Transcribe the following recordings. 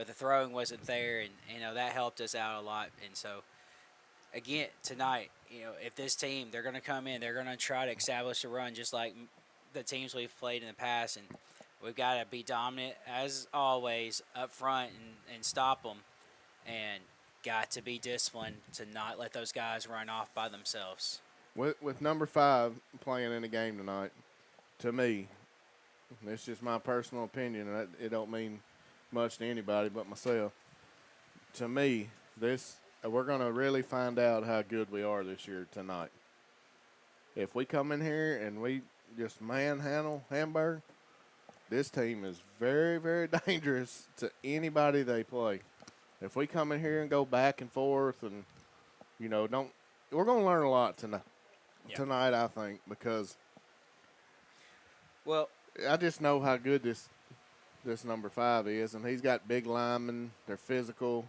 but the throwing wasn't there, and that helped us out a lot. And so again tonight, if this team, they're going to come in, they're going to try to establish a run just like the teams we've played in the past, and we've got to be dominant as always up front and stop them, and got to be disciplined to not let those guys run off by themselves. With number 5 playing in the game tonight, to me, it's just my personal opinion, and it don't mean much to anybody but myself. To me, we're going to really find out how good we are this year tonight. If we come in here and we just manhandle Hamburg, this team is very, very dangerous to anybody they play. If we come in here and go back and forth and, we're going to learn a lot tonight. Yep. Tonight, I think, because well, I just know how good this number 5 is, and he's got big linemen. They're physical.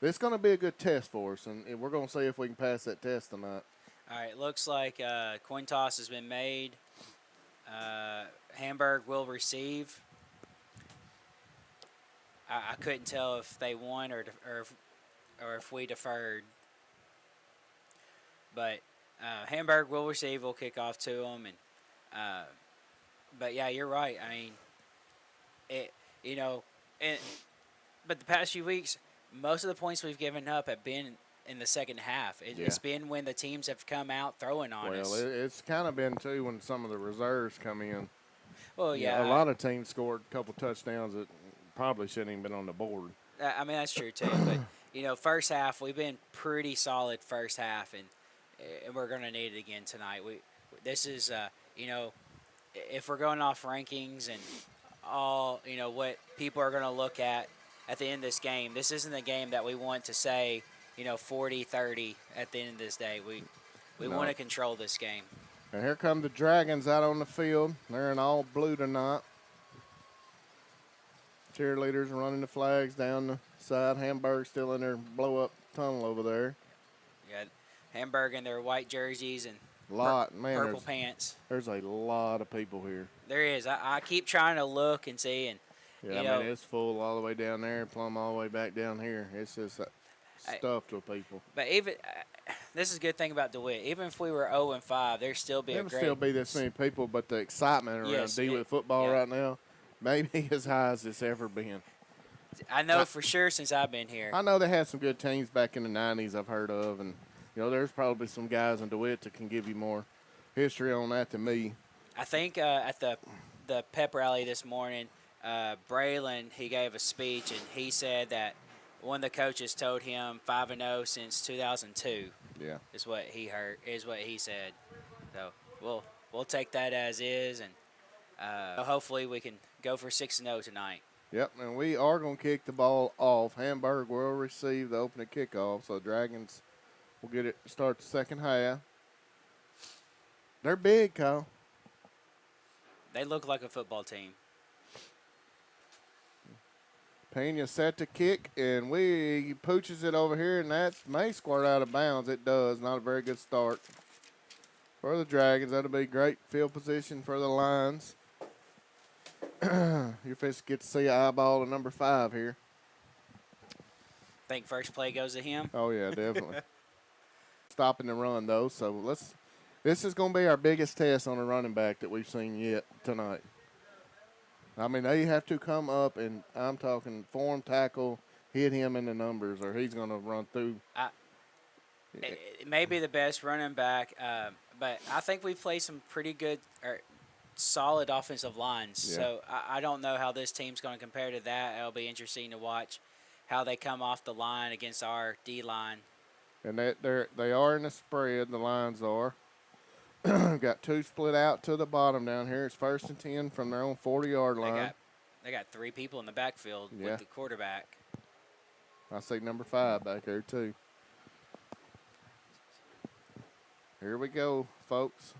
It's going to be a good test for us, and we're going to see if we can pass that test tonight. All right, looks like coin toss has been made. Hamburg will receive. I couldn't tell if they won or if we deferred. But Hamburg will receive. We'll kick off to them, and but yeah, you're right. I mean, but the past few weeks, most of the points we've given up have been in the second half. It's been when the teams have come out throwing on us. Well, it's kind of been, too, when some of the reserves come in. Well, yeah. A lot of teams scored a couple touchdowns that probably shouldn't even been on the board. I mean, that's true, too. But, first half, we've been pretty solid first half, and we're going to need it again tonight. This is, if we're going off rankings and all, what people are going to look at the end of this game, this isn't a game that we want to say, 40-30 at the end of this day. We want to control this game. And here come the Dragons out on the field. They're in all blue tonight. Cheerleaders running the flags down the side. Hamburg still in their blow-up tunnel over there. You got Hamburg in their white jerseys and purple pants. There's a lot of people here. There is. I keep trying to look and see. And, I mean, it's full all the way down there and plumb all the way back down here. It's just stuffed with people. But even this is a good thing about DeWitt. Even if we were 0-5, there'd still be still be this many people, but the excitement around DeWitt football right now maybe as high as it's ever been. I know for sure since I've been here. I know they had some good teams back in the 90s I've heard of, and, there's probably some guys in DeWitt that can give you more history on that than me. I think at the pep rally this morning, Braylon, he gave a speech, and he said that one of the coaches told him 5-0 since 2002. Yeah, is what he heard. Is what he said. So we'll take that as is, and hopefully we can go for 6-0 tonight. Yep, and we are going to kick the ball off. Hamburg will receive the opening kickoff, so Dragons will get it start the second half. They're big, Kyle. They look like a football team. Pena set to kick, and we pooches it over here, and that may squirt out of bounds. It does. Not a very good start for the Dragons. That'll be great field position for the Lions. Your fish get to see an eyeball of number 5 here. Think first play goes to him? Oh, yeah, definitely. Stopping the run, though, so this is going to be our biggest test on a running back that we've seen yet tonight. I mean, they have to come up, and I'm talking form, tackle, hit him in the numbers, or he's going to run through. It may be the best running back, but I think we've played some pretty good or solid offensive lines. Yeah. So I don't know how this team's going to compare to that. It'll be interesting to watch how they come off the line against our D-line. And they are in the spread, the Lions are. Got 2 split out to the bottom down here. It's 1st and 10 from their own 40-yard line. They got 3 people in the backfield with the quarterback. I see number 5 back there, too. Here we go, folks.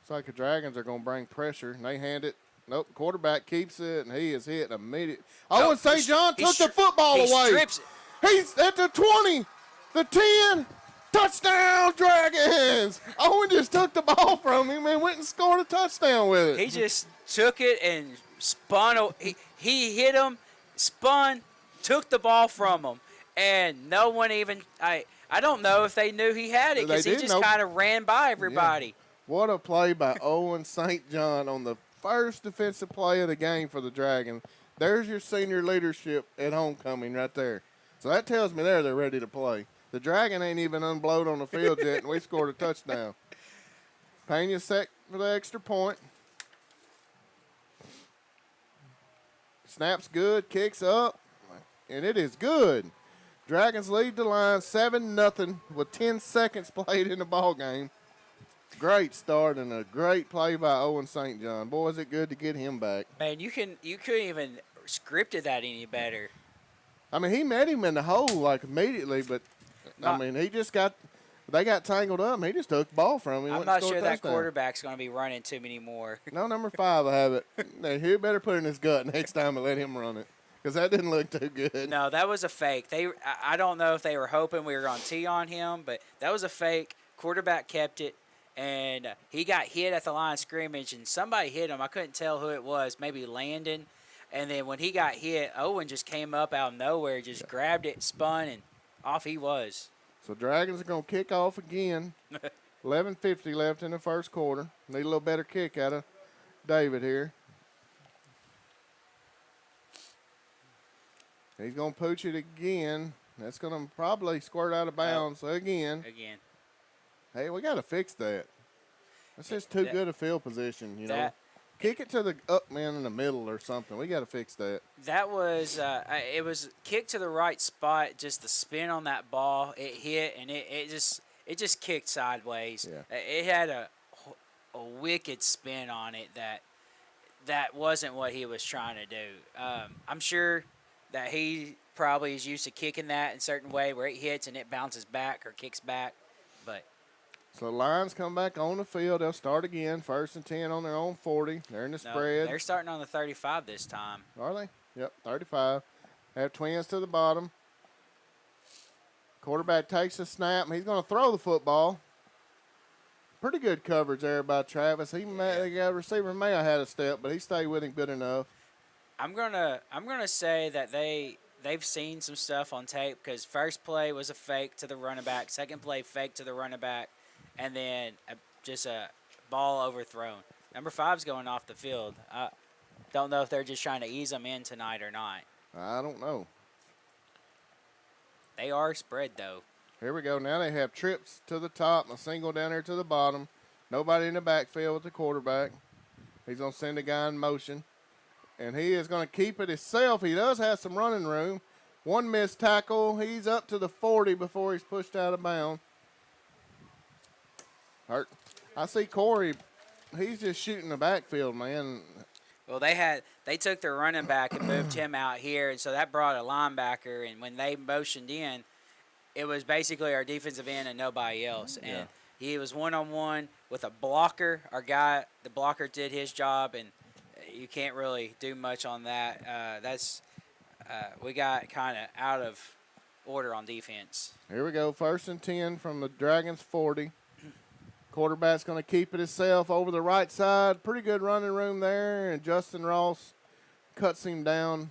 Looks like the Dragons are going to bring pressure, and they hand it. Nope, quarterback keeps it, and he is hit immediately. Owen St. John took the football away. Strips it. He's at the 20, the 10. Touchdown, Dragons! Owen just took the ball from him and went and scored a touchdown with it. He just took it and spun. He hit him, spun, took the ball from him, and no one even I don't know if they knew he had it because he just kind of ran by everybody. Yeah. What a play by Owen St. John on the first defensive play of the game for the Dragons. There's your senior leadership at homecoming right there. So that tells me they're ready to play. The Dragon ain't even unblowed on the field yet, and we scored a touchdown. Pena set for the extra point. Snaps good, kicks up, and it is good. Dragons lead the line 7-0 with 10 seconds played in the ball game. Great start and a great play by Owen St. John. Boy, is it good to get him back. Man, you couldn't even scripted that any better. I mean, he met him in the hole like immediately, but I mean, they got tangled up. And he just took the ball from him. I'm not sure that quarterback's going to be running too many more. No, number 5 will have it. Now, he better put it in his gut next time and let him run it because that didn't look too good. No, that was a fake. I don't know if they were hoping we were going to tee on him, but that was a fake. Quarterback kept it. And he got hit at the line of scrimmage, and somebody hit him. I couldn't tell who it was, maybe Landon. And then when he got hit, Owen just came up out of nowhere, just grabbed it, spun, and off he was. So Dragons are going to kick off again. 11:50 left in the first quarter. Need a little better kick out of David here. He's going to pooch it again. That's going to probably squirt out of bounds again. Hey, we got to fix that. That's just too good a field position, you know. Kick it to the up man in the middle or something. We got to fix that. That was it was kicked to the right spot. Just the spin on that ball, it hit and it just kicked sideways. Yeah. It had a wicked spin on it that wasn't what he was trying to do. I'm sure that he probably is used to kicking that in a certain way where it hits and it bounces back or kicks back, but. So Lions come back on the field. They'll start again. 1st and 10 on their own 40. They're in the spread. They're starting on the 35 this time. Are they? Yep, 35. Have Twins to the bottom. Quarterback takes the snap. He's going to throw the football. Pretty good coverage there by Travis. The receiver may have had a step, but he stayed with him good enough. I'm gonna say that they've seen some stuff on tape because first play was a fake to the running back, second play fake to the running back. And then just a ball overthrown. Number 5's going off the field. I don't know if they're just trying to ease them in tonight or not. I don't know. They are spread, though. Here we go. Now they have trips to the top and a single down there to the bottom. Nobody in the backfield with the quarterback. He's going to send a guy in motion. And he is going to keep it himself. He does have some running room. One missed tackle. He's up to the 40 before he's pushed out of bounds. Hurt. I see Corey. He's just shooting the backfield, man. Well, they took their running back and moved him out here, and so that brought a linebacker. And when they motioned in, it was basically our defensive end and nobody else. And he was one-on-one with a blocker. The blocker did his job, and you can't really do much on that. We got kind of out of order on defense. Here we go. 1st and 10 from the Dragons 40. Quarterback's going to keep it himself over the right side. Pretty good running room there, and Justin Ross cuts him down.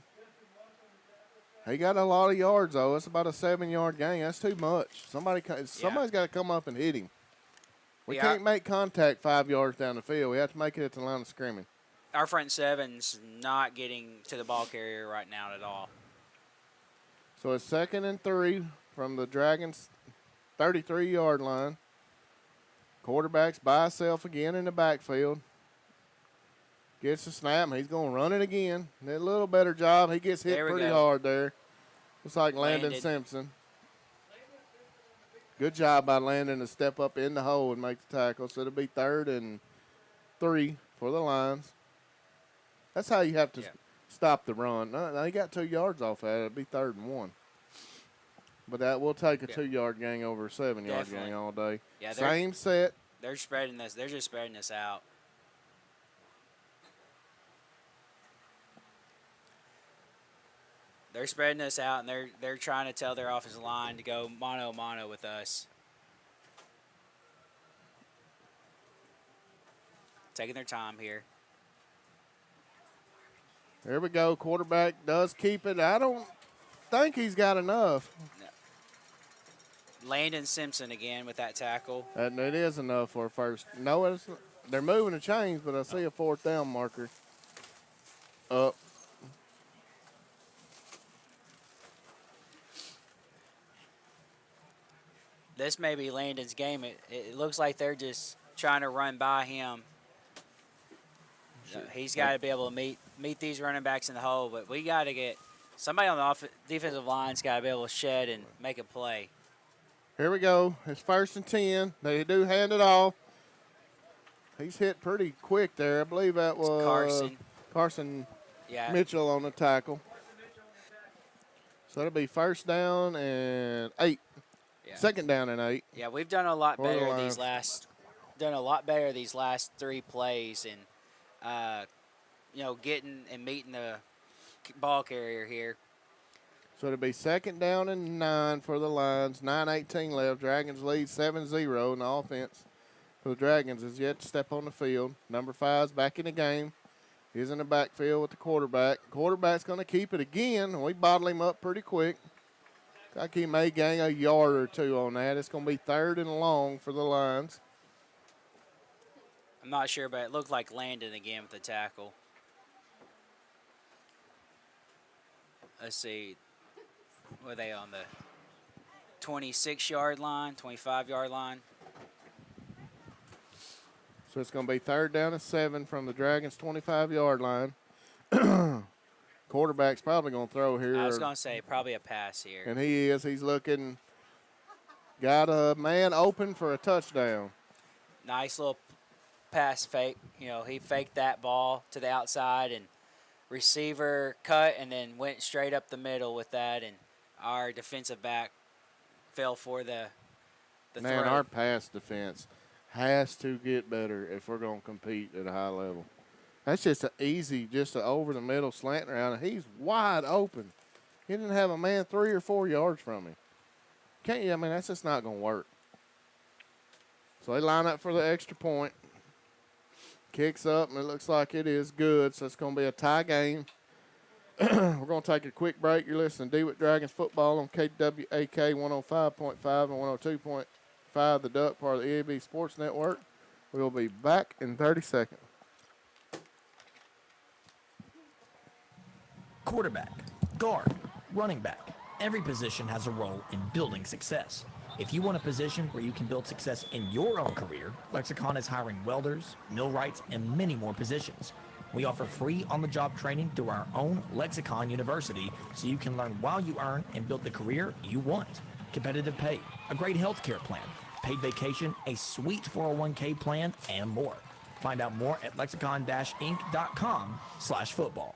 He got a lot of yards, though. It's about a 7-yard gain. That's too much. Somebody's got to come up and hit him. We can't make contact 5 yards down the field. We have to make it at the line of scrimmage. Our front seven's not getting to the ball carrier right now at all. So it's 2nd and 3 from the Dragons' 33-yard line. Quarterback's by himself again in the backfield. Gets the snap, and he's going to run it again. Did a little better job. He gets hit pretty hard there. Looks like Landon Simpson. Good job by Landon to step up in the hole and make the tackle. So it'll be 3rd and 3 for the Lions. That's how you have to stop the run. No, he got 2 yards off that. It'll be 3rd and 1. But that will take a 2-yard gain over a 7-yard gain all day. Yeah, same set. They're spreading this. They're just spreading this out. They're spreading this out, and they're trying to tell their offensive line to go mano-a-mano with us. Taking their time here. There we go. Quarterback does keep it. I don't think he's got enough. Landon Simpson again with that tackle. And it is enough for a first. No, they're moving the chains, but I see a 4th down marker up. This may be Landon's game. It looks like they're just trying to run by him. He's got to be able to meet these running backs in the hole, but we got to get somebody on the defensive line's got to be able to shed and make a play. Here we go. It's 1st and 10. They do hand it off. He's hit pretty quick there. I believe that was Carson Mitchell on the tackle. So it'll be 1st down and 8. Yeah. 2nd down and 8. Yeah, we've done a lot better these last 3 plays, and getting and meeting the ball carrier here. So it'll be 2nd down and 9 for the Lions. 9:18 left. Dragons lead 7-0 in the offense for the Dragons is yet to step on the field. Number 5's back in the game. He's in the backfield with the quarterback. Quarterback's going to keep it again. We bottle him up pretty quick. I think he may gain a yard or 2 on that. It's going to be 3rd and long for the Lions. I'm not sure, but it looked like Landon again with the tackle. Let's see. Were they on the 26-yard line, 25-yard line? So it's going to be 3rd down and 7 from the Dragons' 25-yard line. Quarterback's probably going to throw here. I was going to say probably a pass here. And he is. He's looking. Got a man open for a touchdown. Nice little pass fake. He faked that ball to the outside, and receiver cut and then went straight up the middle with that, and our defensive back fell for the Man, throw. our pass defense has to get better if we're going to compete at a high level. That's just just an over-the-middle slant around. He's wide open. He didn't have a man 3 or 4 yards from him. That's just not going to work. So they line up for the extra point. Kicks up, and it looks like it is good, so it's going to be a tie game. We're going to take a quick break. You're listening to DeWitt Dragons football on KWAK 105.5 and 102.5, the Duck, part of the EAB Sports Network. We'll be back in 30 seconds. Quarterback, guard, running back. Every position has a role in building success. If you want a position where you can build success in your own career, Lexicon is hiring welders, millwrights, and many more positions. We offer free on-the-job training through our own Lexicon University so you can learn while you earn and build the career you want. Competitive pay, a great health care plan, paid vacation, a sweet 401k plan, and more. Find out more at lexicon-inc.com/football.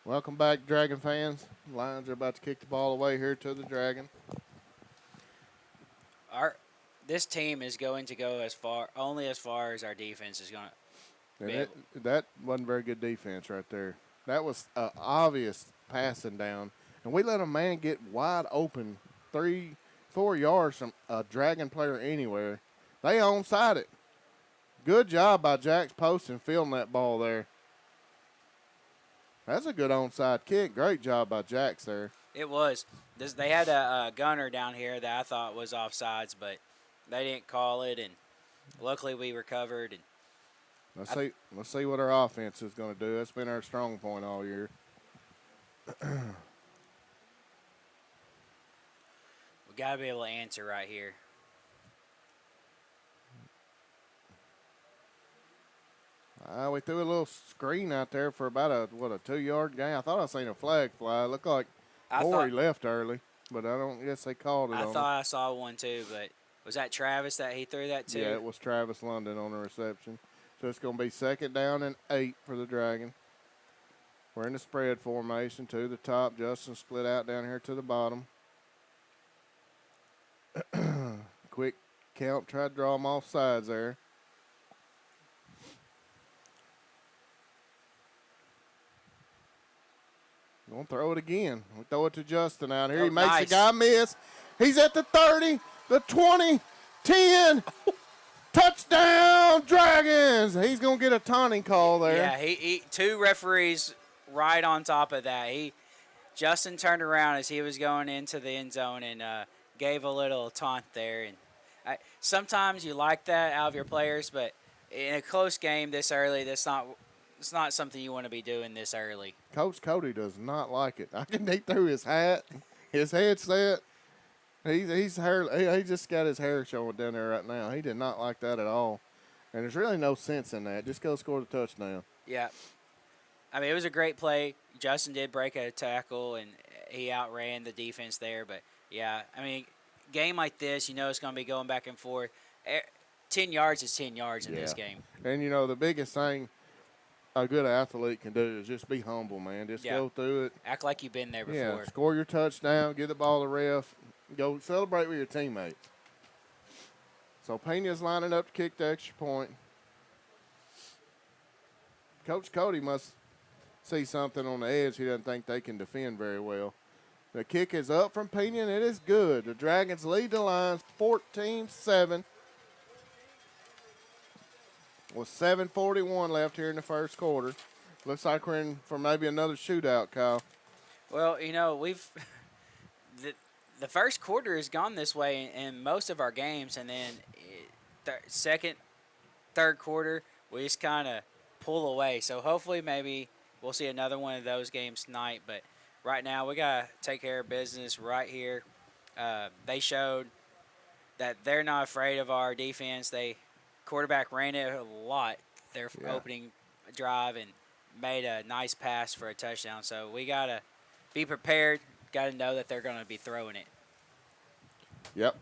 Welcome back, Dragon fans. Lions are about to kick the ball away here to the Dragon. This team is going to go only as far as our defense is going to. That wasn't very good defense right there. That was an obvious passing down, and we let a man get wide open 3-4 yards from a Dragon player anywhere. They onside it. Good job by Jack's post and fielding that ball there. That's a good onside kick. Great job by Jax there. It was. They had a gunner down here that I thought was offsides, but they didn't call it, and luckily we recovered. And let's see what our offense is going to do. That's been our strong point all year. We got to be able to answer right here. We threw a little screen out there for about a 2-yard gain. I thought I seen a flag fly. It looked like Corey left early, but I don't guess they called it on him. I thought I saw one too, but was that Travis that he threw that to? Yeah, it was Travis London on the reception. So it's going to be 2nd down and 8 for the Dragon. We're in the spread formation to the top. Justin split out down here to the bottom. Quick count, try to draw them off sides there. Going to throw it again. We throw it to Justin out here. He makes the guy miss. He's at the 30, the 20, 10. Touchdown, Dragons. He's going to get a taunting call there. Yeah, he 2 referees right on top of that. He Justin turned around as he was going into the end zone and gave a little taunt there. And sometimes you like that out of your players, but in a close game this early, it's not something you want to be doing this early. Coach Cody does not like it. I can dig through his hat, his headset. He just got his hair showing down there right now. He did not like that at all. And there's really no sense in that. Just go score the touchdown. Yeah. I mean, it was a great play. Justin did break a tackle, and he outran the defense there. But, yeah, I mean, game like this, it's going to be going back and forth. 10 yards is 10 yards in this game. And, the biggest thing a good athlete can do is just be humble, man. Just go through it. Act like you've been there before. Yeah, score your touchdown, give the ball to the ref, go celebrate with your teammates. So Pena's lining up to kick the extra point. Coach Cody must see something on the edge. He doesn't think they can defend very well. The kick is up from Pena, and it is good. The Dragons lead the Lions 14-7. With 7:41 left here in the first quarter. Looks like we're in for maybe another shootout, Kyle. Well, we've the first quarter has gone this way in most of our games, and then second, third quarter, we just kind of pull away. So hopefully maybe we'll see another one of those games tonight. But right now we got to take care of business right here. They showed that they're not afraid of our defense. Quarterback ran it a lot their opening drive and made a nice pass for a touchdown. So we got to be prepared, got to know that they're going to be throwing it. Yep.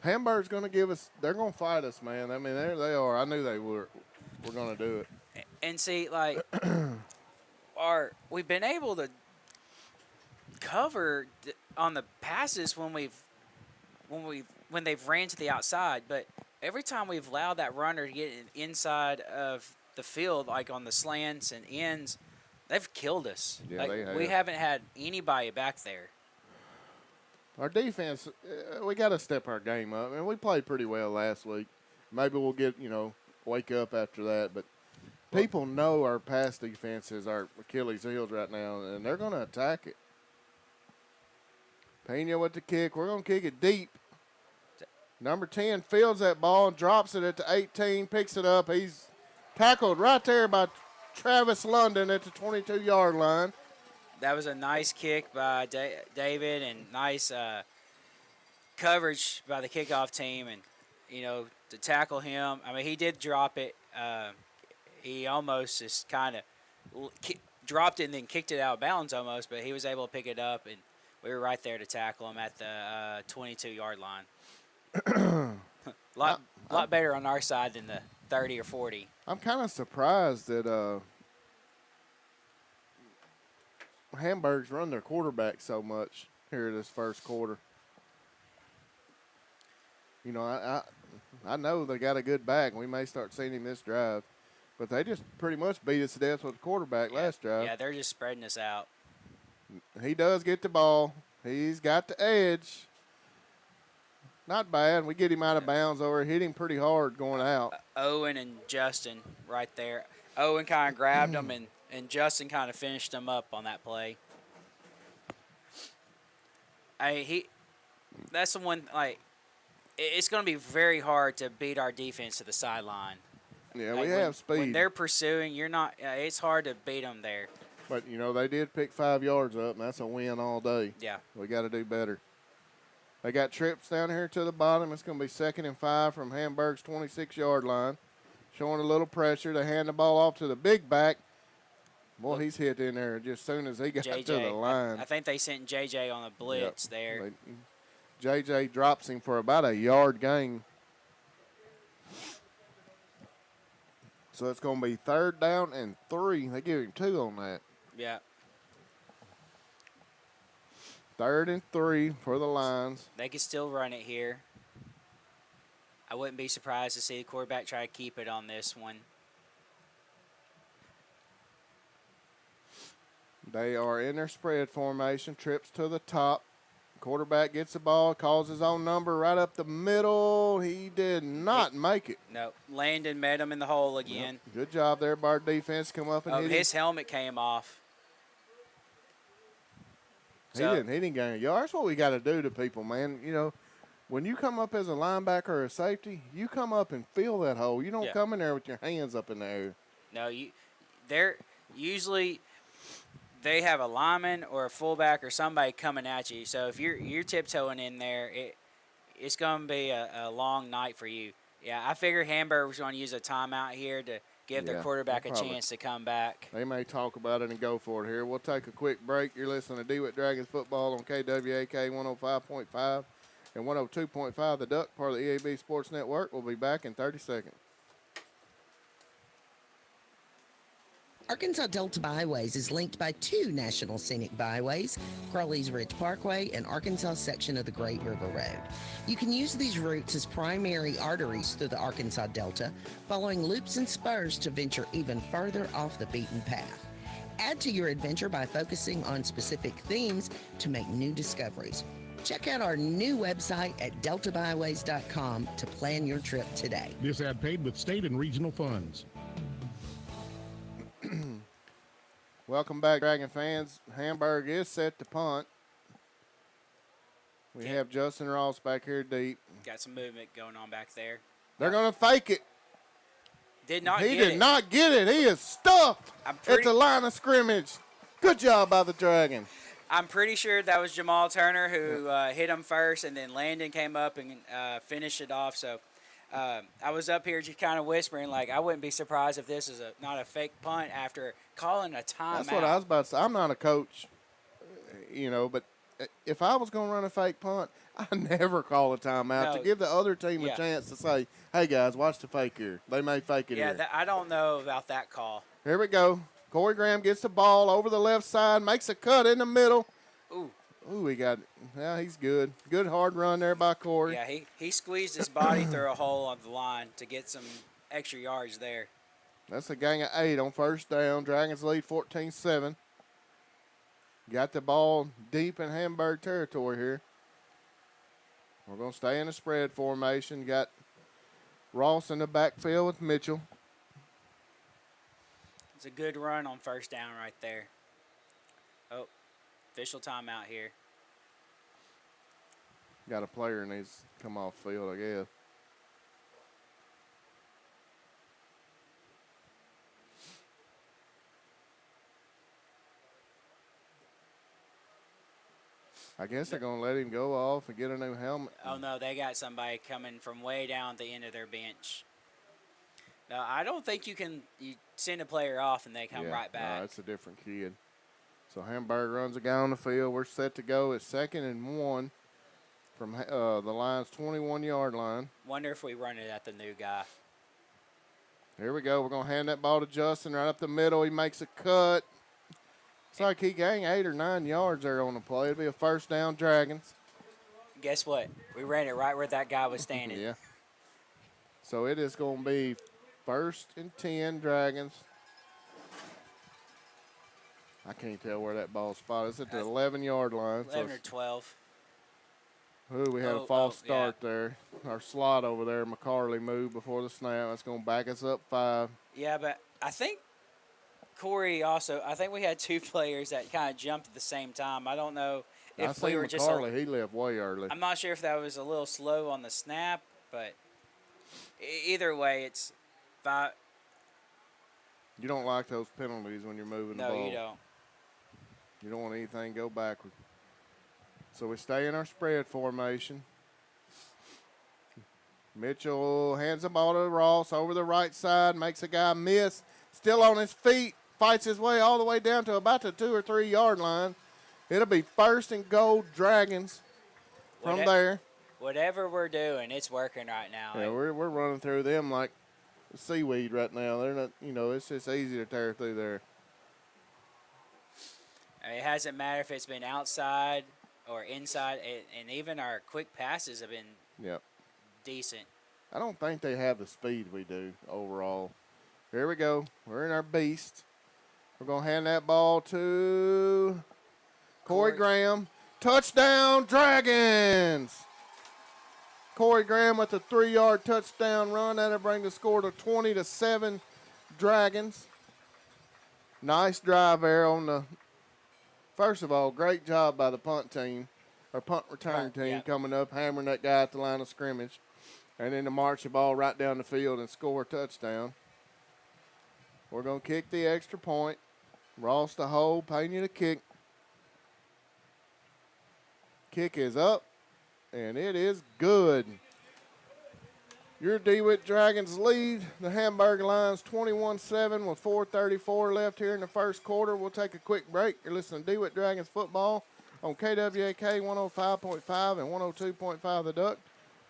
Hamburg's going to give us – they're going to fight us, man. I mean, there they are. I knew they were going to do it. And see, like, we've been able to cover on the passes when they've ran to the outside, but every time we've allowed that runner to get inside of the field, like on the slants and ends, they've killed us. Yeah, they have. We haven't had anybody back there. Our defense, we got to step our game up. I mean, we played pretty well last week. Maybe we'll get, wake up after that. But people know our pass defense is our Achilles heels right now, and they're going to attack it. Pena with the kick. We're going to kick it deep. Number 10 fields that ball and drops it at the 18, picks it up. He's tackled right there by Travis London at the 22-yard line. That was a nice kick by David and nice coverage by the kickoff team. And, to tackle him, I mean, he did drop it. He almost just kind of dropped it and then kicked it out of bounds almost, but he was able to pick it up, and we were right there to tackle him at the 22-yard line. lot better on our side than the 30 or 40. I'm kind of surprised that Hamburg's run their quarterback so much here this first quarter. I know they got a good back, and we may start seeing him this drive, but they just pretty much beat us to death with the quarterback last drive. Yeah, they're just spreading us out. He does get the ball. He's got the edge. Not bad. We get him out of bounds over. Hit him pretty hard going out. Owen and Justin right there. Owen kind of grabbed him, and Justin kind of finished him up on that play. That's the one, like, it's going to be very hard to beat our defense to the sideline. Yeah, we have speed. When they're pursuing, it's hard to beat them there. But, they did pick 5 yards up, and that's a win all day. Yeah. We got to do better. They got trips down here to the bottom. It's going to be 2nd and 5 from Hamburg's 26-yard line. Showing a little pressure. They hand the ball off to the big back. Boy, he's hit in there just as soon as he got to the line. I think they sent JJ on a blitz there. JJ drops him for about a yard gain. So it's going to be 3rd down and 3. They give him 2 on that. Yeah. 3rd and 3 for the Lions. They can still run it here. I wouldn't be surprised to see the quarterback try to keep it on this one. They are in their spread formation. Trips to the top. Quarterback gets the ball, calls his own number right up the middle. He did not make it. No. Landon met him in the hole again. Yep. Good job there by our defense. Come up and hit his helmet came off. So, He didn't gain a yard. That's what we got to do to people, man. You know, when you come up as a linebacker or a safety, you come up and fill that hole. You don't Yeah. come in there with your hands up in the air. no, they're usually they have a lineman or a fullback or somebody coming at you. So if you're tiptoeing in there, it's going to be a long night for you. Yeah, I figure Hamburg was going to use a timeout here to give their quarterback a chance to come back. They may talk about it and go for it here. We'll take a quick break. You're listening to DeWitt Dragons football on KWAK 105.5 and 102.5 The Duck, part of the EAB Sports Network. We'll be back in 30 seconds. Arkansas Delta Byways is linked by two national scenic byways, Crawley's Ridge Parkway and Arkansas section of the Great River Road. You can use these routes as primary arteries through the Arkansas Delta, following loops and spurs to venture even further off the beaten path. Add to your adventure by focusing on specific themes to make new discoveries. Check out our new website at deltabyways.com to plan your trip today. This ad paid with state and regional funds. Welcome back, Dragon fans. Hamburg is set to punt. We have Justin Ross back here deep. Got some movement going on back there. They're going to fake it. He did not get it. He is stuffed at the line of scrimmage. Good job by the Dragon. I'm pretty sure that was Jamal Turner who hit him first, and then Landon came up and finished it off. So I was up here just kind of whispering, like, I wouldn't be surprised if this is not a fake punt after calling a timeout. That's what I was about to say. I'm not a coach, but if I was going to run a fake punt, I never call a timeout to give the other team a chance to say, hey, guys, watch the fake here. They may fake it here. Yeah, I don't know about that call. Here we go. Corey Graham gets the ball over the left side, makes a cut in the middle. Ooh, he got it. Yeah, he's good. Good hard run there by Corey. Yeah, he squeezed his body through a hole on the line to get some extra yards there. That's a gang of 8 on first down. Dragons lead 14-7. Got the ball deep in Hamburg territory here. We're going to stay in the spread formation. Got Ross in the backfield with Mitchell. It's a good run on first down right there. Oh, official timeout here. Got a player needs to come off field, I guess. I guess they're going to let him go off and get a new helmet. Oh, no, they got somebody coming from way down at the end of their bench. No, I don't think you send a player off and they come right back. No, that's a different kid. So Hamburg runs a guy on the field. We're set to go. It's 2nd and 1 from the Lions' 21-yard line. Wonder if we run it at the new guy. Here we go. We're going to hand that ball to Justin right up the middle. He makes a cut. It's like he gained 8 or 9 yards there on the play. It'll be a first down, Dragons. Guess what? We ran it right where that guy was standing. Yeah. So it is going to be 1st and 10, Dragons. I can't tell where that ball's spotted. It's at the 11-yard line. 11 or 12. Ooh, we had a false start there. Our slot over there, McCarley moved before the snap. That's going to back us up 5. Yeah, but I think Corey also, I think we had 2 players that kind of jumped at the same time. I don't know if we were just. McCarley, he left way early. I'm not sure if that was a little slow on the snap, but either way, it's 5. You don't like those penalties when you're moving the ball. No, you don't. You don't want anything to go backward. So we stay in our spread formation. Mitchell hands the ball to Ross over the right side, makes a guy miss. Still on his feet, fights his way all the way down to about the 2 or 3 yard line. It'll be 1st and goal, Dragons from there. Whatever we're doing, it's working right now. Yeah, we're running through them like seaweed right now. They're not, it's just easy to tear through there. It hasn't mattered if it's been outside or inside, and even our quick passes have been decent. I don't think they have the speed we do overall. Here we go. We're in our beast. We're going to hand that ball to Corey Graham. Touchdown, Dragons! Corey Graham with a 3-yard touchdown run. That'll bring the score to 20-7 Dragons. Nice drive there on the first of all, great job by the punt team, or punt return Right, team yeah. coming up, hammering that guy at the line of scrimmage, and then to march the ball right down the field and score a touchdown. We're going to kick the extra point. Ross to hold, Pena to kick. Kick is up, and it is good. Your DeWitt Dragons lead the Hamburg Lions 21-7 with 4:34 left here in the first quarter. We'll take a quick break. You're listening to DeWitt Dragons football on KWAK 105.5 and 102.5 The Duck,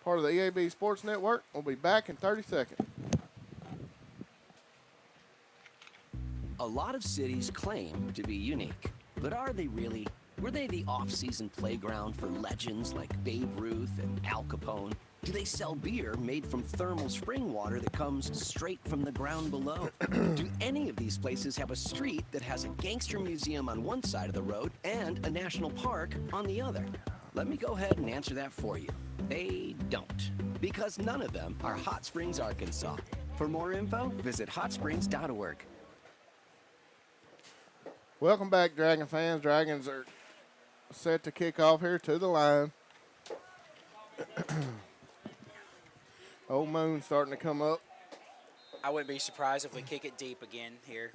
part of the EAB Sports Network. We'll be back in 30 seconds. A lot of cities claim to be unique, but are they really? Were they the off-season playground for legends like Babe Ruth and Al Capone? Do they sell beer made from thermal spring water that comes straight from the ground below? Do any of these places have a street that has a gangster museum on one side of the road and a national park on the other? Let me go ahead and answer that for you. They don't, because none of them are Hot Springs, Arkansas. For more info, visit hotsprings.org. Welcome back, Dragon fans. Dragons are set to kick off here to the line. Old Moon starting to come up. I wouldn't be surprised if we kick it deep again here.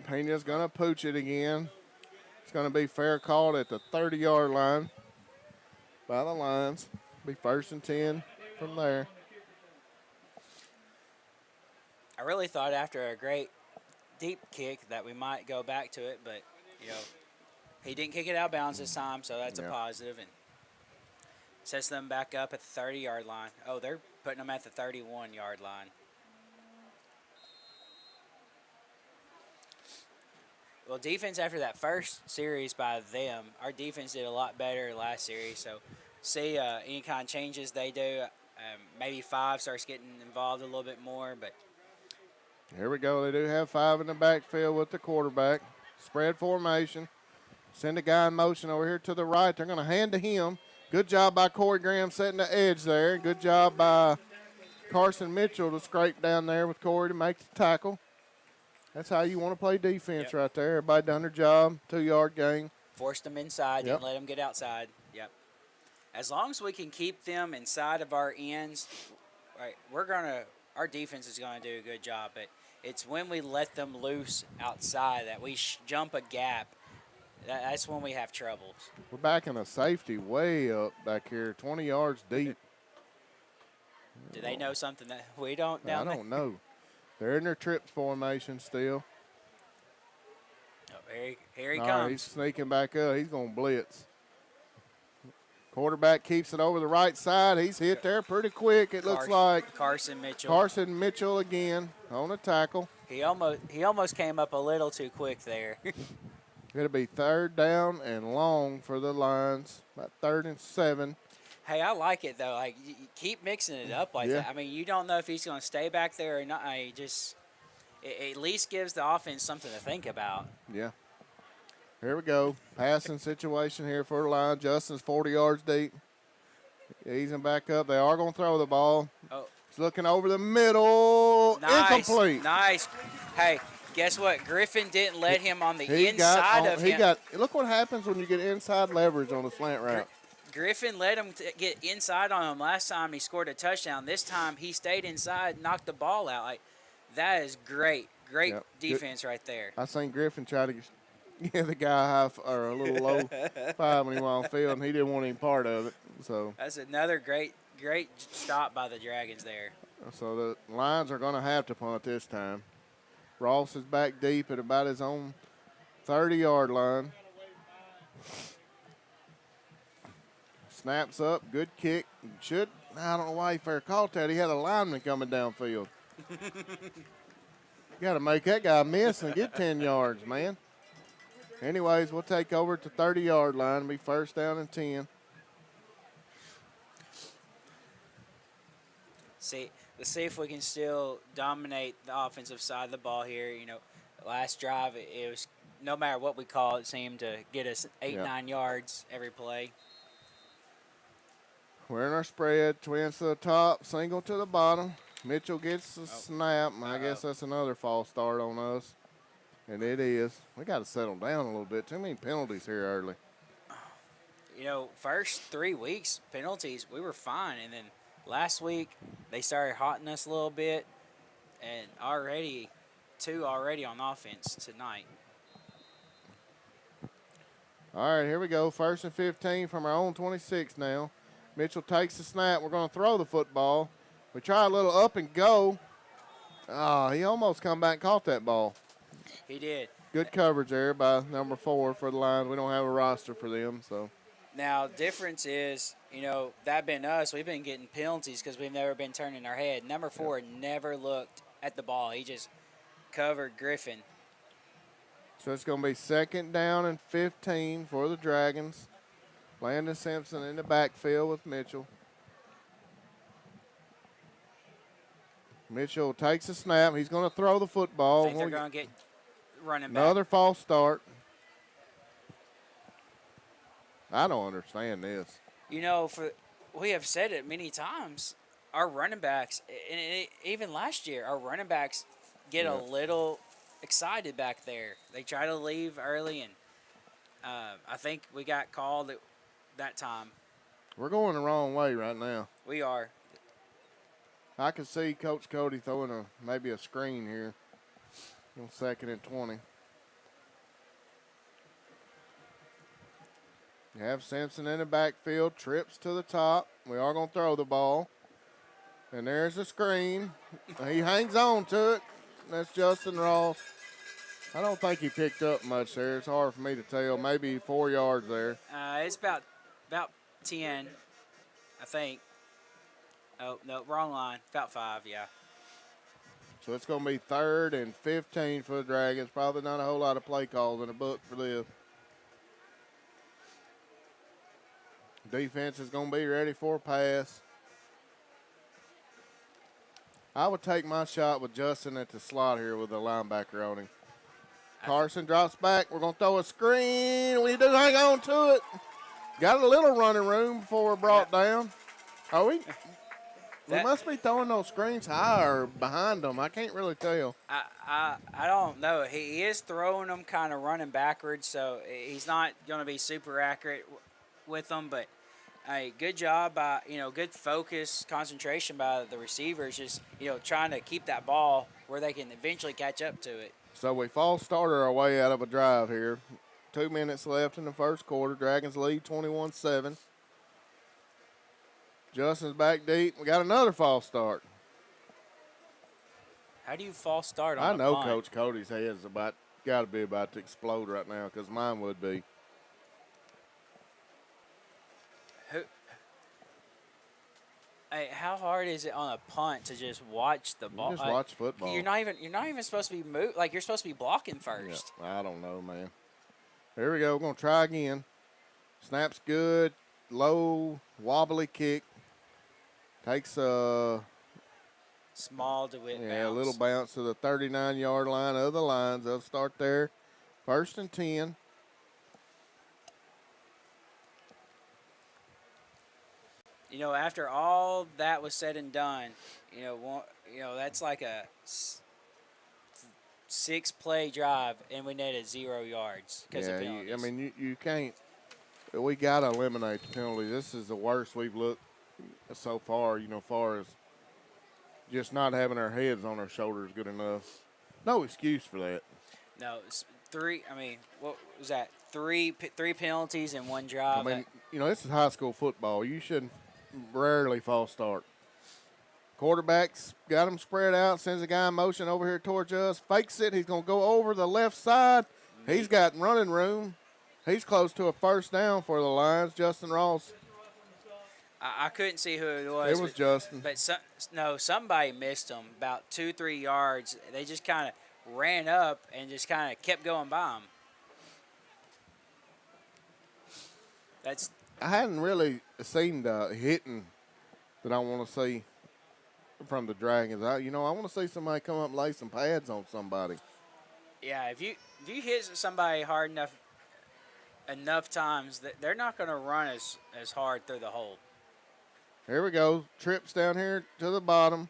Pena's going to pooch it again. It's going to be fair called at the 30-yard line by the Lions. Be 1st and 10 from there. I really thought after a great deep kick that we might go back to it, but, he didn't kick it out of bounds this time, so that's a positive, and sets them back up at the 30-yard line. Oh, they're putting them at the 31-yard line. Well, defense after that first series by them, our defense did a lot better last series, so see any kind of changes they do. Maybe 5 starts getting involved a little bit more, but Here we go. They do have 5 in the backfield with the quarterback. Spread formation. Send a guy in motion over here to the right. They're going to hand to him. Good job by Corey Graham setting the edge there. Good job by Carson Mitchell to scrape down there with Corey to make the tackle. That's how you want to play defense right there. Everybody done their job. 2-yard gain. forced them inside, didn't let them get outside. Yep. As long as we can keep them inside of our ends, right, our defense is going to do a good job. But it's when we let them loose outside that we jump a gap. That's when we have troubles. We're backing a safety way up back here, 20 yards deep. Do they know something that we don't down there? I don't know. They're in their trips formation still. Oh, here he comes. He's sneaking back up. He's going to blitz. Quarterback keeps it over the right side. He's hit there pretty quick, it looks like. Carson Mitchell. Carson Mitchell again on the tackle. He almost came up a little too quick there. It'll be 3rd down and long for the Lions, about 3rd and 7. Hey, I like it, though. Like, you keep mixing it up like that. I mean, you don't know if he's going to stay back there or not. It at least gives the offense something to think about. Yeah. Here we go. Passing situation here for the Lions. Justin's 40 yards deep. Easing back up. They are going to throw the ball. Oh. He's looking over the middle. Nice. Incomplete. Nice. Hey, guess what? Griffin didn't let him on the inside of him. Look what happens when you get inside leverage on the slant route. Griffin let him get inside on him last time. He scored a touchdown. This time he stayed inside, knocked the ball out. Like, that is great defense right there. I seen Griffin try to give the guy a little low five when he went on field, and he didn't want any part of it. So that's another great stop by the Dragons there. So the Lions are going to have to punt this time. Ross is back deep at about his own 30-yard line. Snaps up, good kick. I don't know why he fair caught that. He had a lineman coming downfield. Got to make that guy miss and get 10 yards, man. Anyways, we'll take over at the 30-yard line. Be 1st down and 10. Let's see if we can still dominate the offensive side of the ball here. Last drive, it was no matter what we call it, seemed to get us 8-9 yards every play. We're in our spread. Twins to the top, single to the bottom. Mitchell gets the snap. I guess that's another false start on us. And it is. We got to settle down a little bit. Too many penalties here early. You know, first 3 weeks, penalties, we were fine. And then last week, they started hotting us a little bit. And already, 2 already on offense tonight. All right, here we go. 1st and 15 from our own 26 now. Mitchell takes the snap. We're going to throw the football. We try a little up and go. Oh, he almost come back and caught that ball. He did. Good coverage there by number 4 for the Lions. We don't have a roster for them, so. Now, difference is, you know, that been us. We've been getting penalties because we've never been turning our head. Number 4 never looked at the ball. He just covered Griffin. So it's going to be 2nd down and 15 for the Dragons. Landon Simpson in the backfield with Mitchell. Mitchell takes a snap. He's going to throw the football. I think they're going to get running back. Another false start. I don't understand this. You know, we have said it many times. Our running backs, and even last year, our running backs get a little excited back there. They try to leave early, and I think we got called at that time. We're going the wrong way right now. We are. I can see Coach Cody throwing maybe a screen here on 2nd and 20. You have Simpson in the backfield, trips to the top. We are going to throw the ball. And there's the screen. He hangs on to it. That's Justin Ross. I don't think he picked up much there. It's hard for me to tell. Maybe 4 yards there. It's about 10, I think. Oh, no, wrong line. About 5, yeah. So it's going to be 3rd and 15 for the Dragons. Probably not a whole lot of play calls in the book for this. Defense is going to be ready for a pass. I would take my shot with Justin at the slot here with the linebacker on him. Carson drops back. We're going to throw a screen. We do hang on to it. Got a little running room before we're brought down. Are we? We must be throwing those screens high or behind them. I can't really tell. I don't know. He is throwing them kind of running backwards, so he's not going to be super accurate with them. But hey, good job by, good focus, concentration by the receivers, just, trying to keep that ball where they can eventually catch up to it. So we false started our way out of a drive here. 2 minutes left in the first quarter. Dragons lead 21-7. Justin's back deep. We got another false start. How do you false start on I know punt? Coach Cody's head's got to be about to explode right now because mine would be. Hey, how hard is it on a punt to just watch the ball? Just watch football. You're not even supposed to be you're supposed to be blocking first. Yeah, I don't know, man. Here we go. We're going to try again. Snap's good. Low, wobbly kick. Takes a small DeWitt bounce. Yeah, a little bounce to the 39-yard line of the Lions. They'll start there. 1st and 10. After all that was said and done, that's like a 6-play drive, and we netted 0 yards because of penalties. You can't. We got to eliminate the penalty. This is the worst we've looked so far, far as just not having our heads on our shoulders good enough. No excuse for that. No, it's 3. What was that? Three penalties in one drive. This is high school football. You shouldn't rarely false start. Quarterback's got him spread out, sends a guy in motion over here towards us, fakes it. He's going to go over the left side. He's got running room. He's close to a 1st down for the Lions. Justin Ross. I couldn't see who it was. It was Justin. But somebody missed him about 2-3 yards. They just kind of ran up and just kind of kept going by him. I hadn't really seen the hitting that I want to see from the Dragons. I want to see somebody come up and lay some pads on somebody. Yeah, if you hit somebody hard enough times, they're not going to run as hard through the hole. Here we go. Trips down here to the bottom.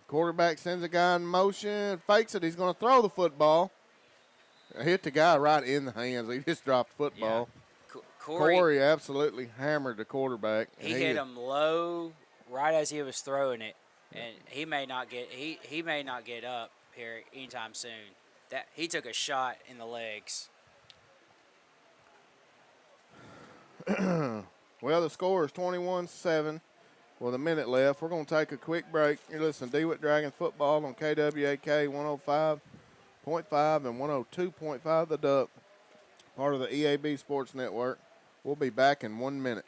Quarterback sends a guy in motion, fakes it. He's going to throw the football. hit the guy right in the hands. He just dropped the football. Yeah. Corey absolutely hammered the quarterback. He hit him low right as he was throwing it, and he may not get up here anytime soon. That he took a shot in the legs. Well, the score is 21-7 with a minute left. We're going to take a quick break. You're listening to DeWitt Dragon Football on KWAK 105.5 and 102.5 The Duck, part of the EAB Sports Network. We'll be back in 1 minute.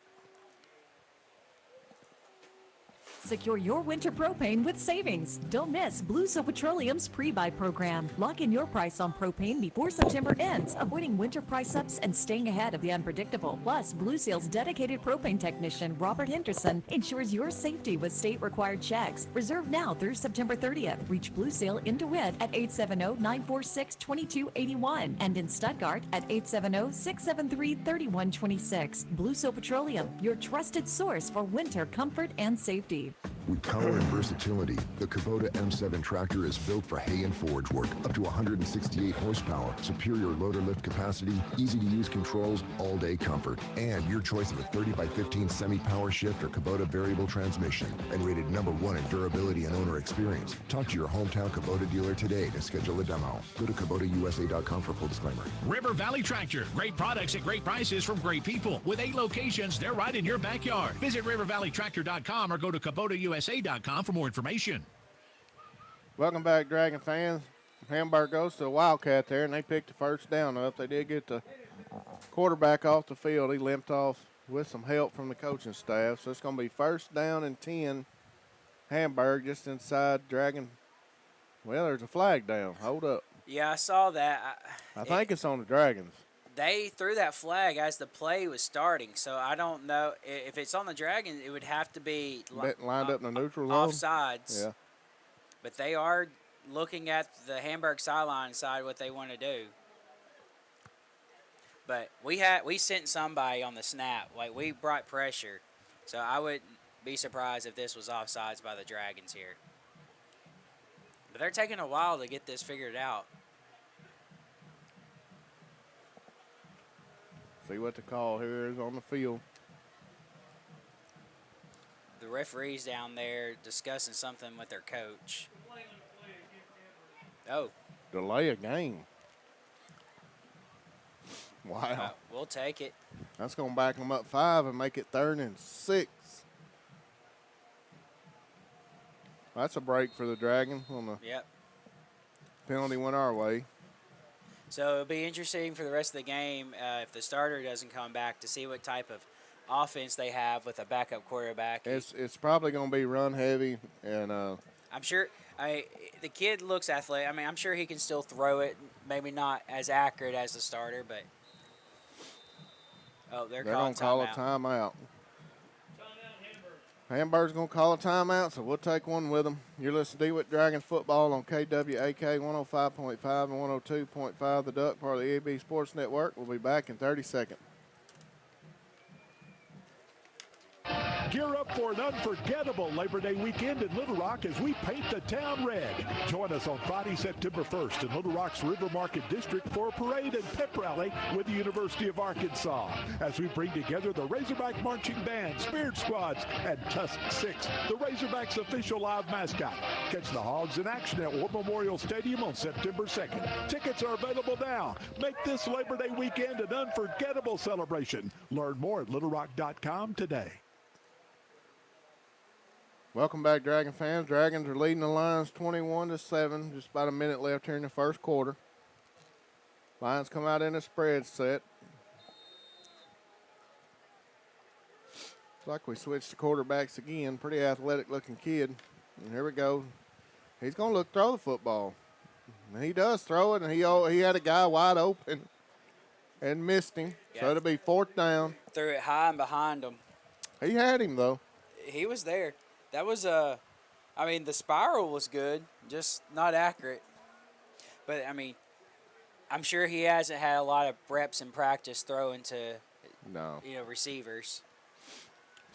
Secure your winter propane with savings. Don't miss Blue Seal Petroleum's pre-buy program. Lock in your price on propane before September ends, avoiding winter price ups and staying ahead of the unpredictable. Plus, Blue Seal's dedicated propane technician, Robert Henderson, ensures your safety with state-required checks. Reserve now through September 30th. Reach Blue Seal in DeWitt at 870-946-2281 and in Stuttgart at 870-673-3126. Blue Seal Petroleum, your trusted source for winter comfort and safety. With power and versatility, the Kubota M7 tractor is built for hay and forage work. Up to 168 horsepower, superior loader lift capacity, easy-to-use controls, all-day comfort, and your choice of a 30x15 semi-power shift or Kubota variable transmission, and rated #1 in durability and owner experience. Talk to your hometown Kubota dealer today to schedule a demo. Go to KubotaUSA.com for full disclaimer. River Valley Tractor. Great products at great prices from great people. With 8 locations, they're right in your backyard. Visit rivervalleytractor.com or go to KubotaUSA.com for more information. Welcome back, Dragon fans. Hamburg goes to the Wildcat there, and they picked the first down up. They did get the quarterback off the field. He limped off with some help from the coaching staff. So it's going to be first down and 10, Hamburg, just inside Dragon. Well, there's a flag down. Hold up. Yeah, I saw that. I think it's on the Dragons. They threw that flag as the play was starting, so I don't know. If it's on the Dragons, it would have to be lined up in the neutral zone. Offsides. Yeah. But they are looking at the Hamburg sideline side what they want to do. But we sent somebody on the snap. Like, we brought pressure. So I wouldn't be surprised if this was offsides by the Dragons here. But they're taking a while to get this figured out. See what the call here is on the field. The referee's down there discussing something with their coach. Oh. Delay a game. Wow. We'll take it. That's going to back them up 5 and make it 3rd and 6. That's a break for the Dragons on the penalty went our way. So it'll be interesting for the rest of the game if the starter doesn't come back to see what type of offense they have with a backup quarterback. It's probably going to be run heavy, and I'm sure the kid looks athletic. I mean, I'm sure he can still throw it, maybe not as accurate as the starter, but they're going to call a timeout. Hamburg's going to call a timeout, so we'll take one with them. You're listening to DeWitt Dragons Football on KWAK 105.5 and 102.5 The Duck, part of the EAB Sports Network. We'll be back in 30 seconds. Gear up for an unforgettable Labor Day weekend in Little Rock as we paint the town red. Join us on Friday, September 1st in Little Rock's River Market District for a parade and pep rally with the University of Arkansas as we bring together the Razorback Marching Band, Spirit Squads, and Tusk 6, the Razorbacks' official live mascot. Catch the Hogs in action at War Memorial Stadium on September 2nd. Tickets are available now. Make this Labor Day weekend an unforgettable celebration. Learn more at littlerock.com today. Welcome back, Dragon fans. Dragons are leading the Lions 21-7. Just about a minute left here in the first quarter. Lions come out in a spread set. Looks like we switched to quarterbacks again. Pretty athletic-looking kid. And here we go. He's going to throw the football. And he does throw it, and he had a guy wide open and missed him. Yeah. So it'll be 4th down. Threw it high and behind him. He had him, though. He was there. That was the spiral was good, just not accurate. But, I mean, I'm sure he hasn't had a lot of reps in practice throwing to, receivers.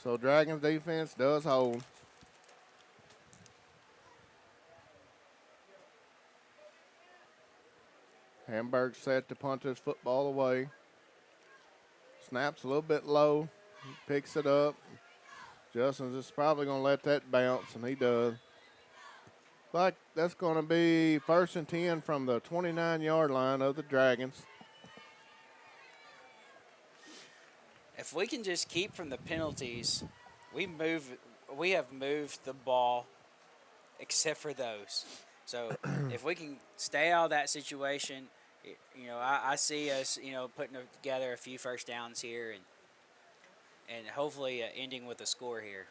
So Dragons defense does hold. Hamburg set to punt this football away. Snaps a little bit low. He picks it up. Justin's just probably going to let that bounce, and he does. Like that's going to be 1st and 10 from the 29-yard line of the Dragons. If we can just keep from the penalties, we have moved the ball except for those. So if we can stay out of that situation, you know, I see us, you know, putting together a few first downs here and hopefully ending with a score here.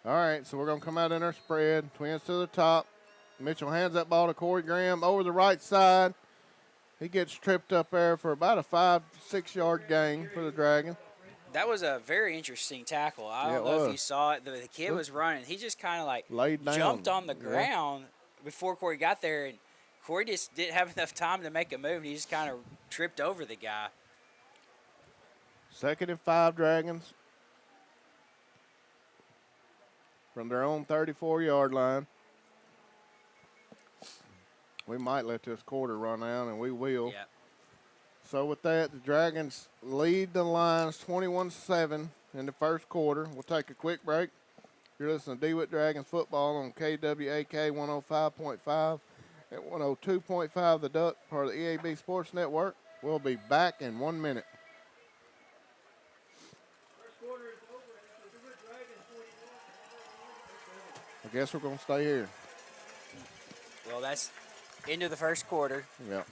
All right, so we're going to come out in our spread. Twins to the top. Mitchell hands that ball to Corey Graham over the right side. He gets tripped up there for about a 5-6 yard gain for the Dragon. That was a very interesting tackle. I don't know if you saw it. The kid was running. He just kind of like laid down, jumped on the ground before Corey got there, and Corey just didn't have enough time to make a move. And he just kind of tripped over the guy. 2nd and 5 Dragons from their own 34-yard line. We might let this quarter run out, and we will. Yep. So with that, the Dragons lead the Lions 21-7 in the first quarter. We'll take a quick break. You're listening to DeWitt Dragons football on KWAK 105.5 and 102.5 The Duck, part of the EAB Sports Network. We'll be back in 1 minute. I guess we're going to stay here. Well, that's into the first quarter. Yeah.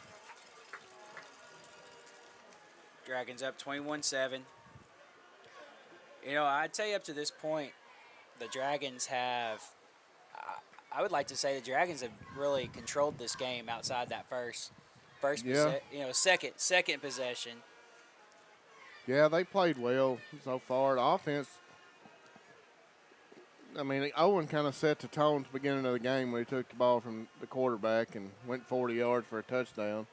Dragons up 21-7. You know, I'd say up to this point, the Dragons have, I would like to say the Dragons have really controlled this game outside that first second possession. Yeah, they played well so far. The offense, I mean, Owen kind of set the tone at the beginning of the game when he took the ball from the quarterback and went 40 yards for a touchdown.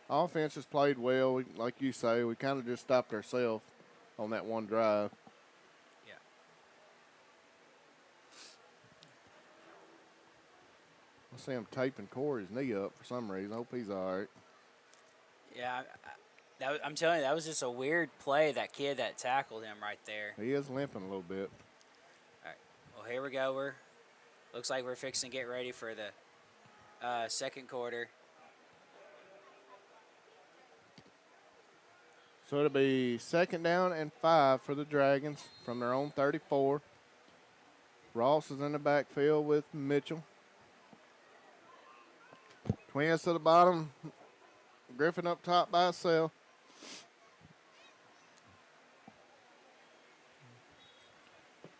Offense has played well. Like you say, we kind of just stopped ourselves on that one drive. Yeah. I see him taping Corey's knee up for some reason. I hope he's all right. Yeah, I'm telling you, that was just a weird play, that kid that tackled him right there. He is limping a little bit. All right. Well, here we go. Looks like we're fixing to get ready for the second quarter. So it'll be 2nd down and 5 for the Dragons from their own 34. Ross is in the backfield with Mitchell. Twins to the bottom. Griffin up top by himself.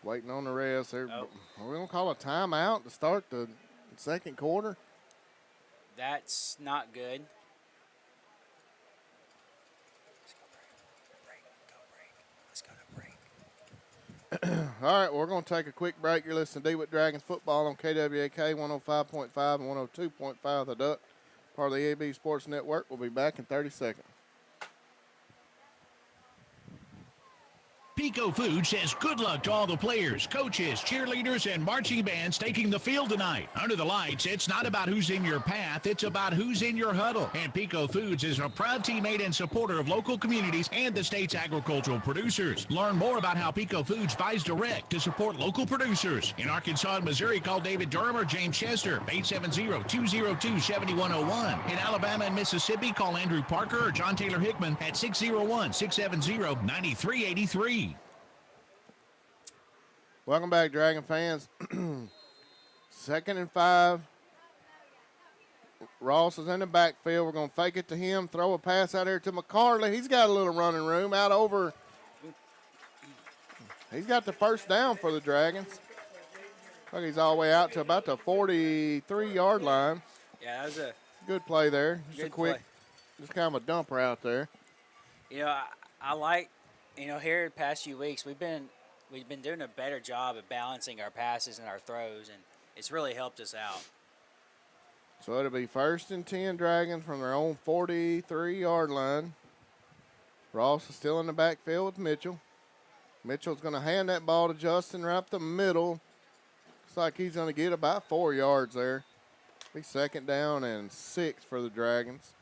Waiting on the rest. We're going to call a timeout to start the second quarter. That's not good. All right, we're going to take a quick break. You're listening to DeWitt Dragons football on KWAK 105.5 and 102.5 The Duck, part of the EAB Sports Network. We'll be back in 30 seconds. Pico Food says good luck to all the players, coaches, cheerleaders, and marching bands taking the field tonight. Under the lights, it's not about who's in your path, it's about who's in your huddle. And Pico Foods is a proud teammate and supporter of local communities and the state's agricultural producers. Learn more about how Pico Foods buys direct to support local producers. In Arkansas and Missouri, call David Durham or James Chester, 870-202-7101. In Alabama and Mississippi, call Andrew Parker or John Taylor Hickman at 601-670-9383. Welcome back, Dragon fans. 2nd and 5. Ross is in the backfield. We're going to fake it to him, throw a pass out here to McCarley. He's got a little running room out over. He's got the first down for the Dragons. Look, he's all the way out to about the 43-yard line. Yeah, that was a good play there. Just good a quick, play. Just kind of a dumper out there. You know, I like, you know, here the past few weeks we've been doing a better job of balancing our passes and our throws, and it's really helped us out. So it'll be 1st and 10 Dragons from their own 43-yard line. Ross is still in the backfield with Mitchell. Mitchell's going to hand that ball to Justin right up the middle. Looks like he's going to get about 4 yards there. Be 2nd down and 6 for the Dragons.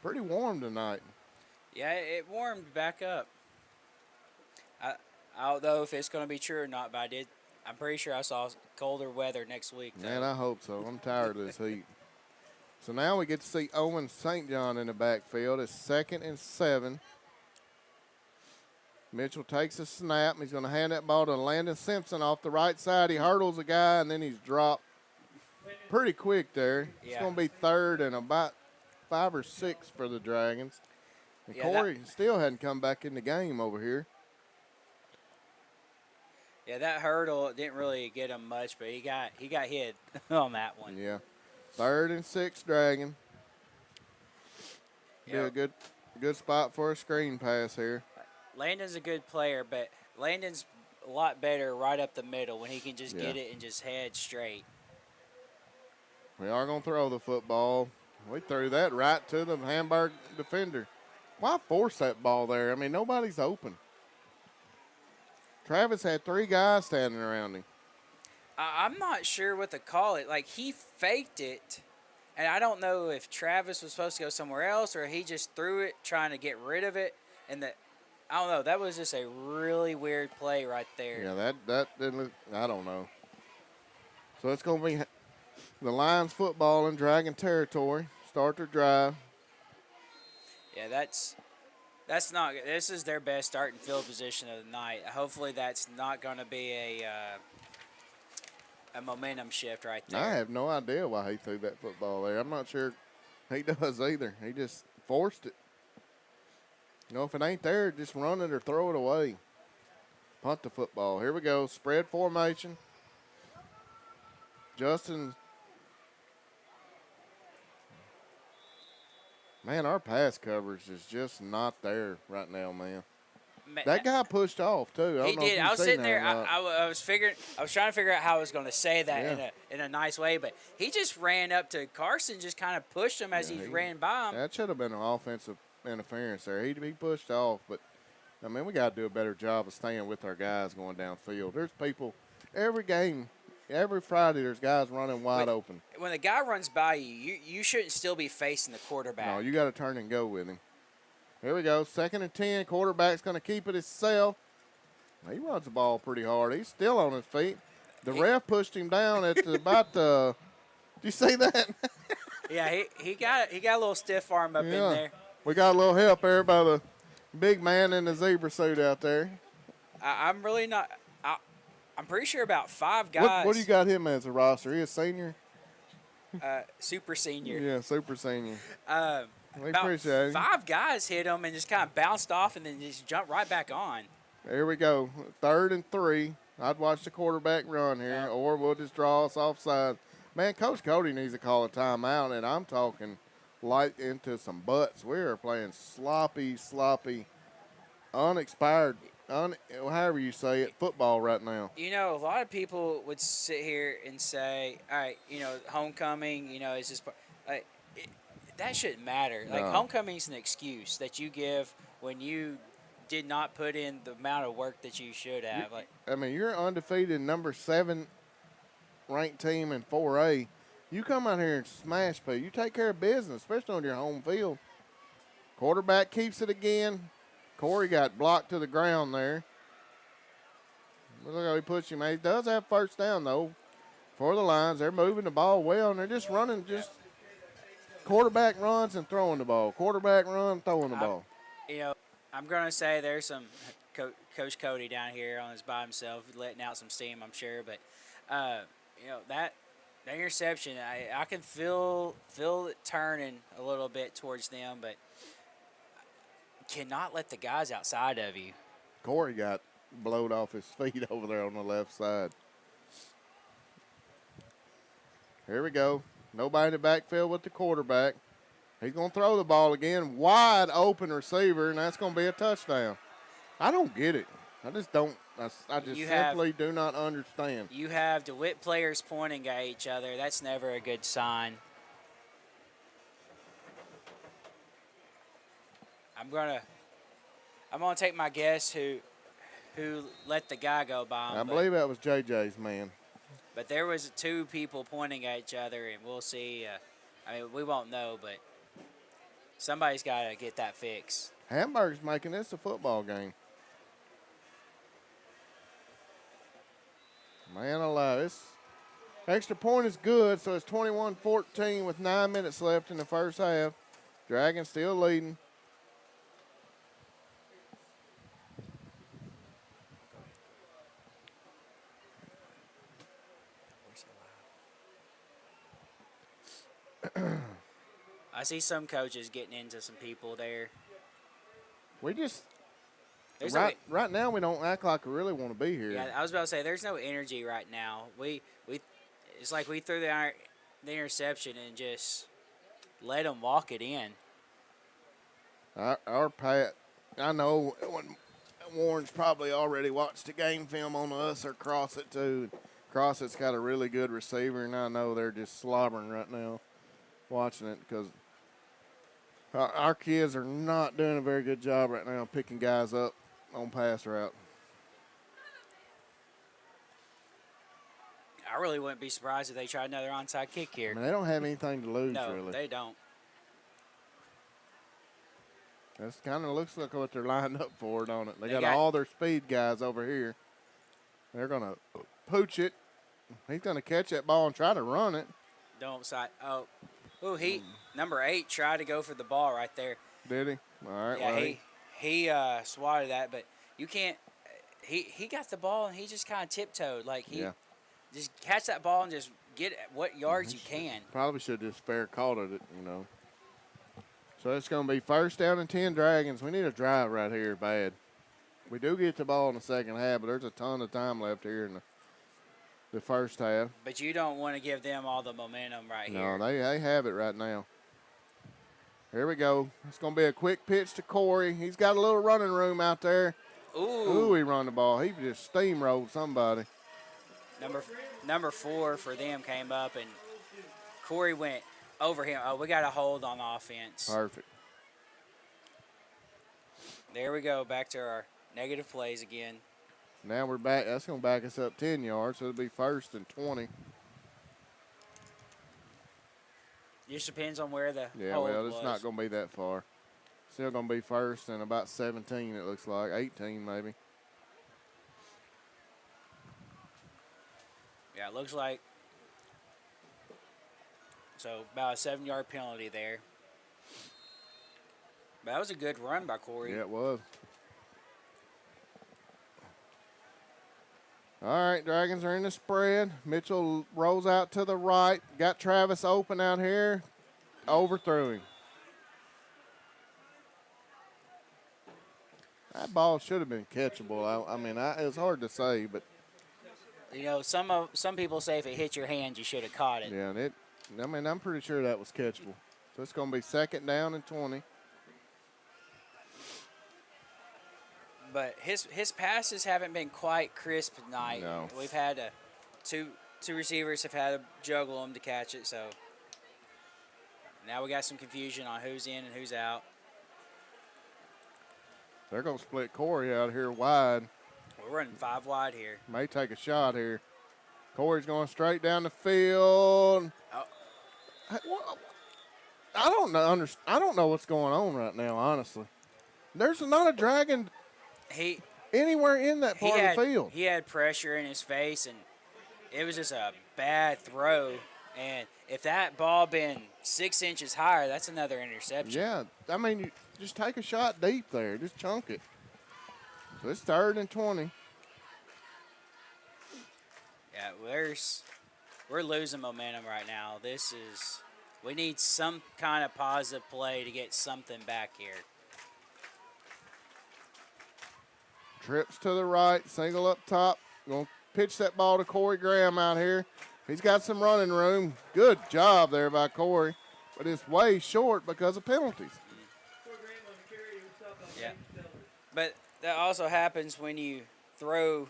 Pretty warm tonight. Yeah, it warmed back up. I don't know if it's going to be true or not, but I'm pretty sure I saw colder weather next week. Though. Man, I hope so. I'm tired of this heat. So now we get to see Owen St. John in the backfield. It's 2nd and 7. Mitchell takes a snap. He's going to hand that ball to Landon Simpson off the right side. He hurdles a guy, and then he's dropped pretty quick there. It's going to be 3rd and about 5 or 6 for the Dragons. And Corey still hadn't come back in the game over here. Yeah, that hurdle didn't really get him much, but he got hit on that one. Yeah. 3rd and 6 Dragon. Be a good spot for a screen pass here. Landon's a good player, but Landon's a lot better right up the middle when he can just get it and just head straight. We are going to throw the football. We threw that right to the Hamburg defender. Why force that ball there? I mean, nobody's open. Travis had 3 guys standing around him. I'm not sure what to call it. Like, he faked it, and I don't know if Travis was supposed to go somewhere else or he just threw it trying to get rid of it. And I don't know. That was just a really weird play right there. Yeah, that didn't look, I don't know. So it's going to be the Lions football in Dragon territory. Start their drive. Yeah, that's not – this is their best starting field position of the night. Hopefully that's not going to be a momentum shift right there. I have no idea why he threw that football there. I'm not sure he does either. He just forced it. You know, if it ain't there, just run it or throw it away. Punt the football. Here we go. Spread formation. Justin. Man, our pass coverage is just not there right now, man. That guy pushed off, too. He did. I was sitting there. I was trying to figure out how I was going to say that in a nice way, but he just ran up to Carson, just kind of pushed him as he ran by him. That should have been an offensive interference there. He pushed off, but, I mean, we got to do a better job of staying with our guys going downfield. There's people every game. Every Friday, there's guys running wide open. When the guy runs by you shouldn't still be facing the quarterback. No, you got to turn and go with him. Here we go. 2nd and 10. Quarterback's going to keep it himself. He runs the ball pretty hard. He's still on his feet. The ref pushed him down at about the. Did you see that? Yeah, he got a little stiff arm up in there. We got a little help there by the big man in the zebra suit out there. I'm really not. I'm pretty sure about 5 guys. What do you got him as a roster? He a senior? Super senior. Yeah, super senior. We about appreciate it. 5 guys hit him and just kind of bounced off and then just jumped right back on. There we go. 3rd and 3. I'd watch the quarterback run here, or we'll just draw us offside. Man, Coach Cody needs to call a timeout, and I'm talking light into some butts. We are playing sloppy, unexpired, however you say it, football right now. You know, a lot of people would sit here and say, all right, you know, homecoming, you know, is just that shouldn't matter. Like, homecoming's an excuse that you give when you did not put in the amount of work that you should have. I mean, you're undefeated number 7 ranked team in 4A. You come out here and smash people. You take care of business, especially on your home field. Quarterback keeps it again. Corey got blocked to the ground there. Look how he pushed him. He does have 1st down, though, for the Lions. They're moving the ball well, and they're just running, quarterback runs and throwing the ball. Quarterback run, throwing the ball. You know, I'm going to say there's some Coach Cody down here on his by himself, letting out some steam, I'm sure. But, you know, that interception, I can feel it turning a little bit towards them, but cannot let the guys outside of you. Corey got blowed off his feet over there on the left side. Here we go. Nobody in the backfield with the quarterback. He's going to throw the ball again. Wide open receiver, and that's going to be a touchdown. I don't get it. I just don't. I just simply do not understand. You have DeWitt players pointing at each other. That's never a good sign. I'm gonna take my guess who let the guy go by him. I believe that was JJ's man. But there was 2 people pointing at each other, and we'll see. I mean, we won't know, but somebody's got to get that fixed. Hamburg's making this a football game. Man alive. This extra point is good, so it's 21-14 with 9 minutes left in the first half. Dragons still leading. I see some coaches getting into some people there. We just There's right now we don't act like we really want to be here. Yeah, I was about to say there's no energy right now. We it's like we threw the interception and just let them walk it in. Our Pat, I know Warren's probably already watched the game film on us or Crossit too. Crossett's got a really good receiver, and I know they're just slobbering right now watching it because our kids are not doing a very good job right now picking guys up on pass route. I really wouldn't be surprised if they tried another onside kick here. I mean, they don't have anything to lose, No, really. they don't. This kind of looks like what they're lined up for, don't it? They got got all their speed guys over here. They're going to pooch it. He's going to catch that ball and try to run it. Don't side. Oh, number 8 tried to go for the ball right there. Did he? All right. Yeah, well, he swatted that, but you can't. He got the ball and he just kind of tiptoed, like he just catch that ball and just get what yards you can. Probably should have just fair called it, you know. So it's going to be first down and 10 Dragons. We need a drive right here bad. We do get the ball in the second half, but there's a ton of time left here in the first half. But you don't want to give them all the momentum right here. No, they have it right now. Here we go. It's going to be a quick pitch to Corey. He's got a little running room out there. Ooh, he run the ball. He just steamrolled somebody. Number 4 for them came up, and Corey went over him. Oh, we got a hold on offense. Perfect. There we go. Back to our negative plays again. Now we're back. That's going to back us up 10 yards, so it'll be first and 20. Just depends on where the Yeah, hold well, was. it's not going to be that far. Still going to be first and about 17, it looks like. 18, maybe. Yeah, it looks like. So about a 7-yard penalty there. But that was a good run by Corey. Yeah, it was. All right, Dragons are in the spread. Mitchell rolls out to the right. Got Travis open out here. Overthrew him. That ball should have been catchable. I mean, it's hard to say, but You know, some people say if it hit your hand, you should have caught it. yeah, I'm pretty sure that was catchable. So it's going to be second down and 20. But his passes haven't been quite crisp tonight. No. We've had two receivers have had to juggle them to catch it. So now we got some confusion on who's in and who's out. They're going to split Corey out here wide. We're running 5 wide here. May take a shot here. Corey's going straight down the field. Oh. I don't know what's going on right now, honestly. There's not a Dragon anywhere in that part of the field. He had pressure in his face, and it was just a bad throw. And if that ball been 6 inches higher, that's another interception. Yeah, I mean, you just take a shot deep there. Just chunk it. So it's third and 20. Yeah, we're losing momentum right now. We need some kind of positive play to get something back here. Trips to the right, single up top. Going to pitch that ball to Corey Graham out here. He's got some running room. Good job there by Corey, but it's way short because of penalties. Yeah, but that also happens when you throw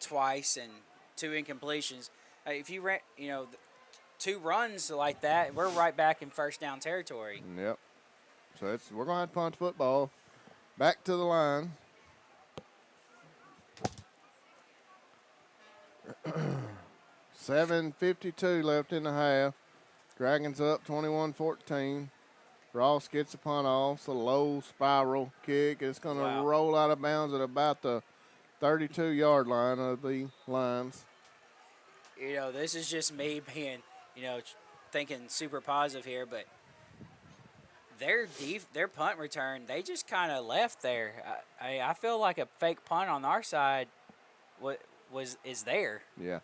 twice and 2 incompletions. If you 2 runs like that, we're right back in first down territory. Yep. So we're going to have to punt football. Back to the line. $7:52 left in the half. Dragons up 21-14. Ross gets the punt off. It's a low spiral kick. It's going to roll out of bounds at about the 32-yard line of the Lions. You know, this is just me being, thinking super positive here, but their punt return, they just kind of left there. I feel like a fake punt on our side is there. Yeah.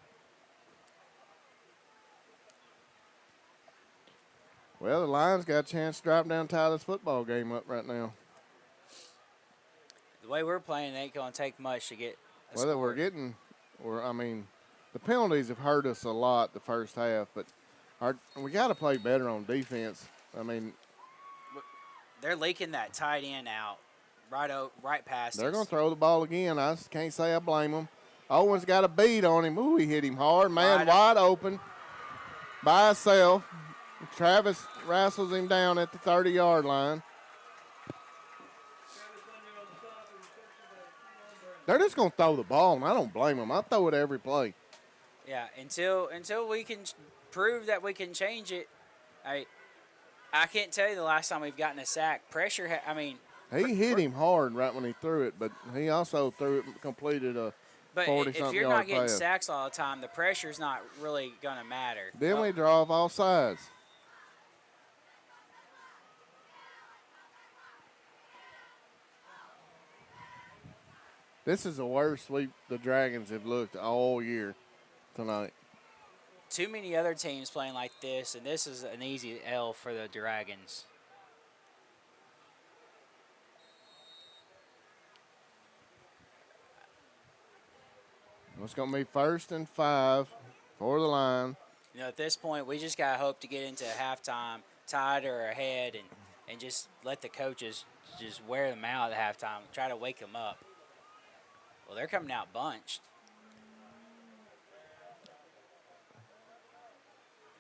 Well, the Lions got a chance to drop down and tie this football game up right now. The way we're playing, it ain't going to take much to get a Well, score. The penalties have hurt us a lot the first half, but we got to play better on defense. I mean, they're leaking that tight end out right past they're us. going to throw the ball again. I just can't say I blame them. Owen's got a beat on him. Ooh, he hit him hard. Man, wide open by himself. Travis wrestles him down at the 30-yard line. They're just going to throw the ball, and I don't blame them. I throw it every play. Yeah, until we can prove that we can change it. I can't tell you the last time we've gotten a sack. Pressure, He hit him hard right when he threw it, but he also completed a 40-something yard pass. But if you're not getting sacks all the time, the pressure's not really going to matter. Then we draw off all sides. This is the worst sweep the Dragons have looked all year tonight. Too many other teams playing like this, and this is an easy L for the Dragons. It's going to be 1st and 5 for the line. At this point, we just got to hope to get into halftime tied or ahead and just let the coaches just wear them out at halftime, try to wake them up. Well, they're coming out bunched.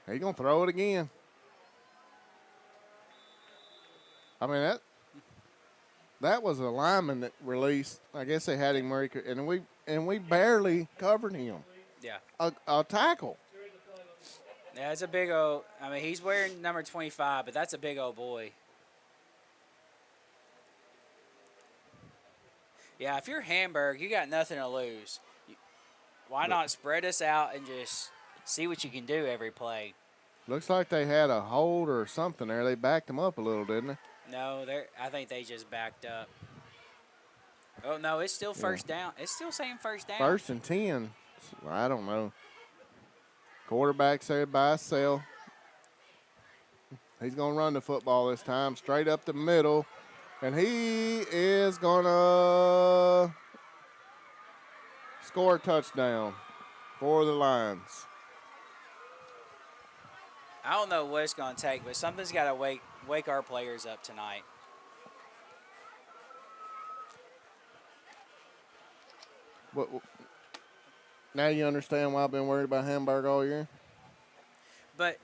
He's going to throw it again. I mean, that was a lineman that released. I guess they had him where he could, and we barely covered him. Yeah. A tackle. Yeah, it's a big old. He's wearing number 25, but that's a big old boy. Yeah, if you're Hamburg, you got nothing to lose. Why not spread us out and just see what you can do every play? Looks like they had a hold or something there. They backed him up a little, didn't they? No, I think they just backed up. Oh, no, it's still first down. It's still saying first down. 1st and 10. I don't know. Quarterback's there by himself. He's going to run the football this time, straight up the middle. And he is going to score a touchdown for the Lions. I don't know what it's going to take, but something's got to wake our players up tonight. Now you understand why I've been worried about Hamburg all year? But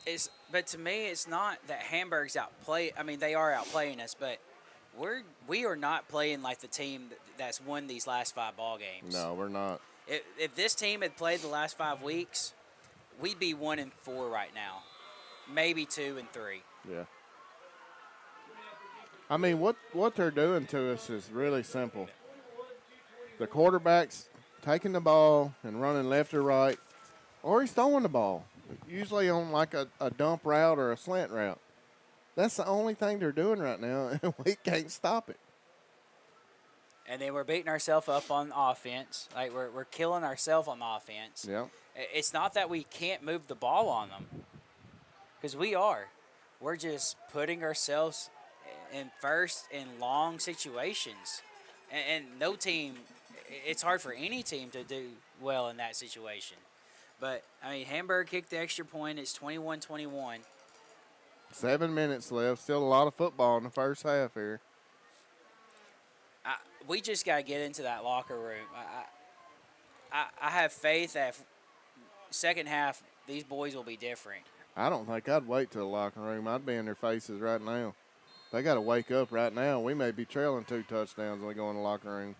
to me, it's not that Hamburg's they are outplaying us, but we are not playing like the team that's won these last 5 ball games. No, we're not. If this team had played the last 5 weeks, we'd be 1-4 right now, maybe 2-3. Yeah. I mean, what they're doing to us is really simple. The quarterback's taking the ball and running left or right, or he's throwing the ball, usually on like a dump route or a slant route. That's the only thing they're doing right now, and we can't stop it. And then we're beating ourselves up on offense. Like we're killing ourselves on offense. Yeah. It's not that we can't move the ball on them, because we are. We're just putting ourselves in first in long situations, and no team. It's hard for any team to do well in that situation. But Hamburg kicked the extra point. It's 21-21. 7 minutes left. Still a lot of football in the first half here. We just got to get into that locker room. I have faith that second half, these boys will be different. I don't think I'd wait till the locker room. I'd be in their faces right now. They got to wake up right now. We may be trailing 2 touchdowns when we go in the locker room.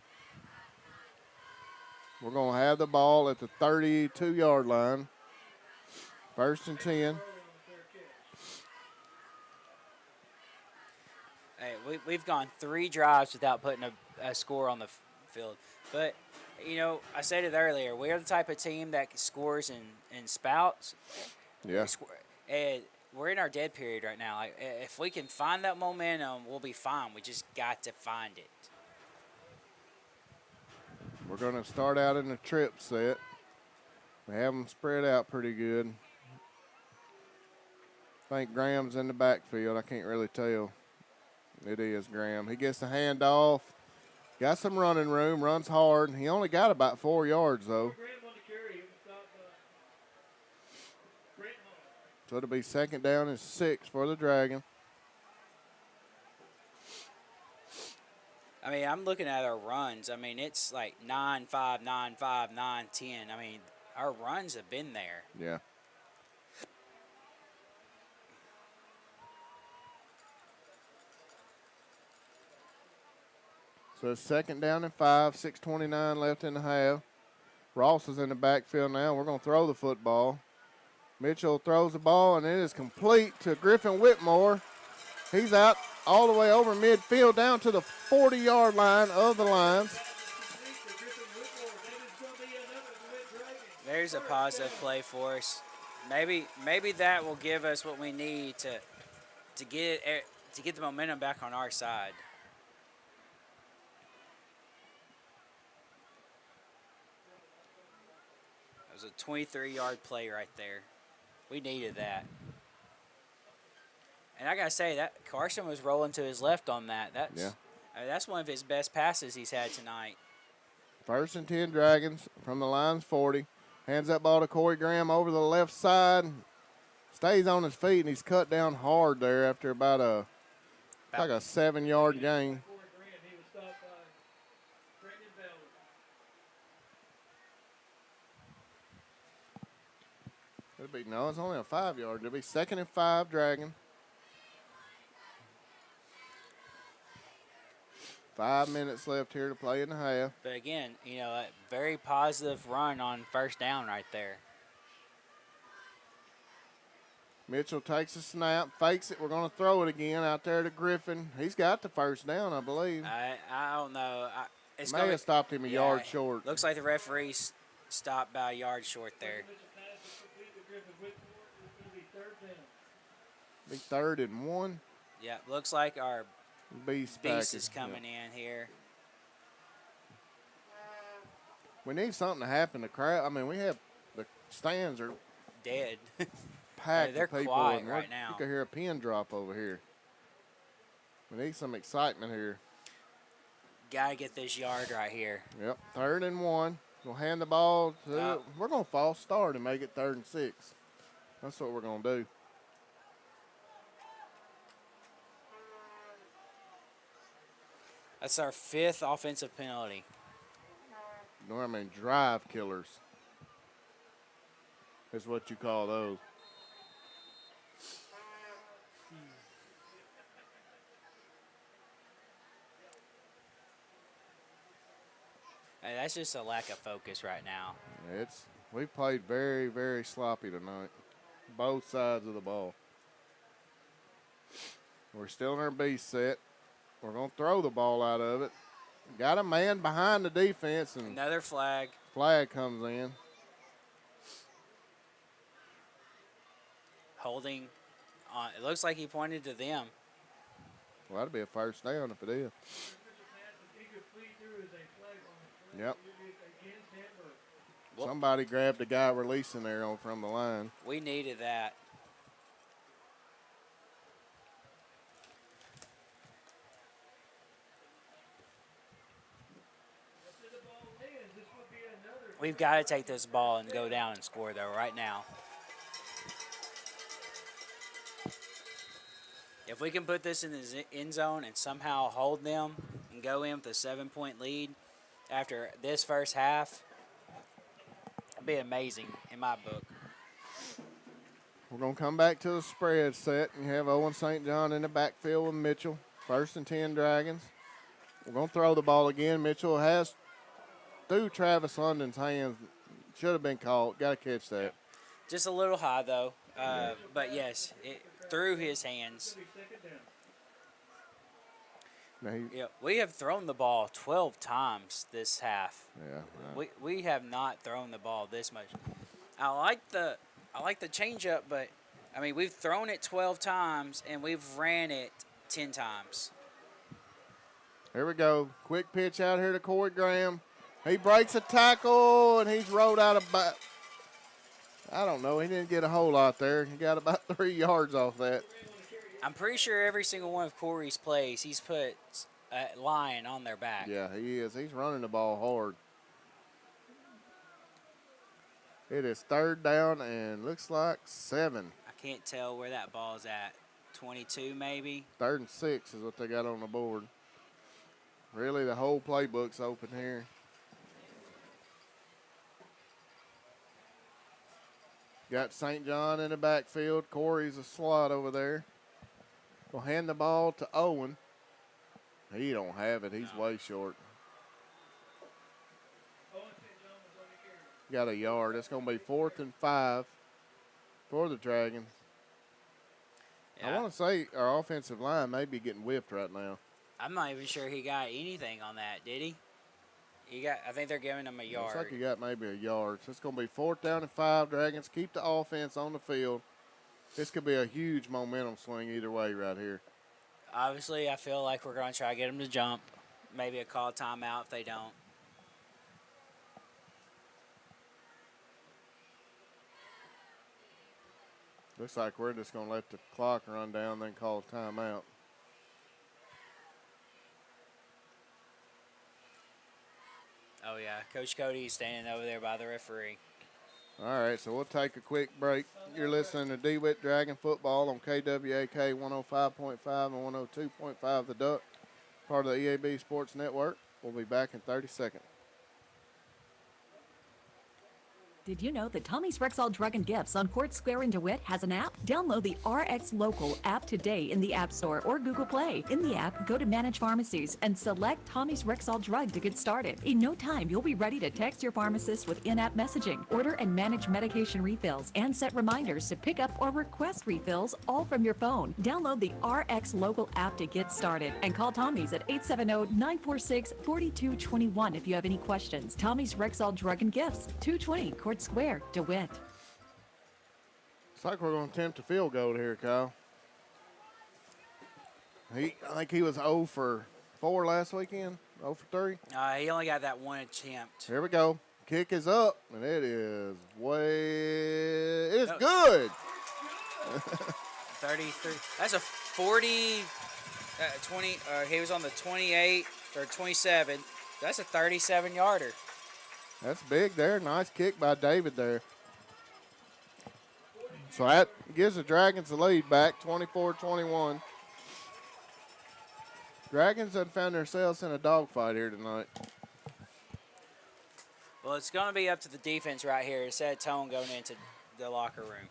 We're going to have the ball at the 32-yard line. 1st and 10. Hey, we've gone 3 drives without putting a score on the field. But, you know, I said it earlier. We're the type of team that scores in spouts. Yeah. And we're in our dead period right now. Like, if we can find that momentum, we'll be fine. We just got to find it. We're going to start out in the trip set. We have them spread out pretty good. I think Graham's in the backfield. I can't really tell. It is Graham. He gets the handoff. Got some running room. Runs hard. He only got about 4 yards, though. So it'll be 2nd down and 6 for the Dragon. I mean, I'm looking at our runs. I mean, it's like 9-5, 9-5, 9-10. I mean, our runs have been there. Yeah. So it's 2nd down and 5, 6:29 left in the half. Ross is in the backfield now. We're going to throw the football. Mitchell throws the ball, and it is complete to Griffin Whitmore. He's out all the way over midfield down to the 40-yard line of the Lions. There's a positive play for us. Maybe that will give us what we need to get the momentum back on our side. That was a 23-yard play right there. We needed that. And I got to say, that Carson was rolling to his left on that. That's one of his best passes he's had tonight. 1st and 10 Dragons from the Lions 40. Hands that ball to Corey Graham over the left side. Stays on his feet, and he's cut down hard there after about a 7-yard gain. No, it's only a 5-yard. It'll be 2nd and 5, Dragon. 5 minutes left here to play in the half. But again, you know, a very positive run on 1st down right there. Mitchell takes a snap, fakes it. We're going to throw it again out there to Griffin. He's got the 1st down, I believe. I don't know. It's may have stopped him a yard short. Looks like the referee stopped by a yard short there. Be 3rd and 1. Yeah, looks like our Beast is coming in here. We need something to happen. The crowd. I mean, we have the stands are dead. Packed. They're with people quiet right now. You can hear a pin drop over here. We need some excitement here. Gotta get this yard right here. Yep, 3rd and 1. We'll hand the ball to. We're gonna false start and make it 3rd and 6. That's what we're gonna do. That's our 5th offensive penalty. No, I mean drive killers. Is what you call those. Hey, that's just a lack of focus right now. We played very, very sloppy tonight. Both sides of the ball. We're still in our beast set. We're going to throw the ball out of it. Got a man behind the defense. And another flag. Flag comes in. Holding on. It looks like he pointed to them. Well, that'd be a 1st down if it is. Yep. Somebody grabbed the guy releasing there from the line. We needed that. We've got to take this ball and go down and score, though, right now. If we can put this in the end zone and somehow hold them and go in with a 7-point lead after this first half, it'd be amazing in my book. We're going to come back to the spread set, and you have Owen St. John in the backfield with Mitchell. 1st and 10 Dragons. We're going to throw the ball again. Mitchell has through Travis London's hands. Should have been caught. Got to catch that. Just a little high, though. But, yes, it through his hands. Yeah, we have thrown the ball 12 times this half. Yeah. We have not thrown the ball this much. I like the changeup, but I mean we've thrown it 12 times and we've ran it 10 times. Here we go. Quick pitch out here to Corey Graham. He breaks a tackle and he's rolled out about. I don't know. He didn't get a whole lot there. He got about 3 yards off that. I'm pretty sure every single one of Corey's plays, he's put a line on their back. Yeah, he is. He's running the ball hard. It is 3rd down and looks like 7. I can't tell where that ball's at. 22 maybe? 3rd and 6 is what they got on the board. Really, the whole playbook's open here. Got St. John in the backfield. Corey's a slot over there. We'll hand the ball to Owen. He don't have it. He's way short. Got a yard. It's going to be 4th and 5 for the Dragons. Yeah. I want to say our offensive line may be getting whipped right now. I'm not even sure he got anything on that, did he? I think they're giving him a yard. Looks like he got maybe a yard. So it's going to be 4th down and 5. Dragons keep the offense on the field. This could be a huge momentum swing either way right here. Obviously, I feel like we're going to try to get them to jump. Maybe a call timeout if they don't. Looks like we're just going to let the clock run down, then call a timeout. Oh, yeah. Coach Cody's standing over there by the referee. All right, so we'll take a quick break. You're listening to DeWitt Dragon Football on KWAK 105.5 and 102.5 The Duck, part of the EAB Sports Network. We'll be back in 30 seconds. Did you know that Tommy's Rexall Drug and Gifts on Court Square in DeWitt has an app? Download the RX Local app today in the App Store or Google Play. In the app, go to Manage Pharmacies and select Tommy's Rexall Drug to get started. In no time, you'll be ready to text your pharmacist with in-app messaging, order and manage medication refills, and set reminders to pick up or request refills all from your phone. Download the RX Local app to get started and call Tommy's at 870-946-4221 if you have any questions. Tommy's Rexall Drug and Gifts, 220 Court Square, DeWitt. Looks like we're going to attempt a field goal here, Kyle. I think he was 0 for 4 last weekend, 0 for 3. He only got that one attempt. Here we go. Kick is up, and it is good. 33. That's a 40, 20. He was on the 28 or 27. That's a 37-yarder. That's big there. Nice kick by David there. So that gives the Dragons the lead back, 24-21. Dragons have found themselves in a dogfight here tonight. Well, it's going to be up to the defense right here. It set a tone going into the locker room.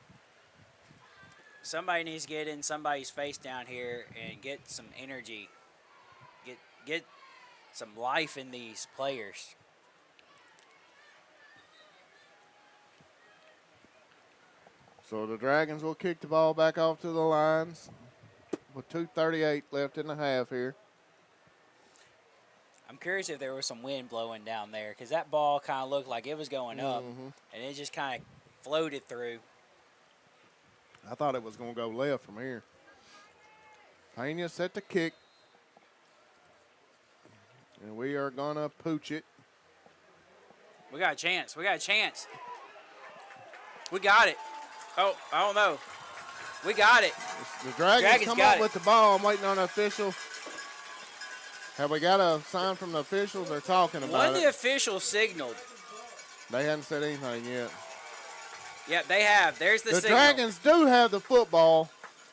Somebody needs to get in somebody's face down here and get some energy. Get some life in these players. So the Dragons will kick the ball back off to the lines with 2:38 left in the half here. I'm curious if there was some wind blowing down there because that ball kind of looked like it was going up, and it just kind of floated through. I thought it was going to go left from here. Pena set the kick, and we are going to pooch it. We got a chance. We got a chance. We got it. Oh, I don't know. We got it. The Dragons come up with the ball. I'm waiting on the official. Have we got a sign from the officials? They're talking about it. When the officials signaled. They hadn't said anything yet. Yeah, they have. There's the signal. The Dragons do have the football.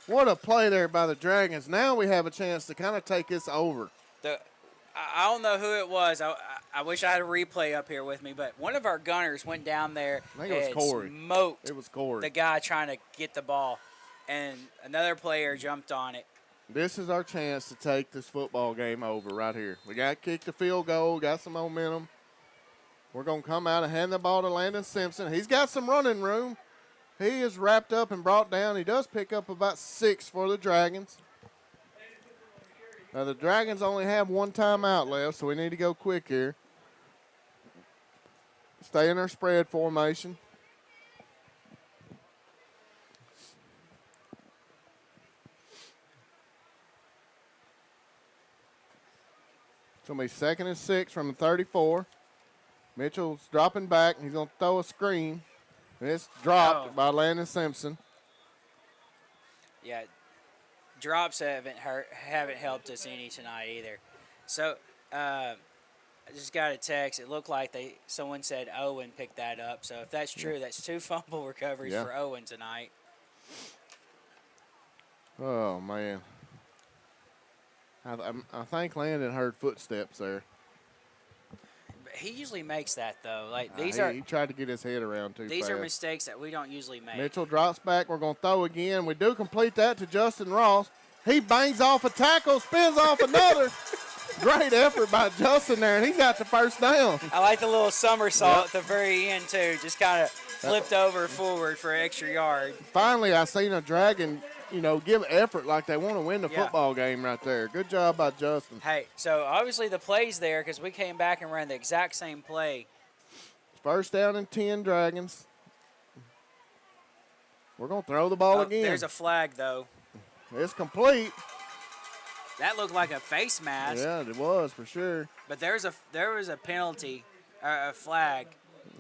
What a play there by the Dragons. Now we have a chance to kind of take this over. I don't know who it was. I wish I had a replay up here with me, but one of our gunners went down there I think it was and Corey. smoked It was Corey. the guy trying to get the ball, and another player jumped on it. This is our chance to take this football game over right here. We got kicked the field goal, got some momentum. We're going to come out and hand the ball to Landon Simpson. He's got some running room. He is wrapped up and brought down. He does pick up about 6 for the Dragons. Now, the Dragons only have 1 timeout left, so we need to go quick here. Stay in our spread formation. It's going to be 2nd and 6 from the 34. Mitchell's dropping back. He's going to throw a screen. And it's dropped by Landon Simpson. Yeah, drops haven't helped us any tonight either. So I just got a text. It looked like someone said Owen picked that up. So if that's true, that's 2 fumble recoveries for Owen tonight. Oh, man. I think Landon heard footsteps there. He usually makes that, though. Like He tried to get his head around too fast. These are mistakes that we don't usually make. Mitchell drops back. We're going to throw again. We do complete that to Justin Ross. He bangs off a tackle, spins off another. Great effort by Justin there, and he got the first down. I like the little somersault at the very end, too. Just kind of flipped over forward for an extra yard. Finally, I seen a Dragon, give effort like they want to win the football game right there. Good job by Justin. Hey, so obviously the play's there because we came back and ran the exact same play. First down and 10, Dragons. We're going to throw the ball again. There's a flag, though. It's complete. That looked like a face mask. Yeah, it was for sure. But there was a penalty, a flag.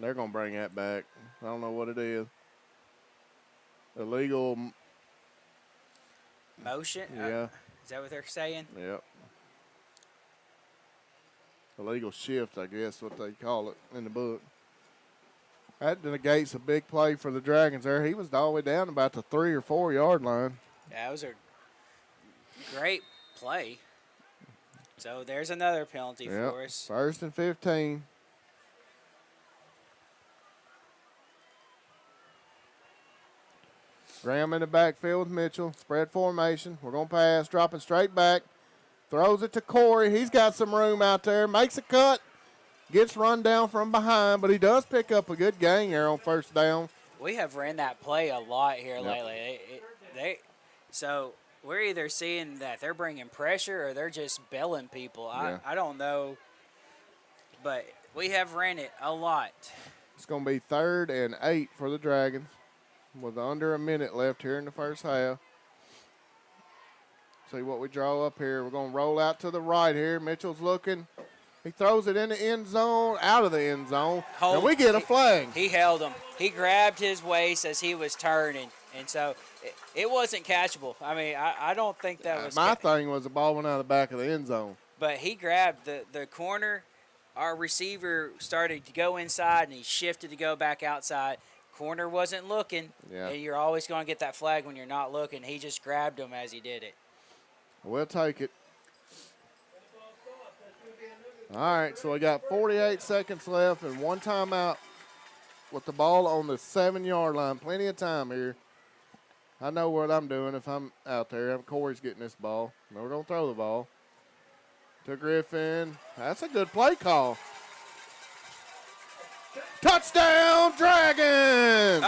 They're going to bring that back. I don't know what it is. Illegal motion? Yeah. Is that what they're saying? Yep. Illegal shift, I guess, what they call it in the book. That negates a big play for the Dragons there. He was all the way down about the 3 or 4 yard line. Yeah, it was a great play. So there's another penalty for us. 1st and 15. Graham in the backfield with Mitchell. Spread formation. We're going to pass. Dropping straight back. Throws it to Corey. He's got some room out there. Makes a cut. Gets run down from behind, but he does pick up a good gain here on 1st down. We have ran that play a lot here lately. So we're either seeing that they're bringing pressure or they're just belling people. I don't know. But we have ran it a lot. It's going to be 3rd and 8 for the Dragons with under a minute left here in the first half. See what we draw up here. We're going to roll out to the right here. Mitchell's looking. He throws it in the end zone, out of the end zone, and we get a flag. He held him. He grabbed his waist as he was turning, and so it wasn't catchable. I mean, I don't think that was. My thing was the ball went out of the back of the end zone. But he grabbed the corner. Our receiver started to go inside, and he shifted to go back outside. Corner wasn't looking, and you're always going to get that flag when you're not looking. He just grabbed him as he did it. We'll take it. All right, so we got 48 seconds left and 1 timeout with the ball on the 7-yard line. Plenty of time here. I know what I'm doing if I'm out there. Corey's getting this ball. No, we're going to throw the ball to Griffin. That's a good play call. Touchdown, Dragons!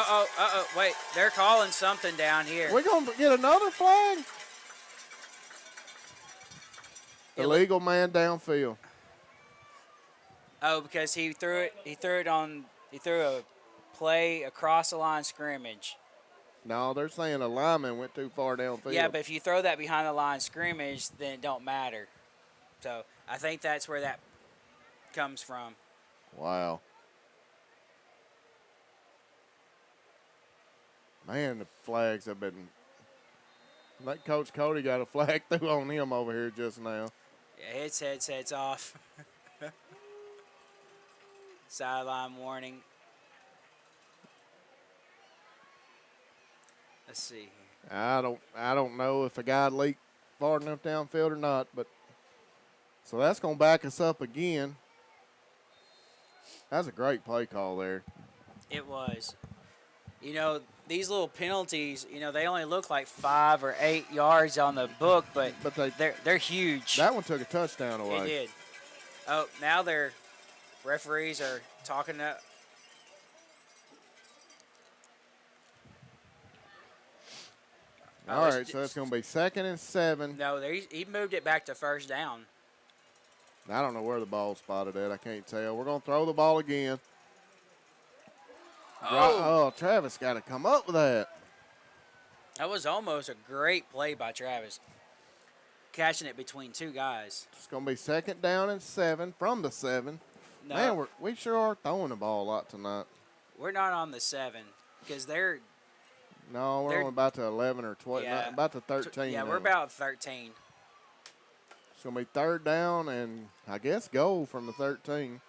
Wait, they're calling something down here. We're going to get another flag? Illegal man downfield. Oh, because he threw a play across the line scrimmage. No, they're saying a lineman went too far downfield. Yeah, but if you throw that behind the line scrimmage, then it don't matter. So I think that's where that comes from. Wow. Man, the flags have been. Like Coach Cody got a flag through on him over here just now. Yeah, headsets off. Sideline warning. Let's see. I don't know if a guy leaked far enough downfield or not, but So that's going to back us up again. That's a great play call there. It was. You know, these little penalties, you know, they only look like 5 or 8 yards on the book, but they're huge. That one took a touchdown away. It did. Oh, now their referees are talking up. All right, so it's going to be 2nd and 7. No, he moved it back to first down. I don't know where the ball's spotted at. I can't tell. We're going to throw the ball again. Oh, Travis got to come up with that. That was almost a great play by Travis. Catching it between 2 guys. It's going to be 2nd down and 7 from the 7. No, Man, we sure are throwing the ball a lot tonight. we're not on the 7 because they're No, we're only about to 11 or 12, Yeah. about to 13. Yeah, now. we're about 13. It's going to be 3rd down and, I guess, goal from the 13.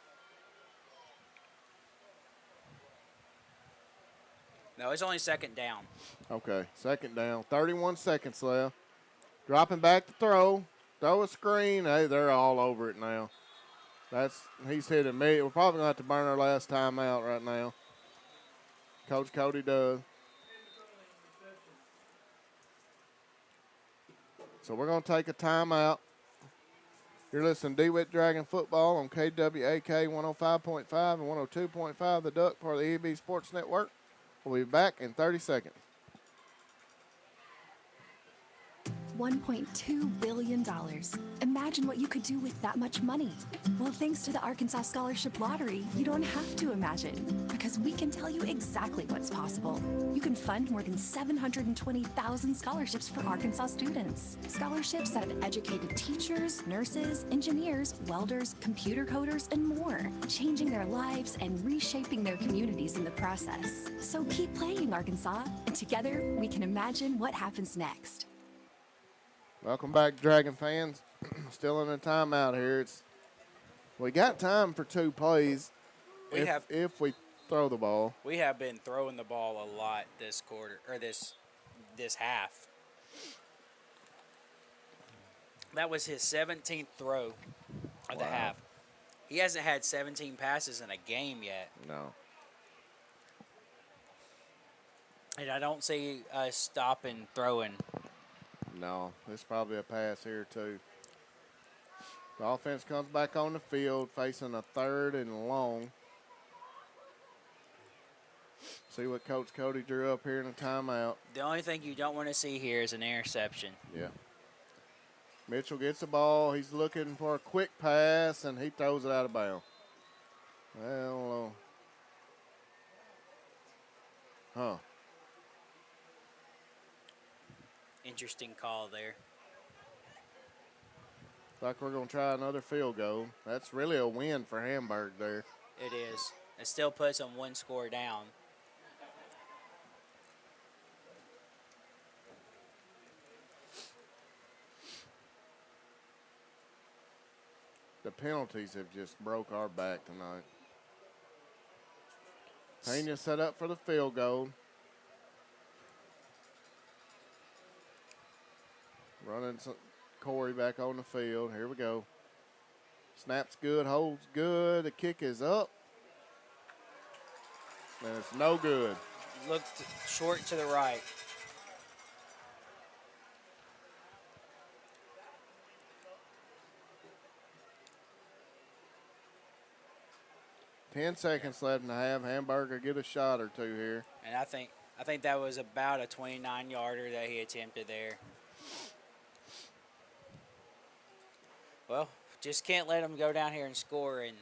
No, it's only 2nd down. Okay, 2nd down. 31 seconds left. Dropping back to throw. Throw a screen. Hey, they're all over it now. He's hitting me. We're probably going to have to burn our last time out right now. Coach Cody does. So we're going to take a timeout. You're listening to DeWitt Dragon Football on KWAK 105.5 and 102.5, the Duck, part of the EB Sports Network. We'll be back in 30 seconds. $1.2 billion. Imagine what you could do with that much money. Well, thanks to the Arkansas Scholarship Lottery, you don't have to imagine, because we can tell you exactly what's possible. You can fund more than 720,000 scholarships for Arkansas students. Scholarships that have educated teachers, nurses, engineers, welders, computer coders, and more, changing their lives and reshaping their communities in the process. So keep playing, Arkansas, and together we can imagine what happens next. Welcome back, Dragon fans. Still in a timeout here. We got time for 2 plays if we throw the ball. We have been throwing the ball a lot this quarter, or this half. That was his 17th throw of the half. He hasn't had 17 passes in a game yet. No. And I don't see us stopping throwing. No, there's probably a pass here, too. The offense comes back on the field, facing a 3rd and long. See what Coach Cody drew up here in a timeout. The only thing you don't want to see here is an interception. Yeah. Mitchell gets the ball. He's looking for a quick pass, and he throws it out of bounds. Well, Interesting call there. Looks like we're going to try another field goal. That's really a win for Hamburg there. It is. It still puts them 1 score down. The penalties have just broke our back tonight. Pena set up for the field goal. Running Corey back on the field. Here we go. Snaps good, holds good. The kick is up. And it's no good. Looked short to the right. Ten seconds left in the half. Hamburger get a shot or two here. And I think that was about a 29-yarder that he attempted there. Well, just can't let him go down here and score in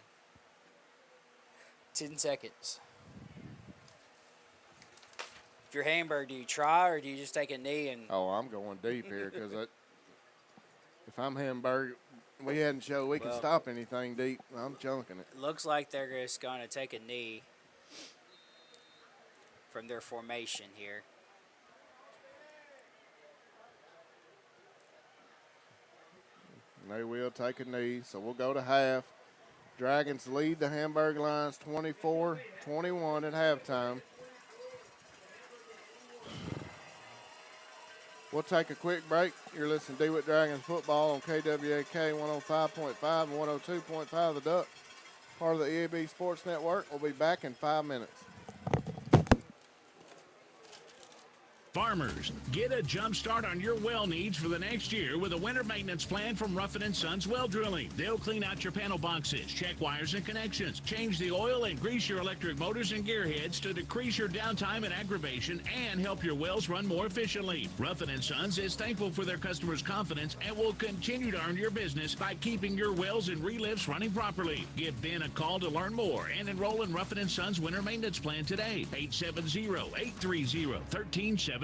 10 seconds. If you're Hamburg, do you try or do you just take a knee and? Oh, I'm going deep here because if I'm Hamburg, we hadn't showed we can stop anything deep. I'm chunking it. Looks like they're just going to take a knee from their formation here. They will take a knee, so we'll go to half. Dragons lead the Hamburg Lions 24-21 at halftime. We'll take a quick break. You're listening to DeWitt Dragons football on KWAK 105.5 and 102.5 The Duck, part of the EAB Sports Network. We'll be back in 5 minutes. Farmers, get a jump start on your well needs for the next year with a winter maintenance plan from Ruffin & Sons Well Drilling. They'll clean out your panel boxes, check wires and connections, change the oil and grease your electric motors and gearheads to decrease your downtime and aggravation and help your wells run more efficiently. Ruffin & Sons is thankful for their customers' confidence and will continue to earn your business by keeping your wells and relifts running properly. Give Ben a call to learn more and enroll in Ruffin & Sons Winter Maintenance Plan today. 870-830-1373.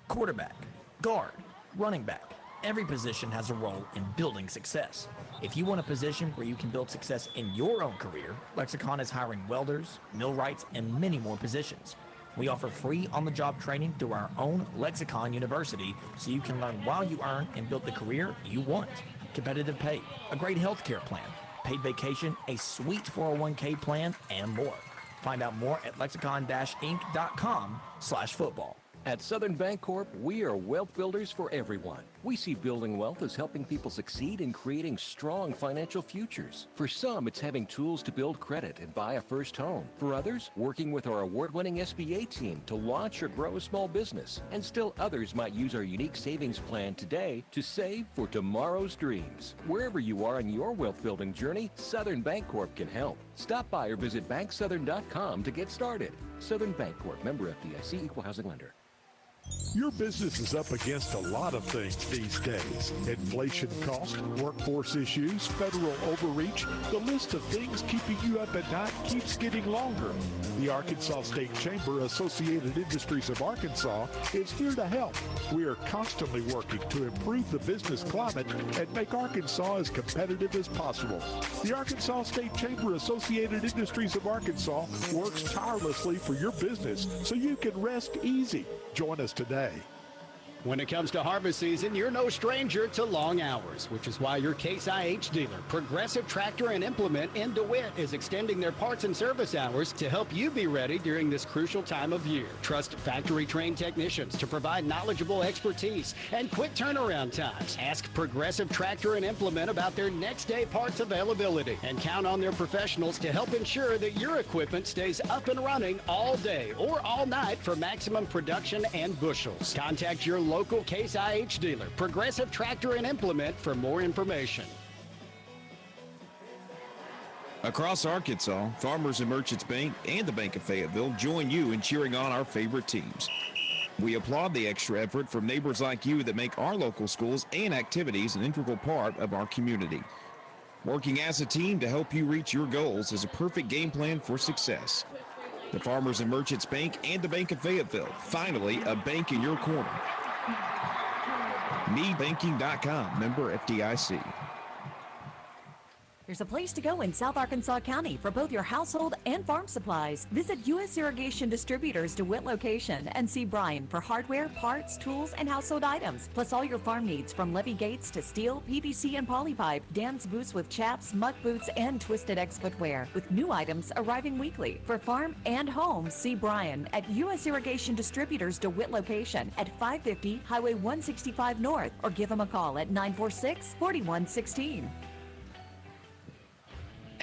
Quarterback, guard, running back. Every position has a role in building success. If you want a position where you can build success in your own career, Lexicon is hiring welders, millwrights, and many more positions. We offer free on-the-job training through our own Lexicon University so you can learn while you earn and build the career you want. Competitive pay, a great health care plan, paid vacation, a sweet 401k plan, and more. Find out more at lexicon-inc.com/football. At Southern Bancorp, we are wealth builders for everyone. We see building wealth as helping people succeed in creating strong financial futures. For some, it's having tools to build credit and buy a first home. For others, working with our award-winning SBA team to launch or grow a small business. And still others might use our unique savings plan today to save for tomorrow's dreams. Wherever you are in your wealth building journey, Southern Bancorp can help. Stop by or visit banksouthern.com to get started. Southern Bancorp, member FDIC, equal housing lender. Your business is up against a lot of things these days. Inflation cost, workforce issues, federal overreach. The list of things keeping you up at night keeps getting longer. The Arkansas State Chamber Associated Industries of Arkansas is here to help. We are constantly working to improve the business climate and make Arkansas as competitive as possible. The Arkansas State Chamber Associated Industries of Arkansas works tirelessly for your business so you can rest easy. Join us today. When it comes to harvest season, you're no stranger to long hours, which is why your Case IH dealer, Progressive Tractor and Implement in DeWitt, is extending their parts and service hours to help you be ready during this crucial time of year. Trust factory-trained technicians to provide knowledgeable expertise and quick turnaround times. Ask Progressive Tractor and Implement about their next-day parts availability and count on their professionals to help ensure that your equipment stays up and running all day or all night for maximum production and bushels. Contact your local Case IH dealer, Progressive Tractor and Implement, for more information. Across Arkansas, Farmers and Merchants Bank and the Bank of Fayetteville join you in cheering on our favorite teams. We applaud the extra effort from neighbors like you that make our local schools and activities an integral part of our community. Working as a team to help you reach your goals is a perfect game plan for success. The Farmers and Merchants Bank and the Bank of Fayetteville, finally a bank in your corner. MeBanking.com, member FDIC. There's a place to go in South Arkansas County for both your household and farm supplies. Visit U.S. Irrigation Distributors DeWitt location and see Brian for hardware, parts, tools, and household items, plus all your farm needs from levee gates to steel, PVC, and polypipe, Dan's boots with chaps, muck boots, and Twisted X footwear, with new items arriving weekly. For farm and home, see Brian at U.S. Irrigation Distributors DeWitt location at 550 Highway 165 North, or give him a call at 946-4116.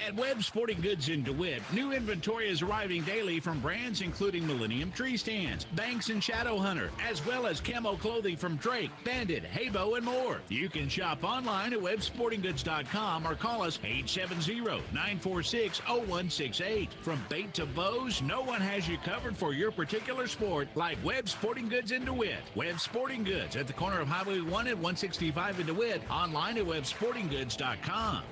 At Webb Sporting Goods in DeWitt, new inventory is arriving daily from brands including Millennium Tree Stands, Banks and Shadow Hunter, as well as camo clothing from Drake, Bandit, Haybo, and more. You can shop online at websportinggoods.com or call us 870-946-0168. From bait to bows, no one has you covered for your particular sport like Webb Sporting Goods in DeWitt. Webb Sporting Goods at the corner of Highway 1 and 165 in DeWitt, online at websportinggoods.com.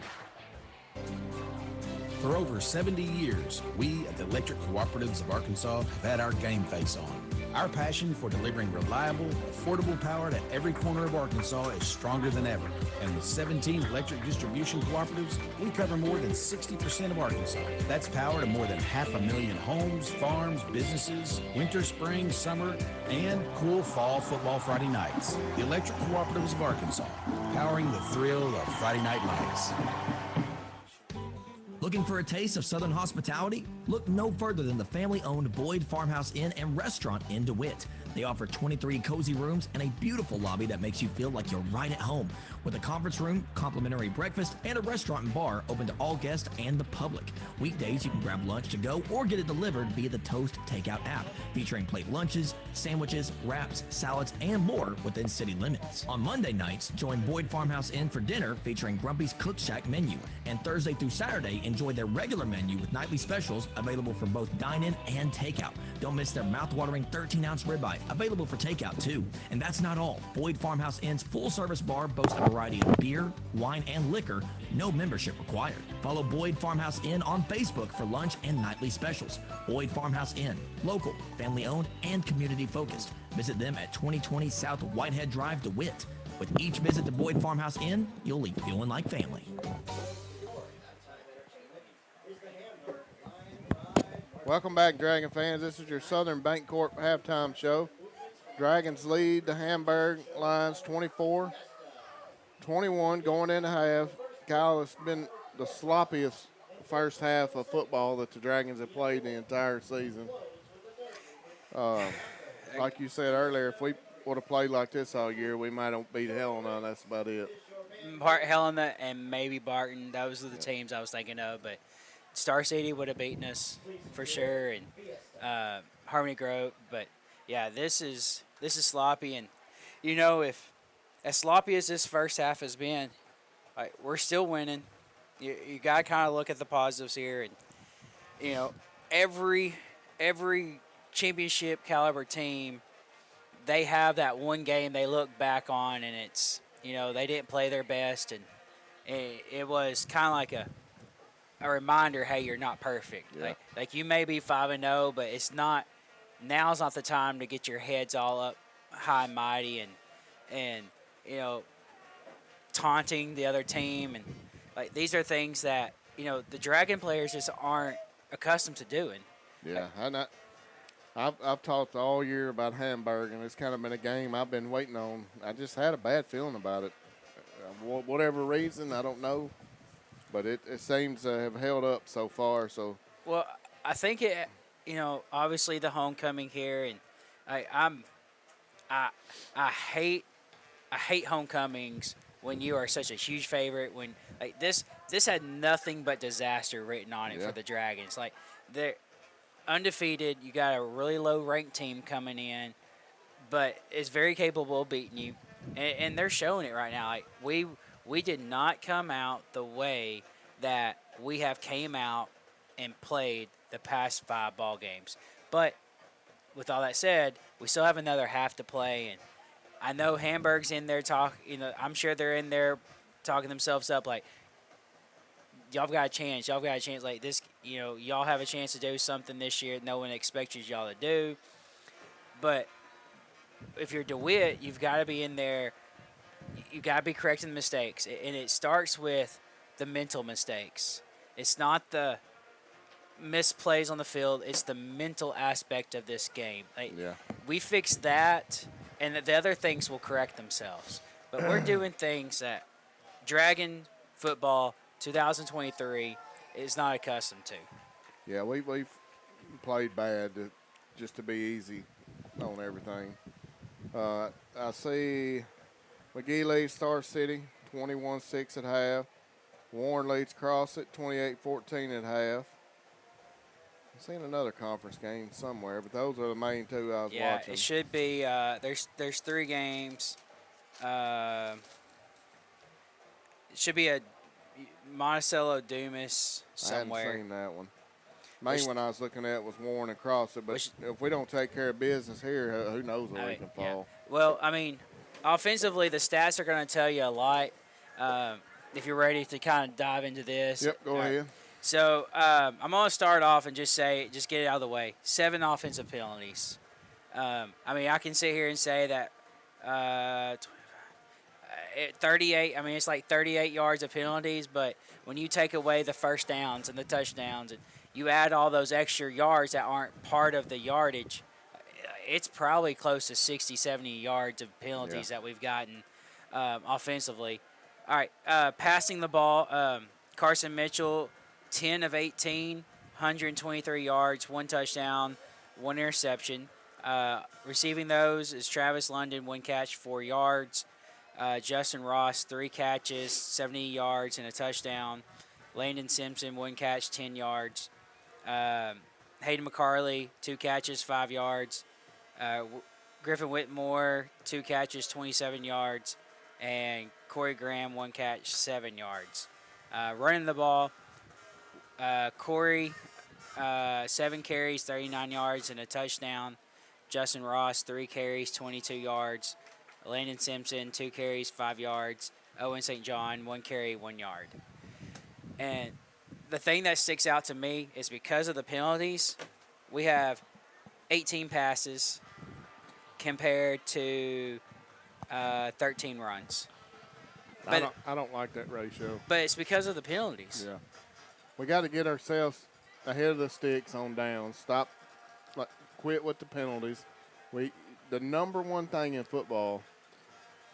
For over 70 years, we at the Electric Cooperatives of Arkansas have had our game face on. Our passion for delivering reliable, affordable power to every corner of Arkansas is stronger than ever. And with 17 electric distribution cooperatives, we cover more than 60% of Arkansas. That's power to more than 500,000 homes, farms, businesses, winter, spring, summer, and cool fall football Friday nights. The Electric Cooperatives of Arkansas, powering the thrill of Friday night lights. Looking for a taste of Southern hospitality? Look no further than the family-owned Boyd Farmhouse Inn and Restaurant in DeWitt. They offer 23 cozy rooms and a beautiful lobby that makes you feel like you're right at home, with a conference room, complimentary breakfast, and a restaurant and bar open to all guests and the public. Weekdays, you can grab lunch to go or get it delivered via the Toast Takeout app, featuring plate lunches, sandwiches, wraps, salads, and more within city limits. On Monday nights, join Boyd Farmhouse Inn for dinner, featuring Grumpy's Cook Shack menu. And Thursday through Saturday, enjoy their regular menu with nightly specials available for both dine-in and takeout. Don't miss their mouth-watering 13-ounce ribeye, available for takeout too. And that's not all. Boyd Farmhouse Inn's full-service bar boasts a variety of beer, wine, and liquor, no membership required. Follow Boyd Farmhouse Inn on Facebook for lunch and nightly specials. Boyd Farmhouse Inn, local, family-owned, and community-focused. Visit them at 2020 South Whitehead Drive, DeWitt. With each visit to Boyd Farmhouse Inn, you'll leave feeling like family. Welcome back, Dragon fans. This is your Southern Bancorp halftime show. Dragons lead the Hamburg Lions 24-21 going into half. Kyle, it's been the sloppiest first half of football that the Dragons have played the entire season. Like you said earlier, if we would have played like this all year, we might have beat Helena. That's about it. Helena and maybe Barton, those are the teams I was thinking of, but Star City would have beaten us for sure, and Harmony Grove. But yeah, this is sloppy, and you know, if as sloppy as this first half has been, we're still winning. You got to kind of look at the positives here, and you know, every championship caliber team, they have that one game they look back on, and it's, you know, they didn't play their best, and it was kind of like a reminder, hey, you're not perfect. Yeah. Like you may be 5-0, but it's not. Now's not the time to get your heads all up high and mighty and you know, taunting the other team, and like these are things that, you know, the Dragon players just aren't accustomed to doing. Yeah, I've talked all year about Hamburg, and it's kind of been a game I've been waiting on. I just had a bad feeling about it. Whatever reason, I don't know, but it seems to have held up so far. So, well, I think it, you know, obviously the homecoming here, and I hate homecomings when you are such a huge favorite. When like this had nothing but disaster written on it for the Dragons. Like they're undefeated. You got a really low ranked team coming in, but it's very capable of beating you, and they're showing it right now. Like we did not come out the way that we have came out and played the past 5 ball games. But with all that said, we still have another half to play, and I know Hamburg's in there you know, I'm sure they're in there talking themselves up like, y'all got a chance. Y'all got a chance like this. You know, y'all have a chance to do something this year no one expects y'all to do. But if you're DeWitt, you've got to be in there. You got to be correcting the mistakes, and it starts with the mental mistakes. It's not the misplays on the field. It's the mental aspect of this game. Like, we fix that, and the other things will correct themselves. But we're doing things that Dragon football 2023 is not accustomed to. Yeah, we've played bad just to be easy on everything. I see McGee leads Star City 21-6 at half. Warren leads Crossett 28-14 at half. I've seen another conference game somewhere, but those are the main two I was watching. Yeah, it should be. There's 3 games. It should be a Monticello Dumas somewhere. I hadn't seen that one. Main one I was looking at was Warren and Crossett, but if we don't take care of business here, who knows where we can fall. Yeah. Well, I mean, offensively, the stats are going to tell you a lot. If you're ready to kind of dive into this. Yep, go ahead. So I'm going to start off and just get it out of the way. 7 offensive penalties. I mean, I can sit here and say that 38, I mean, it's like 38 yards of penalties, but when you take away the first downs and the touchdowns and you add all those extra yards that aren't part of the yardage, it's probably close to 60, 70 yards of penalties that we've gotten offensively. All right, passing the ball, Carson Mitchell, 10 of 18, 123 yards, 1 touchdown, 1 interception. Receiving those is Travis London, 1 catch, 4 yards. Justin Ross, 3 catches, 70 yards, and a touchdown. Landon Simpson, 1 catch, 10 yards. Hayden McCarley, 2 catches, 5 yards. Griffin Whitmore, 2 catches, 27 yards. And Corey Graham, 1 catch, 7 yards. Running the ball, Corey, 7 carries, 39 yards, and a touchdown. Justin Ross, 3 carries, 22 yards. Landon Simpson, 2 carries, 5 yards. Owen St. John, 1 carry, 1 yard. And the thing that sticks out to me is because of the penalties, we have 18 passes compared to 13 runs. I don't like that ratio. But it's because of the penalties. Yeah. We got to get ourselves ahead of the sticks on downs. Stop, quit with the penalties. The number one thing in football,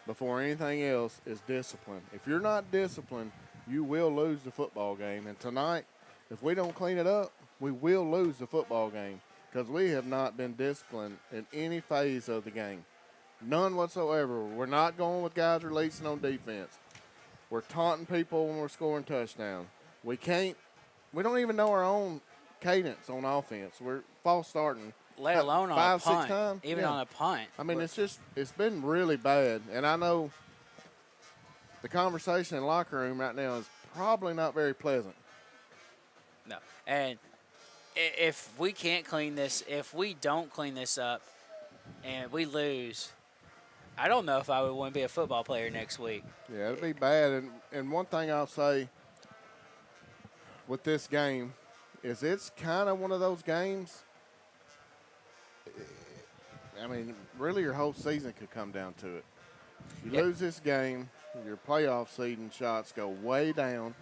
before anything else, is discipline. If you're not disciplined, you will lose the football game. And tonight, if we don't clean it up, we will lose the football game because we have not been disciplined in any phase of the game. None whatsoever. We're not going with guys releasing on defense. We're taunting people when we're scoring touchdowns. We don't even know our own cadence on offense. We're false starting. Let alone on a 5-6 punt. times. Even on a punt. I mean, it's been really bad. And I know the conversation in the locker room right now is probably not very pleasant. No. And if we can't clean this, if we don't clean this up and we lose, I don't know if I would want to be a football player next week. Yeah, it'd be bad. And one thing I'll say with this game is it's kind of one of those games. I mean, really your whole season could come down to it. You lose this game, your playoff seeding shots go way down.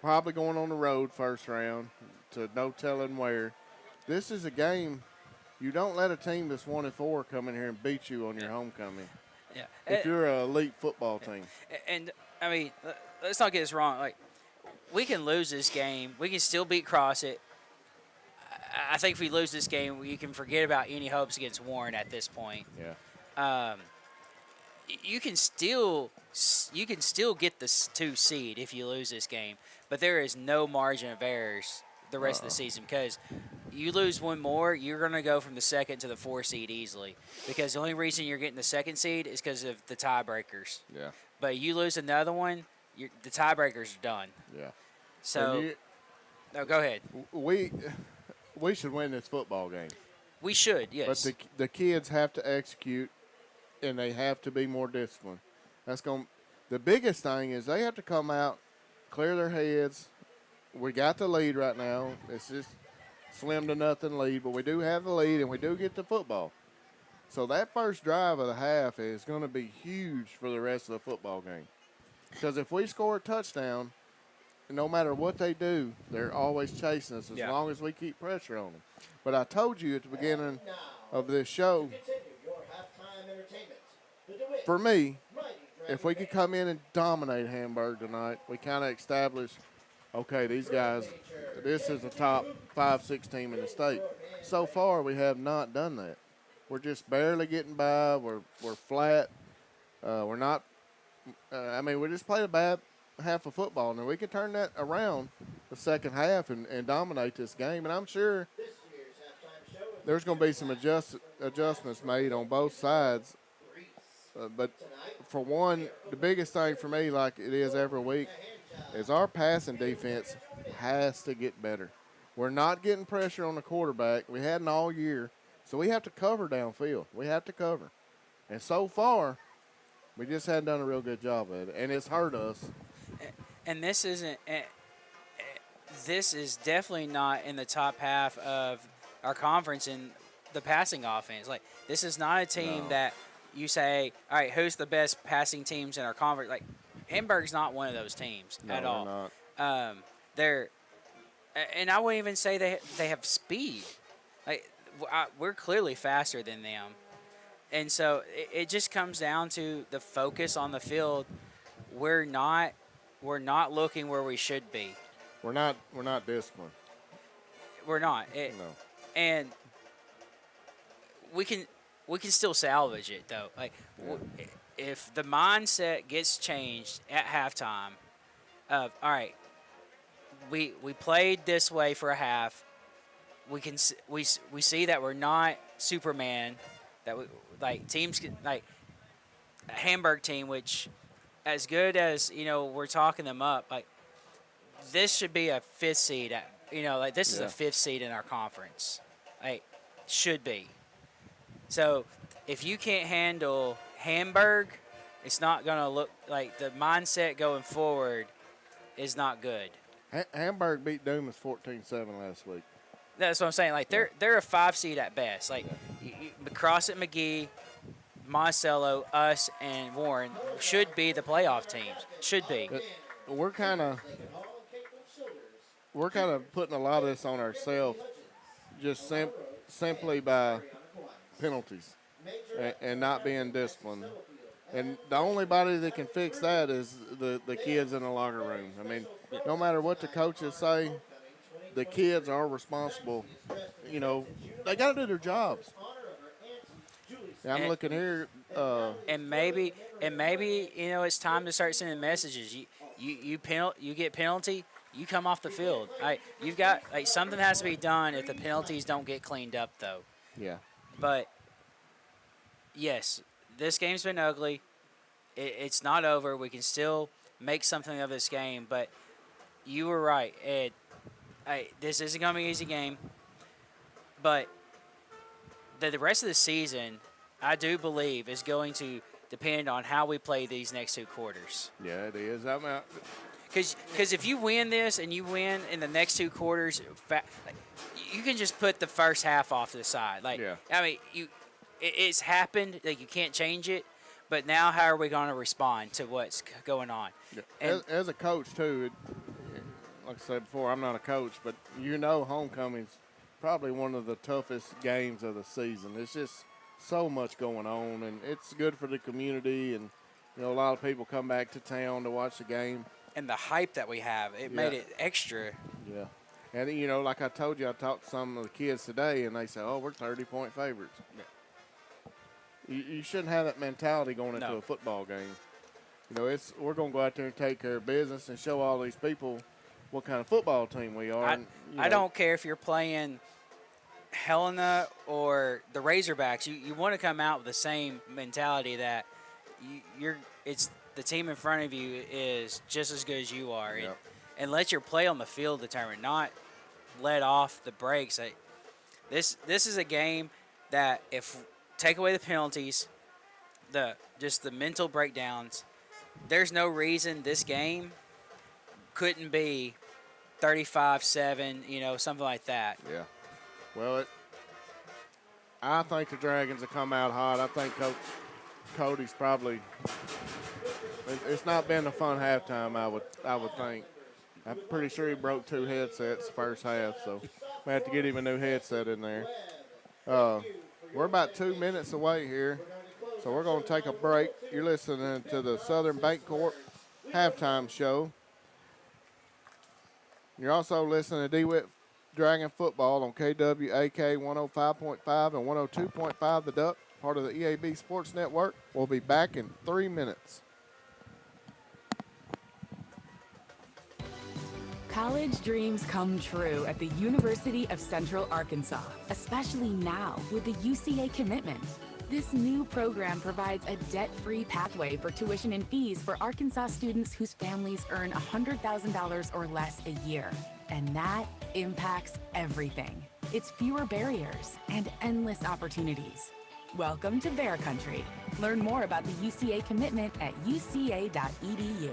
Probably going on the road first round to no telling where. This is a game you don't let a team that's 1-4 come in here and beat you on your homecoming. Yeah. If you're an elite football team. And I mean, let's not get this wrong. Like, we can lose this game. We can still beat CrossFit. I think if we lose this game, you can forget about any hopes against Warren at this point. Yeah. You can still get the 2 seed if you lose this game, but there is no margin of errors the rest of the season because you lose one more, you're going to go from the 2nd to the 4 seed easily because the only reason you're getting the 2nd seed is because of the tiebreakers. Yeah. But you lose another one, the tiebreakers are done. Yeah. So, no, go ahead. We should win this football game. We should, yes. But the kids have to execute, and they have to be more disciplined. The biggest thing is they have to come out, clear their heads. We got the lead right now. It's just slim to nothing lead, but we do have the lead, and we do get the football. So that first drive of the half is going to be huge for the rest of the football game. Because if we score a touchdown, no matter what they do, they're always chasing us as long as we keep pressure on them. But I told you at the beginning of this show, for me, if we could come in and dominate Hamburg tonight, we kind of establish, okay, these guys, this is a top 5-6 team in the state. So far, we have not done that. We're just barely getting by. We're flat. We're not. We just played a bad half of football, and we can turn that around the second half and dominate this game. And I'm sure there's going to be some adjustments made on both sides. But for one, the biggest thing for me, like it is every week, is our passing defense has to get better. We're not getting pressure on the quarterback. We hadn't all year. So we have to cover downfield. We have to cover. And so far, we just hadn't done a real good job at it. And it's hurt us. And this isn't this is definitely not in the top half of our conference in the passing offense. Like, this is not a team that you say, all right, who's the best passing teams in our conference? Like, Hamburg's not one of those teams at all. Not. And I wouldn't even say they have speed. Like, we're clearly faster than them. And so it just comes down to the focus on the field. We're not looking where we should be. We're not disciplined. We're not. No. And we can still salvage it though. Like if the mindset gets changed at halftime of all right, we played this way for a half. We see that we're not Superman. That we like teams like a Hamburg team, which as good as we're talking them up. Like this should be a 5th seed. Like this is a 5th seed in our conference. Like should be. So if you can't handle Hamburg, it's not gonna look like the mindset going forward is not good. Hamburg beat Dumas 14-7 last week. That's what I'm saying. Like they're a 5 seed at best. Like Crossett, McGee, Monticello, us, and Warren should be the playoff teams. Should be. We're kind of putting a lot of this on ourselves, just simply by penalties and not being disciplined. And the only body that can fix that is the kids in the locker room. I mean, no matter what the coaches say, the kids are responsible. They got to do their jobs. I'm looking here. And maybe it's time to start sending messages. You get penalty, you come off the field. You've got something has to be done if the penalties don't get cleaned up though. Yeah. But yes, this game's been ugly. It's not over. We can still make something of this game. But you were right, Ed. This isn't going to be an easy game. But the rest of the season, I do believe, is going to depend on how we play these next 2 quarters. Yeah, it is. Because if you win this and you win in the next 2 quarters, you can just put the first half off to the side. I mean, it's happened. Like you can't change it. But now, how are we going to respond to what's going on? Yeah. As a coach too, like I said before, I'm not a coach, but homecoming's probably one of the toughest games of the season. It's just so much going on, and it's good for the community, and a lot of people come back to town to watch the game. And the hype that we have, it made it extra. Yeah. And, like I told you, I talked to some of the kids today, and they said, we're 30-point favorites. Yeah. You shouldn't have that mentality going into a football game. We're going to go out there and take care of business and show all these people what kind of football team we are. I don't care if you're playing Helena or the Razorbacks. You want to come out with the same mentality that it's the team in front of you is just as good as you are. Yep. And let your play on the field determine, not let off the brakes. This is a game that if take away the penalties, just the mental breakdowns, there's no reason this game couldn't be 35-7, something like that. Yeah. Well, I think the Dragons will come out hot. I think Coach Cody's probably – it's not been a fun halftime, I would think. I'm pretty sure he broke 2 headsets the first half, so we have to get him a new headset in there. We're about 2 minutes away here, so we're going to take a break. You're listening to the Southern Bancorp halftime show. You're also listening to DeWitt Dragon Football on KWAK 105.5 and 102.5 The Duck, part of the EAB Sports Network. We'll be back in 3 minutes. College dreams come true at the University of Central Arkansas, especially now with the UCA commitment. This new program provides a debt-free pathway for tuition and fees for Arkansas students whose families earn $100,000 or less a year. And that impacts everything. It's fewer barriers and endless opportunities. Welcome to Bear Country. Learn more about the UCA commitment at uca.edu.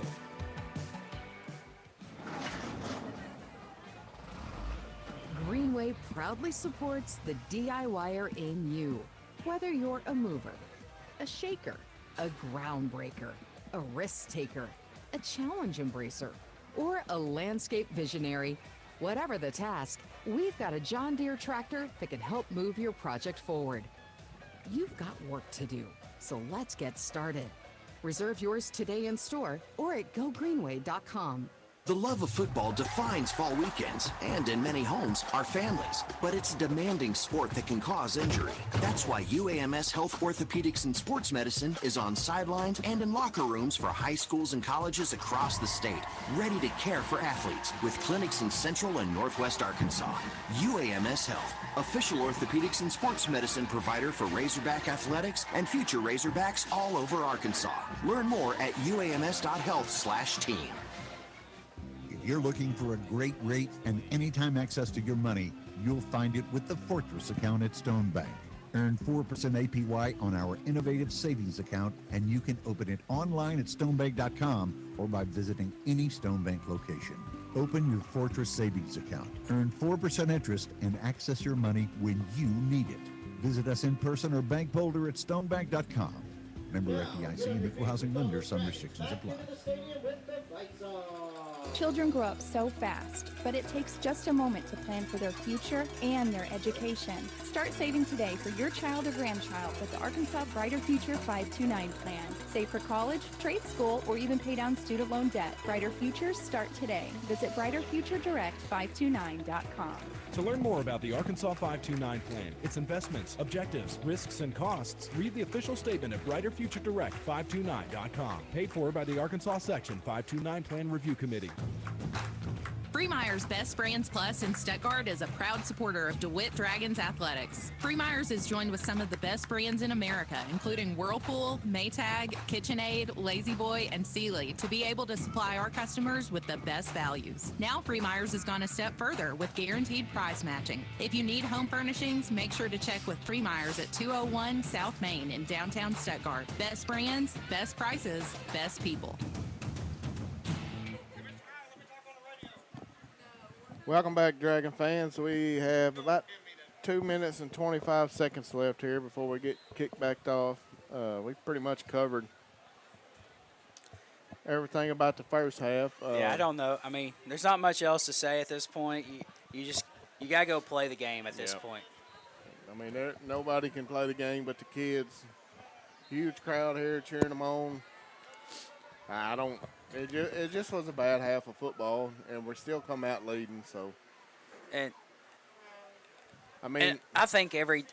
Greenway proudly supports the DIYer in you. Whether you're a mover, a shaker, a groundbreaker, a risk taker, a challenge embracer, or a landscape visionary, whatever the task, we've got a John Deere tractor that can help move your project forward. You've got work to do, so let's get started. Reserve yours today in store or at gogreenway.com. The love of football defines fall weekends, and in many homes, our families. But it's a demanding sport that can cause injury. That's why UAMS Health Orthopedics and Sports Medicine is on sidelines and in locker rooms for high schools and colleges across the state, ready to care for athletes with clinics in Central and Northwest Arkansas. UAMS Health, official orthopedics and sports medicine provider for Razorback athletics and future Razorbacks all over Arkansas. Learn more at uams.health/team. If you're looking for a great rate and anytime access to your money, you'll find it with the Fortress account at Stone Bank. Earn 4% APY on our innovative savings account, and you can open it online at stonebank.com or by visiting any Stone Bank location. Open your Fortress savings account, earn 4% interest, and access your money when you need it. Visit us in person or bank folder at stonebank.com. Member FDIC and equal housing lender. Some restrictions apply. Children grow up so fast, but it takes just a moment to plan for their future and their education. Start saving today for your child or grandchild with the Arkansas Brighter Future 529 plan. Save for college, trade school, or even pay down student loan debt. Brighter Futures start today. Visit brighterfuturedirect529.com. To learn more about the Arkansas 529 plan, its investments, objectives, risks, and costs, read the official statement at brighterfuturedirect529.com. Paid for by the Arkansas Section 529 Plan Review Committee. Freemeyer's Best Brands Plus in Stuttgart is a proud supporter of DeWitt Dragons Athletics. Freemeyer's is joined with some of the best brands in America, including Whirlpool, Maytag, KitchenAid, La-Z-Boy, and Sealy, to be able to supply our customers with the best values. Now Freemeyer's has gone a step further with guaranteed price matching. If you need home furnishings, make sure to check with Freemeyer's at 201 South Main in downtown Stuttgart. Best brands, best prices, best people. Welcome back, Dragon fans. We have about 2 minutes and 25 seconds left here before we get kicked back off. We've pretty much covered everything about the first half. Yeah, I don't know. I mean, there's not much else to say at this point. You got to go play the game at this point. I mean, nobody can play the game but the kids. Huge crowd here cheering them on. It just was a bad half of football, and we're still come out leading. So, and I think every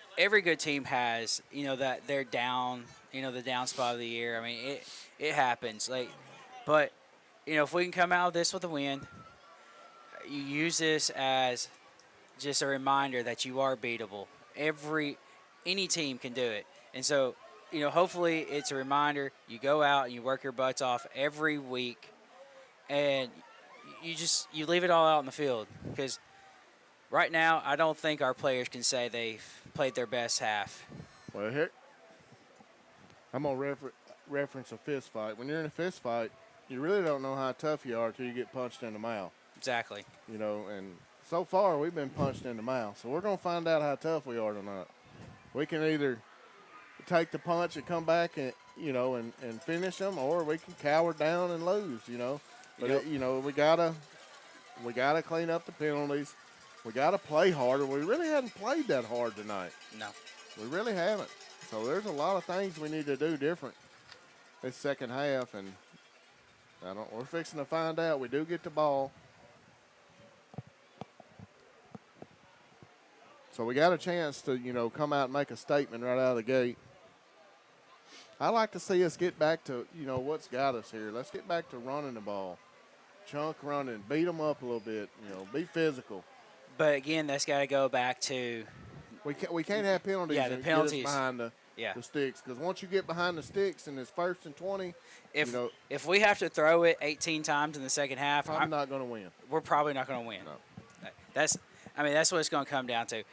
good team has, that they're down, the down spot of the year. I mean, it happens. But if we can come out of this with a win, you use this as just a reminder that you are beatable. Any team can do it, and so. Hopefully it's a reminder. You go out and you work your butts off every week, and you leave it all out in the field. Because right now, I don't think our players can say they've played their best half. Well, here I'm gonna reference a fist fight. When you're in a fist fight, you really don't know how tough you are until you get punched in the mouth. Exactly. And so far we've been punched in the mouth, so we're gonna find out how tough we are tonight. We can either take the punch and come back and and finish them, or we can cower down and lose. But we gotta clean up the penalties. We gotta play harder. We really hadn't played that hard tonight. No, we really haven't. So there's a lot of things we need to do different this second half, and we're fixing to find out. We do get the ball. So we got a chance to, come out and make a statement right out of the gate. I like to see us get back to, what's got us here. Let's get back to running the ball. Chunk running, beat them up a little bit, be physical. But, again, that's got to go back to – We can't have penalties the penalties. Get us behind the sticks. Because once you get behind the sticks and it's 1st and 20, if we have to throw it 18 times in the second half, I'm not going to win. We're probably not going to win. No. That's what it's going to come down to.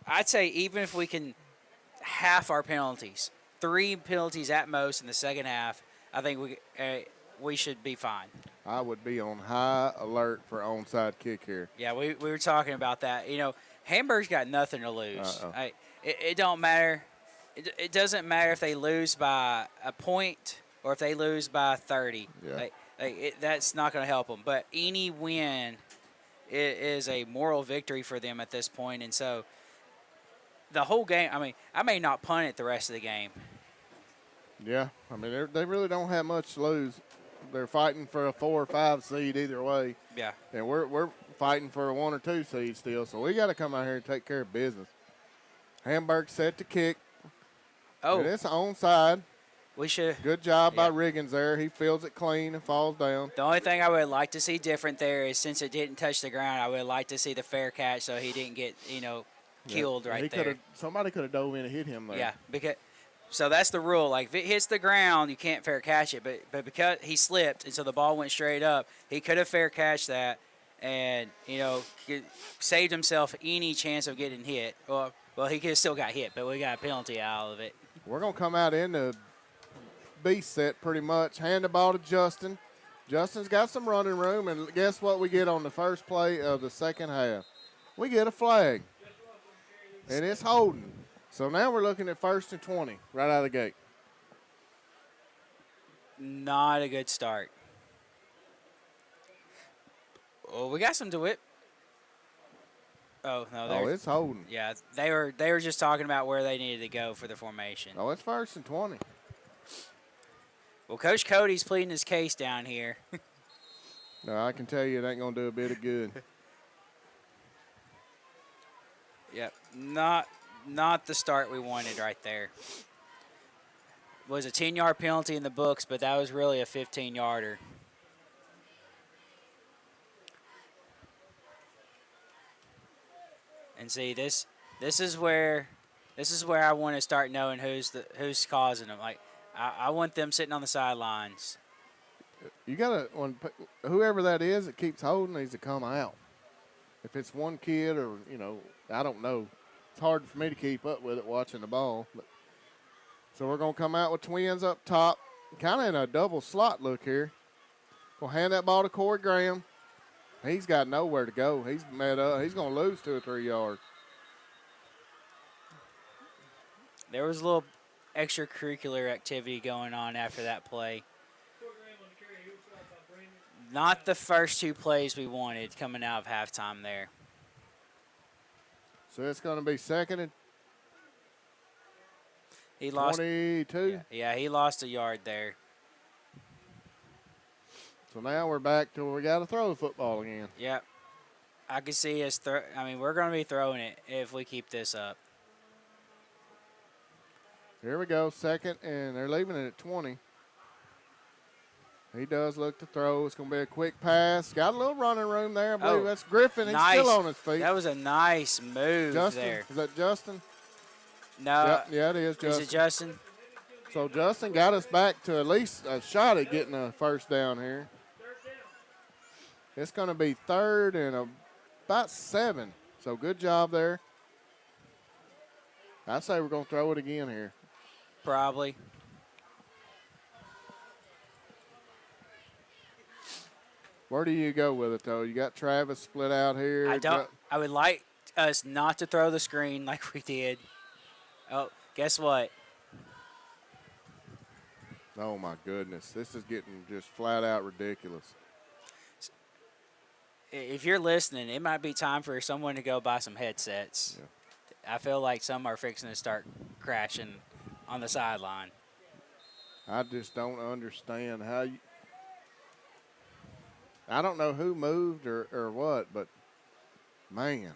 I'd say even if we can half our penalties, 3 penalties at most in the second half, I think we should be fine. I would be on high alert for onside kick here. Yeah, we were talking about that. Hamburg's got nothing to lose. It don't matter. It doesn't matter if they lose by a point or if they lose by 30. Yeah. That's not going to help them. But any win is a moral victory for them at this point. And so the whole game, I may not punt it the rest of the game. Yeah, they really don't have much to lose. they're fighting for a 4 or 5 seed either way. Yeah. And we're fighting for a 1 or 2 seed still. So we got to come out here and take care of business. Hamburg set to kick. Oh. And it's onside. We should. Good job by Riggins there. He fields it clean and falls down. The only thing I would like to see different there is since it didn't touch the ground, I would like to see the fair catch so he didn't get, killed right there. Somebody could have dove in and hit him there. Yeah, so that's the rule. Like, if it hits the ground, you can't fair catch it. But because he slipped and so the ball went straight up, he could have fair catched that and, saved himself any chance of getting hit. Well, he could have still got hit, but we got a penalty out of it. We're going to come out in the B set pretty much. Hand the ball to Justin. Justin's got some running room, and guess what we get on the first play of the second half? We get a flag, and it's holding. So now we're looking at 1st and 20 right out of the gate. Not a good start. Well, we got some DeWitt. Oh, no. It's holding. Yeah, they were just talking about where they needed to go for the formation. Oh, it's 1st and 20. Well, Coach Cody's pleading his case down here. No, I can tell you it ain't going to do a bit of good. Yep, not the start we wanted right there. It was a 10-yard penalty in the books, but that was really a 15-yarder. And see, this is where I want to start knowing who's causing them. Like, I want them sitting on the sidelines. You got to, whoever that is that keeps holding needs to come out. If it's one kid or, I don't know. It's hard for me to keep up with it watching the ball. So we're going to come out with twins up top, kind of in a double slot look here. We'll hand that ball to Corey Graham. He's got nowhere to go. He's met up. He's going to lose 2 or 3 yards. There was a little extracurricular activity going on after that play. Not the first 2 plays we wanted coming out of halftime there. So it's going to be 2nd and he lost 22. Yeah, he lost a yard there. So now we're back to where we got to throw the football again. Yep. I can see us we're going to be throwing it if we keep this up. Here we go, 2nd, and they're leaving it at 20. He does look to throw. It's going to be a quick pass. Got a little running room there. I believe that's Griffin. He's still on his feet. That was a nice move Justin, there. Is that Justin? No. Yeah, it is Justin. Is it Justin? So Justin got us back to at least a shot at getting a first down here. It's going to be 3rd and about 7. So good job there. I'd say we're going to throw it again here. Probably. Where do you go with it, though? You got Travis split out here. I would like us not to throw the screen like we did. Oh, guess what? Oh, my goodness. This is getting just flat out ridiculous. If you're listening, it might be time for someone to go buy some headsets. Yeah. I feel like some are fixing to start crashing on the sideline. I just don't understand how you – I don't know who moved or what, but, man,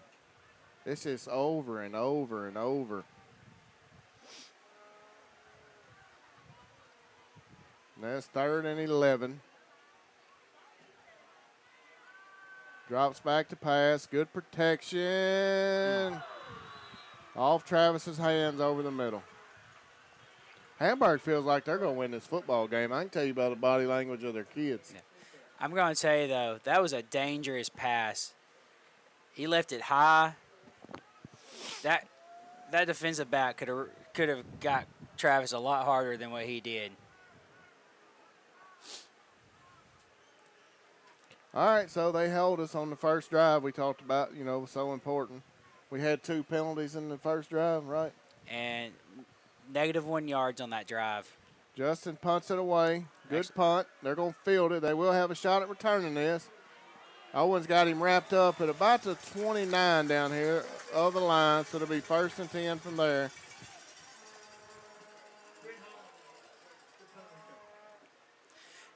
this is over and over and over. That's 3rd and 11. Drops back to pass. Good protection. Off Travis's hands over the middle. Hamburg feels like they're going to win this football game. I can tell you about the body language of their kids. Yeah. I'm going to tell you, though, that was a dangerous pass. He left it high. That defensive back could have got Travis a lot harder than what he did. All right, so they held us on the first drive we talked about, so important. We had 2 penalties in the first drive, right? And -1 yards on that drive. Justin punts it away. Good punt. They're going to field it. They will have a shot at returning this. Owen's got him wrapped up at about the 29 down here of the line, so it'll be 1st and 10 from there.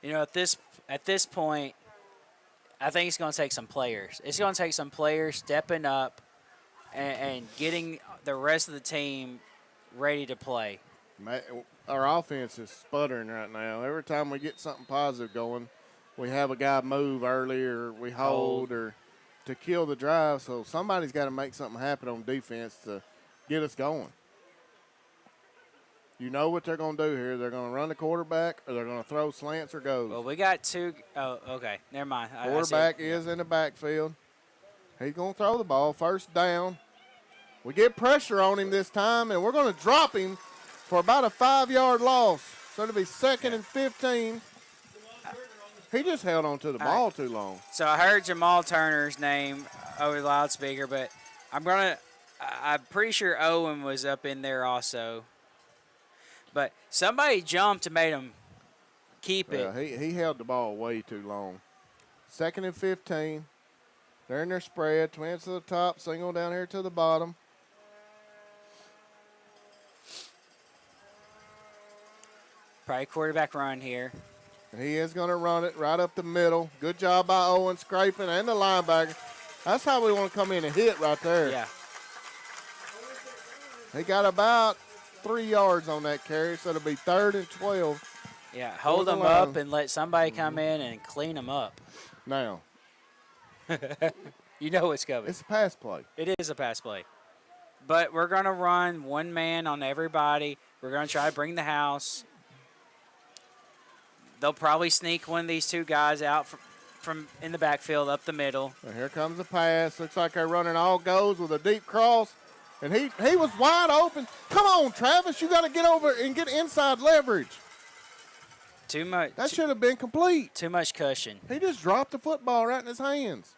You know, at this point, I think it's going to take some players. It's going to take some players stepping up and getting the rest of the team ready to play. Our offense is sputtering right now. Every time we get something positive going, we have a guy move early or we hold or to kill the drive. So somebody's got to make something happen on defense to get us going. You know what they're going to do here. They're going to run the quarterback or they're going to throw slants or goes. Well, we got two. Oh, okay. Never mind. Quarterback is in the backfield. He's going to throw the ball. First down. We get pressure on him this time, and we're going to drop him for about a 5-yard loss. So it'll be 2nd and 15. He just held on to the ball too long. So I heard Jamal Turner's name over the loudspeaker, but I'm pretty sure Owen was up in there also. But somebody jumped and made him keep it. Yeah, he held the ball way too long. 2nd and 15. They're in their spread. Twins to the top, single down here to the bottom. Probably quarterback run here. He is going to run it right up the middle. Good job by Owen scraping and the linebacker. That's how we want to come in and hit right there. Yeah. He got about 3 yards on that carry, so it'll be 3rd and 12. Yeah, hold them up and let somebody come in and clean them up. Now. You know what's coming. It's a pass play. It is a pass play. But we're going to run one man on everybody. We're going to try to bring the house. They'll probably sneak one of these two guys out from in the backfield up the middle. And here comes the pass. Looks like they're running all goes with a deep cross. And he was wide open. Come on, Travis. You got to get over and get inside leverage. Too much. That should have been complete. Too much cushion. He just dropped the football right in his hands.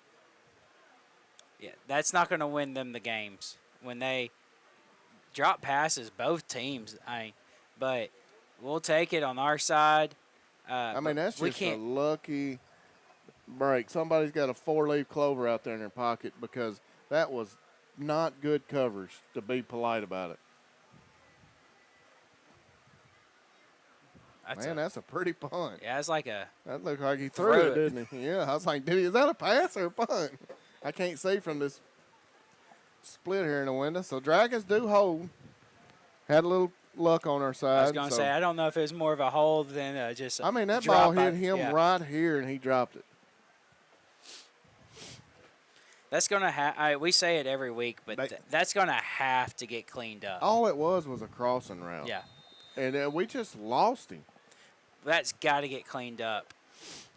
Yeah, that's not going to win them the games. When they drop passes, both teams. But we'll take it on our side. That's just a lucky break. Somebody's got a 4-leaf clover out there in their pocket because that was not good coverage, to be polite about it. That's a pretty punt. Yeah, it's like a. That looked like he threw it, didn't he? Yeah, I was like, is that a pass or a punt? I can't see from this split here in the window. So Dragons do hold. Had a little luck on our side. I was going to say, I don't know if it was more of a hold than just a that ball hit him right here, and he dropped it. That's going to we say it every week, but that's going to have to get cleaned up. All it was a crossing route. Yeah. And we just lost him. That's got to get cleaned up.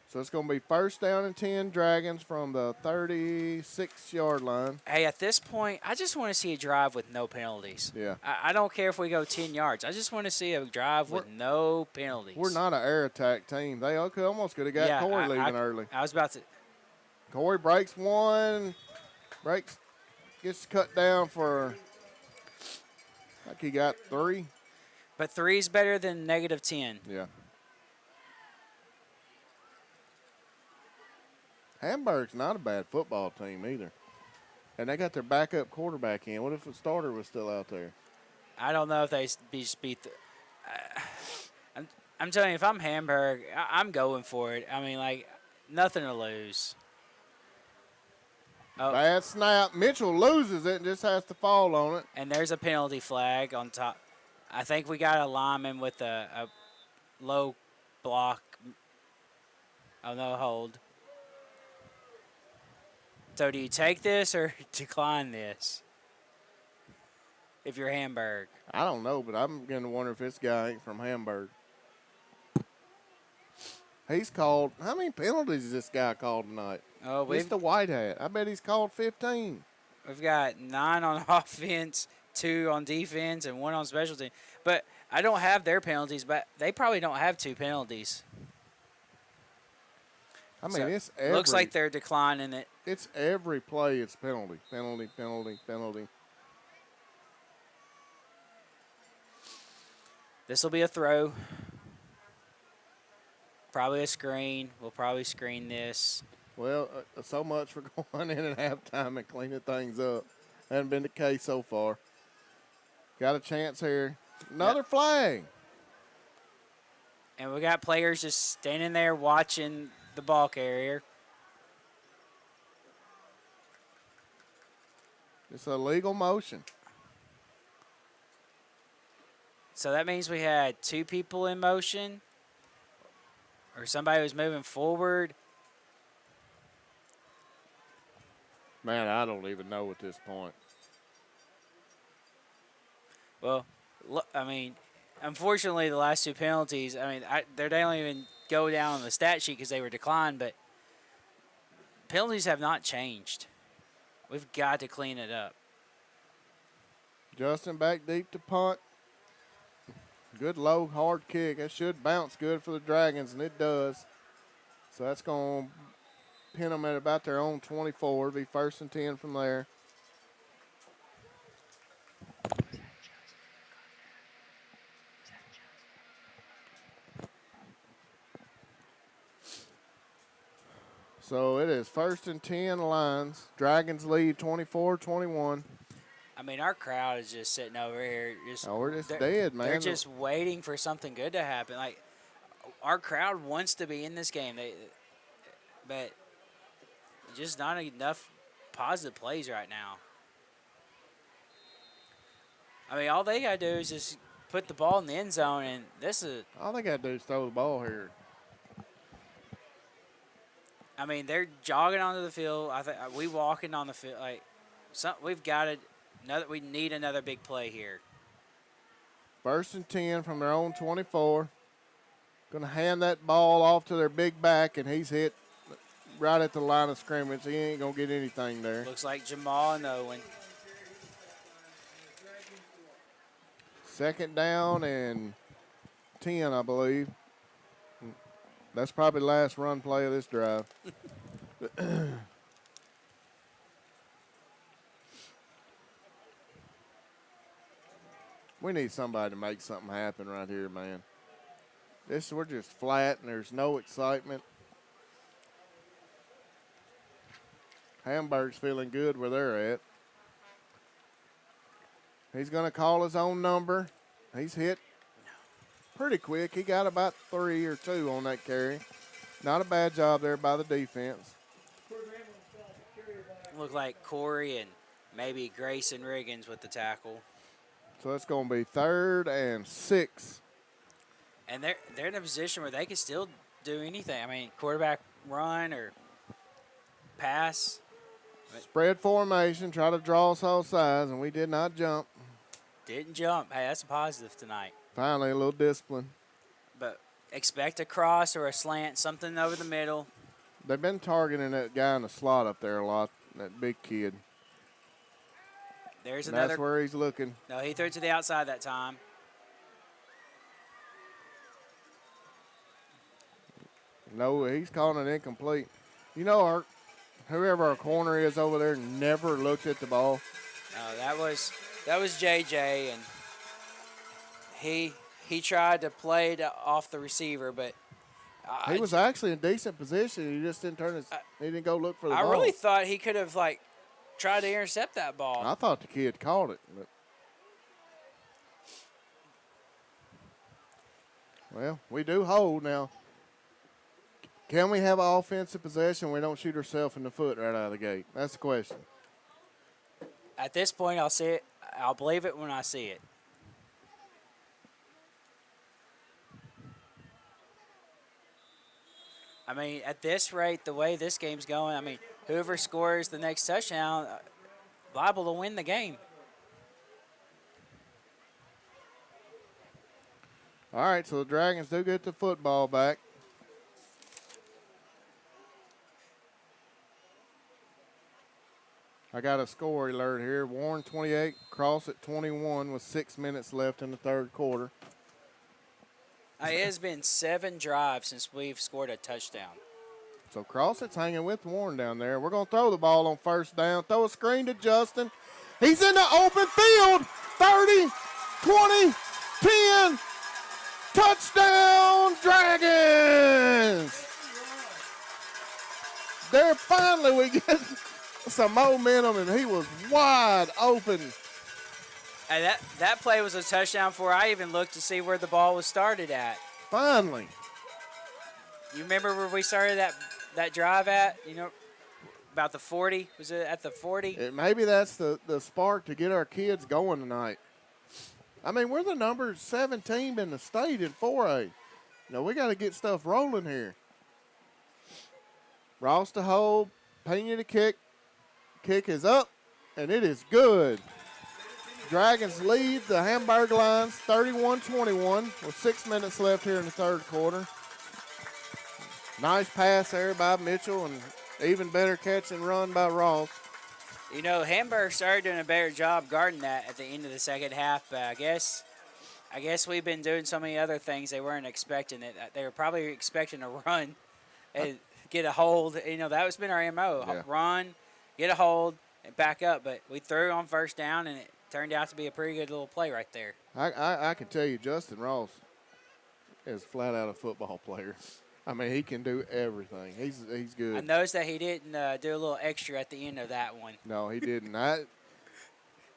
So it's going to be 1st down and 10 Dragons from the 36-yard line. Hey, at this point, I just want to see a drive with no penalties. Yeah. I don't care if we go 10 yards. I just want to see a drive with no penalties. We're not an air attack team. They almost could have got Corey leaving early. I was about to. Corey breaks one. Gets cut down for, like he got 3. But 3 is better than -10. Yeah. Hamburg's not a bad football team either. And they got their backup quarterback in. What if the starter was still out there? I don't know if they just beat I'm telling you, if I'm Hamburg, I'm going for it. Nothing to lose. Oh. Bad snap. Mitchell loses it and just has to fall on it. And there's a penalty flag on top. I think we got a lineman with a low block. Oh, no hold. So do you take this or decline this if you're Hamburg? I don't know, but I'm going to wonder if this guy ain't from Hamburg. He's called – how many penalties has this guy called tonight? Oh, it's the white hat. I bet he's called 15. We've got 9 on offense, 2 on defense, and 1 on special team. But I don't have their penalties, but they probably don't have 2 penalties. It's looks like they're declining it. It's every play. It's penalty, penalty, penalty, penalty. This will be a throw. Probably a screen. We'll probably screen this. Well, so much for going in at halftime and cleaning things up. Hasn't been the case so far. Got a chance here. Another flag. And we got players just standing there watching the ball carrier. It's a legal motion. So that means we had 2 people in motion, or somebody was moving forward. Man, I don't even know at this point. Well, I mean, unfortunately, the last 2 penalties, I mean, they don't even go down on the stat sheet because they were declined, but penalties have not changed. We've got to clean it up. Justin back deep to punt. Good low, hard kick. That should bounce good for the Dragons, and it does. So that's going to pin them at about their own 24. It'll be 1st and 10 from there. So it is 1st and 10 Lions. Dragons lead 24-21. I mean, our crowd is just sitting over here. We're just dead, man. They're just waiting for something good to happen. Like, our crowd wants to be in this game, but just not enough positive plays right now. I mean, all they got to do is just put the ball in the end zone, and this is. All they got to do is throw the ball here. I mean, they're jogging onto the field. I think we walking on the field. Like, we've got to. We need another big play here. 1st and 10 from their own 24. Going to hand that ball off to their big back, and he's hit right at the line of scrimmage. He ain't going to get anything there. Looks like Jamal and Owen. 2nd down and 10, I believe. That's probably the last run play of this drive. We need somebody to make something happen right here, man. We're just flat, and there's no excitement. Hamburg's feeling good where they're at. He's going to call his own number. He's hit pretty quick. He got about 3 or 2 on that carry. Not a bad job there by the defense. Look like Corey and maybe Grayson Riggins with the tackle. So it's going to be 3rd and 6. And they're in a position where they can still do anything. I mean, quarterback run or pass. Spread formation, try to draw us all sides, and we did not jump. Didn't jump. Hey, that's a positive tonight. Finally, a little discipline. But expect a cross or a slant, something over the middle. They've been targeting that guy in the slot up there a lot, that big kid. There's and another. That's where he's looking. No, he threw it to the outside that time. No, he's calling it incomplete. You know, whoever our corner is over there never looked at the ball. No, that was JJ, and he tried to play it off the receiver, but he was actually in decent position. He just didn't he didn't go look for the ball. I really thought he could have tried to intercept that ball. I thought the kid caught it. But well, we do hold now. Can we have an offensive possession we don't shoot ourselves in the foot right out of the gate? That's the question. At this point, I'll see it. I'll believe it when I see it. I mean, at this rate, the way this game's going, I mean, whoever scores the next touchdown, liable to win the game. All right, so the Dragons do get the football back. I got a score alert here. Warren 28, Cross at 21 with 6 minutes left in the third quarter. It has been 7 drives since we've scored a touchdown. So Crossett's hanging with Warren down there. We're going to throw the ball on 1st down. Throw a screen to Justin. He's in the open field. 30, 20, 10. Touchdown, Dragons! There finally we get some momentum, and he was wide open. And that play was a touchdown before I even looked to see where the ball was started at. Finally. You remember where we started that drive at? You know, about the 40? Was it at the 40? Maybe that's the spark to get our kids going tonight. I mean, we're the number 7 team in the state in 4A. You know, we got to get stuff rolling here. Ross to hold, Pena to kick. Kick is up, and it is good. Dragons lead the Hamburg Lions 31-21 with 6 minutes left here in the third quarter. Nice pass there by Mitchell, and even better catch and run by Ross. You know, Hamburg started doing a better job guarding that at the end of the second half, but I guess we've been doing so many other things they weren't expecting it. They were probably expecting a run and get a hold. You know, that was been our MO. Yeah. Run, get a hold, and back up. But we threw on first down, and it turned out to be a pretty good little play right there. I can tell you Justin Ross is flat out a football player. I mean, he can do everything. He's good. I noticed that he didn't do a little extra at the end of that one. No, he didn't.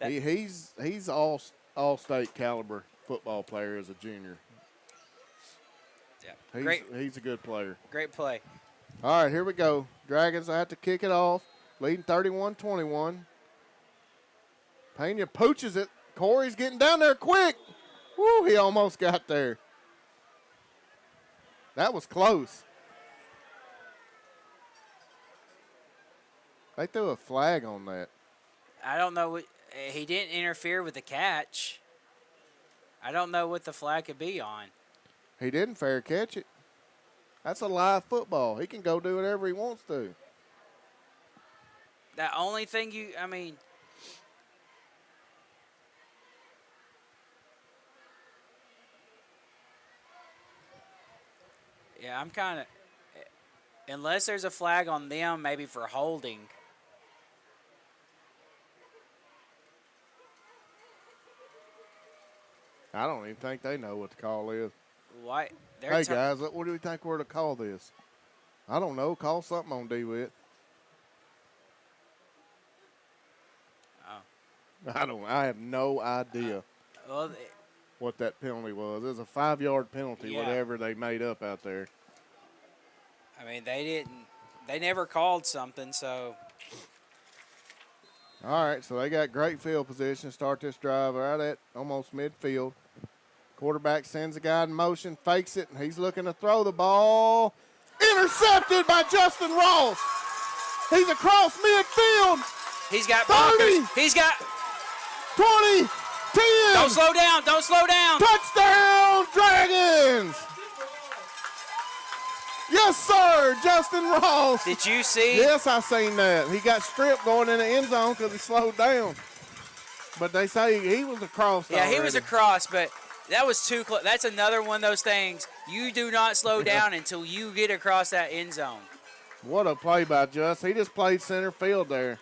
He's all state caliber football player as a junior. Yeah, He's a good player. Great play. All right, here we go. Dragons have to kick it off, leading 31-21. Pena pooches it. Corey's getting down there quick. Woo, he almost got there. That was close. They threw a flag on that. I don't know. He didn't interfere with the catch. I don't know what the flag could be on. He didn't fair catch it. That's a live football. He can go do whatever he wants to. The only thing yeah, I'm kind of, unless there's a flag on them, maybe for holding. I don't even think they know what the call is. Why? Hey, guys, what do we think we're to call this? I don't know. Call something on DeWitt. Oh. I have no idea Well, what that penalty was. It was a 5-yard penalty, Yeah. whatever they made up out there. I mean, they never called something, so. All right, so they got great field position to start this drive right at almost midfield. Quarterback sends a guy in motion, fakes it, and he's looking to throw the ball. Intercepted by Justin Ross. He's across midfield. He's got 30. blockers. He's got 20, 10. Don't slow down. Don't slow down. Touchdown, Dragons. Yes, sir, Justin Ross. Did you see? Yes, I seen that. He got stripped going in the end zone because he slowed down. But they say he was across. Yeah, he already. was across, but that was too close. That's another one of those things. You do not slow down until you get across that end zone. What a play by Just. He just played center field there.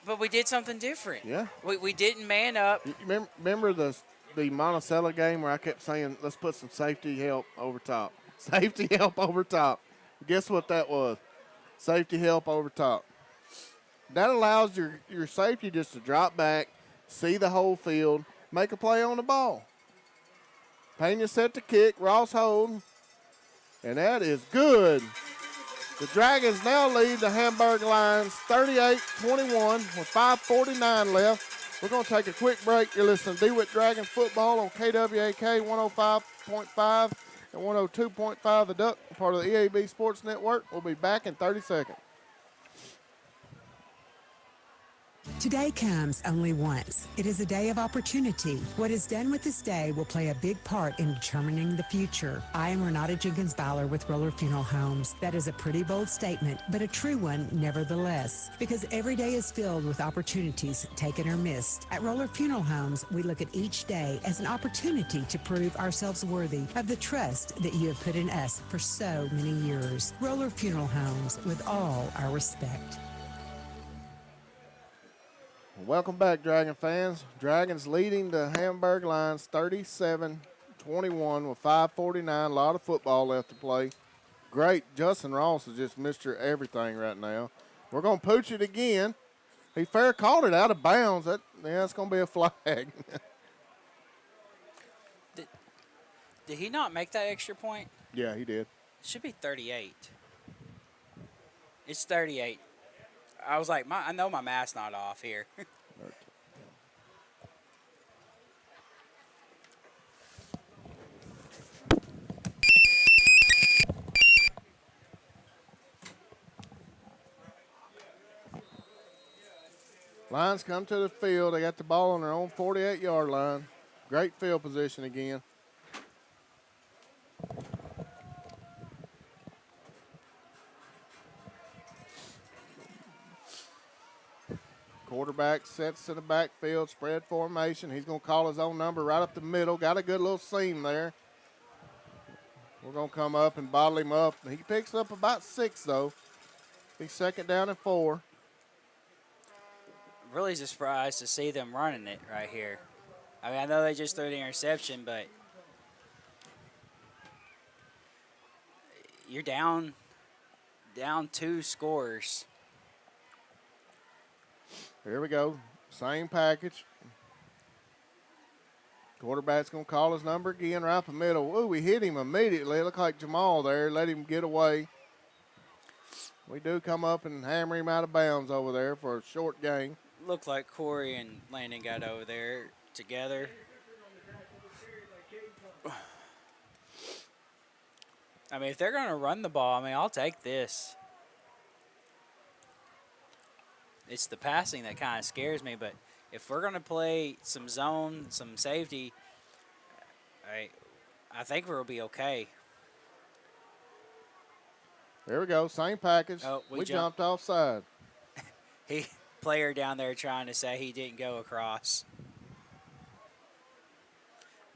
But we did something different. Yeah. We didn't man up. You remember the Monticello game where I kept saying, let's put some safety help over top. Safety help over top. Guess what that was? Safety help over top. That allows your safety just to drop back, see the whole field, make a play on the ball. Pena set to kick, Ross hold, and that is good. The Dragons now lead the Hamburg Lions 38-21 with 5:49 left. We're going to take a quick break. You're listening to DeWitt Dragons football on KWAK 105.5 and 102.5 The Duck, part of the EAB Sports Network. We'll be back in 30 seconds. Today comes only once. It is a day of opportunity. What is done with this day will play a big part in determining the future. I am Renata Jenkins-Bowler with Roller Funeral Homes. That is a pretty bold statement, but a true one nevertheless, because every day is filled with opportunities taken or missed. At Roller Funeral Homes, we look at each day as an opportunity to prove ourselves worthy of the trust that you have put in us for so many years. Roller Funeral Homes, with all our respect. Welcome back, Dragon fans. Dragons leading the Hamburg Lions 37-21 with 5:49. A lot of football left to play. Great. Justin Ross is just Mr. Everything right now. We're going to pooch it again. He fair called it out of bounds. That's going to be a flag. Did he not make that extra point? Yeah, he did. It should be 38. It's 38. I was like, I know my math's not off here. Lions come to the field. They got the ball on their own 48-yard line. Great field position again. Quarterback sets to the backfield, spread formation. He's going to call his own number right up the middle. Got a good little seam there. We're going to come up and bottle him up. He picks up about 6, though. He's 2nd down and 4. Really surprised to see them running it right here. I mean, I know they just threw the interception, but you're down 2 scores. Here we go. Same package. Quarterback's going to call his number again right up the middle. Ooh, we hit him immediately. It looked like Jamal there. Let him get away. We do come up and hammer him out of bounds over there for a short gain. Looked like Corey and Landon got over there together. I mean, if they're going to run the ball, I mean, I'll take this. It's the passing that kind of scares me, but if we're going to play some zone, some safety, I think we'll be okay. There we go. Same package. Oh, we jumped offside. Player down there trying to say he didn't go across.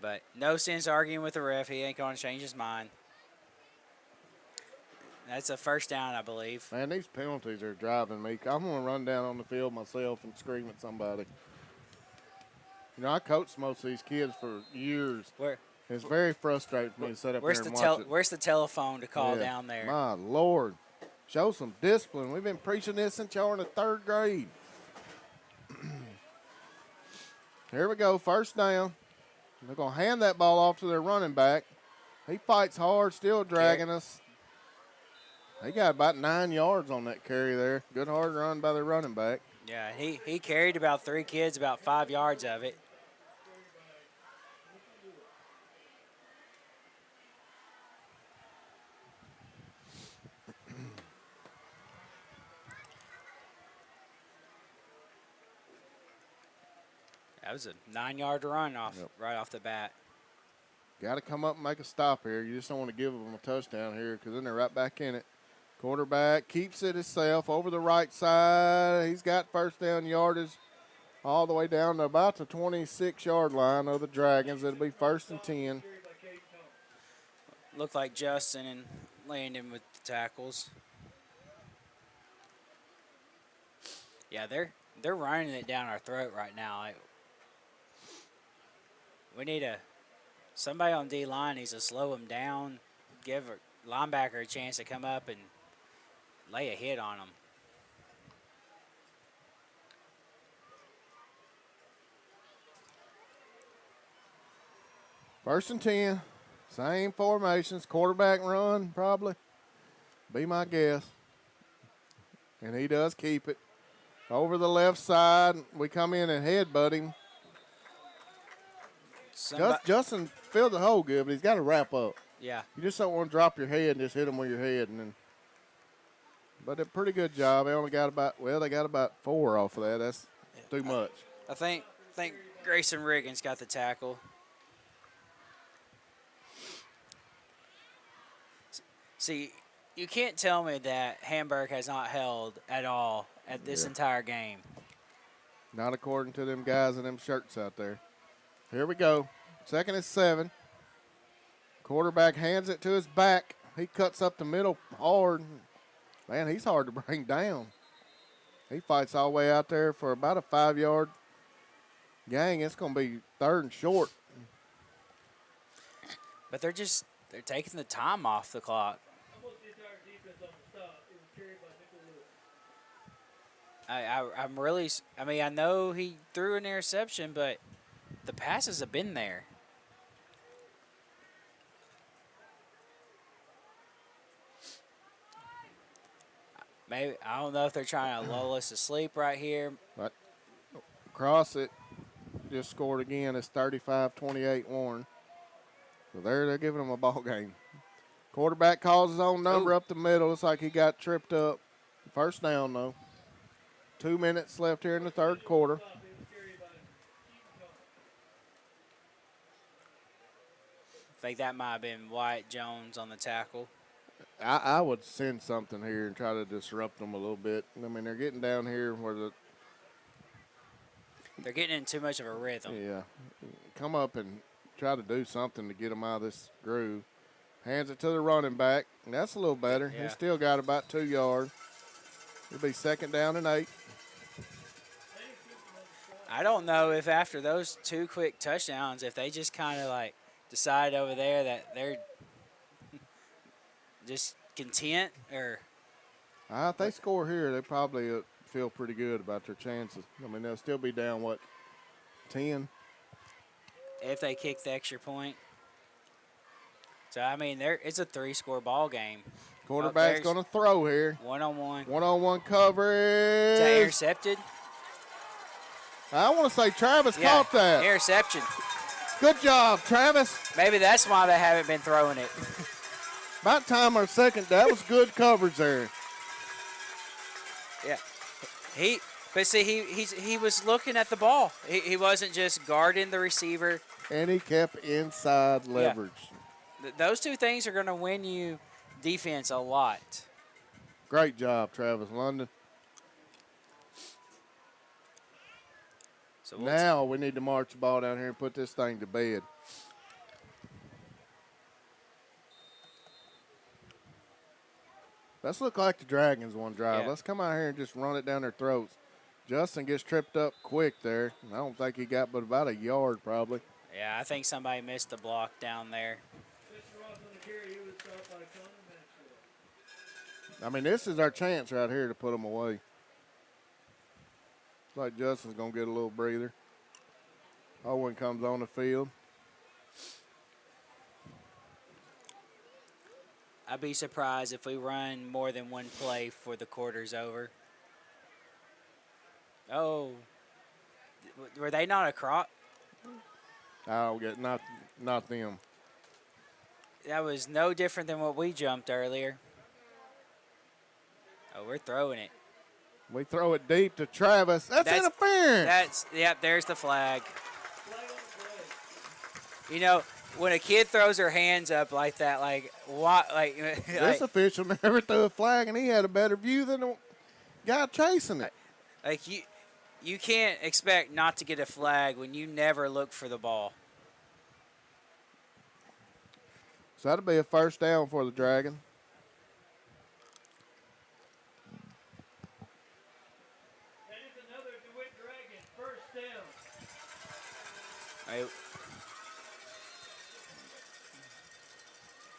But no sense arguing with the ref. He ain't going to change his mind. That's a 1st down, I believe. Man, these penalties are driving me. I'm going to run down on the field myself and scream at somebody. You know, I coached most of these kids for years. It's very frustrating for me to sit up here and watch it. Where's the telephone to call down there? My Lord. Show some discipline. We've been preaching this since y'all were in the 3rd grade. Here we go, 1st down. They're going to hand that ball off to their running back. He fights hard, still dragging us. He got about 9 yards on that carry there. Good hard run by the running back. Yeah, he carried about 3 kids, about 5 yards of it. That was a 9-yard run right off the bat. Got to come up and make a stop here. You just don't want to give them a touchdown here because then they're right back in it. Quarterback keeps it himself over the right side. He's got 1st down yardage all the way down to about the 26-yard line of the Dragons. It'll be 1st and 10. Looked like Justin and Landon with the tackles. Yeah, they're running it down our throat right now. We need somebody on D-line needs to slow him down, give a linebacker a chance to come up and lay a hit on him. First and 10, same formations, quarterback run probably, be my guess. And he does keep it. Over the left side, we come in and headbutt him. Justin filled the hole good, but he's got to wrap up. Yeah. You just don't want to drop your head and just hit him with your head. But a pretty good job. They only got they got about 4 off of that. That's too much. I think Grayson Riggins got the tackle. See, you can't tell me that Hamburg has not held at all at this entire game. Not according to them guys in them shirts out there. Here we go. 2nd and 7. Quarterback hands it to his back. He cuts up the middle hard. Man, he's hard to bring down. He fights all the way out there for about a 5-yard gain. It's going to be 3rd and short. But they're taking the time off the clock. I'm really, I mean, I know he threw an interception, but the passes have been there. Maybe I don't know if they're trying to lull us to sleep right here. But across it, just scored again. It's 35-28 Warren. So they're giving them a ball game. Quarterback calls his own number up the middle. It's like he got tripped up. First down, though. 2 minutes left here in the third quarter. I think that might have been Wyatt Jones on the tackle. I would send something here and try to disrupt them a little bit. I mean, they're getting down here where they're getting in too much of a rhythm. Yeah. Come up and try to do something to get them out of this groove. Hands it to the running back. That's a little better. Yeah. He still got about 2 yards. It'll be 2nd down and 8. I don't know if after those 2 quick touchdowns, if they just kind of like decide over there that they're just content or. If they score here, they probably feel pretty good about their chances. I mean, they'll still be down, 10? If they kick the extra point. So, I mean, it's a 3-score ball game. Quarterback's going to throw here. One-on-one. One-on-one coverage. Is that intercepted? I want to say Travis caught that. Interception. Good job, Travis. Maybe that's why they haven't been throwing it. About time our second. That was good coverage there. Yeah. He was looking at the ball. He wasn't just guarding the receiver. And he kept inside leverage. Yeah. Those 2 things are going to win you defense a lot. Great job, Travis London. So now we need to march the ball down here and put this thing to bed. Let's look like the Dragons one drive. Yeah. Let's come out here and just run it down their throats. Justin gets tripped up quick there. I don't think he got but about a yard probably. Yeah, I think somebody missed the block down there. I mean, this is our chance right here to put them away. Looks like Justin's going to get a little breather. Owen comes on the field. I'd be surprised if we run more than one play before the quarter's over. Oh. Were they not across? Oh, not them. That was no different than what we jumped earlier. Oh, we're throwing it. We throw it deep to Travis. That's interference. There's the flag. You know, when a kid throws her hands up like that, like what? This official never threw a flag, and he had a better view than the guy chasing it. Like you can't expect not to get a flag when you never look for the ball. So that'll be a 1st down for the Dragon. That is another DeWitt Dragon 1st down.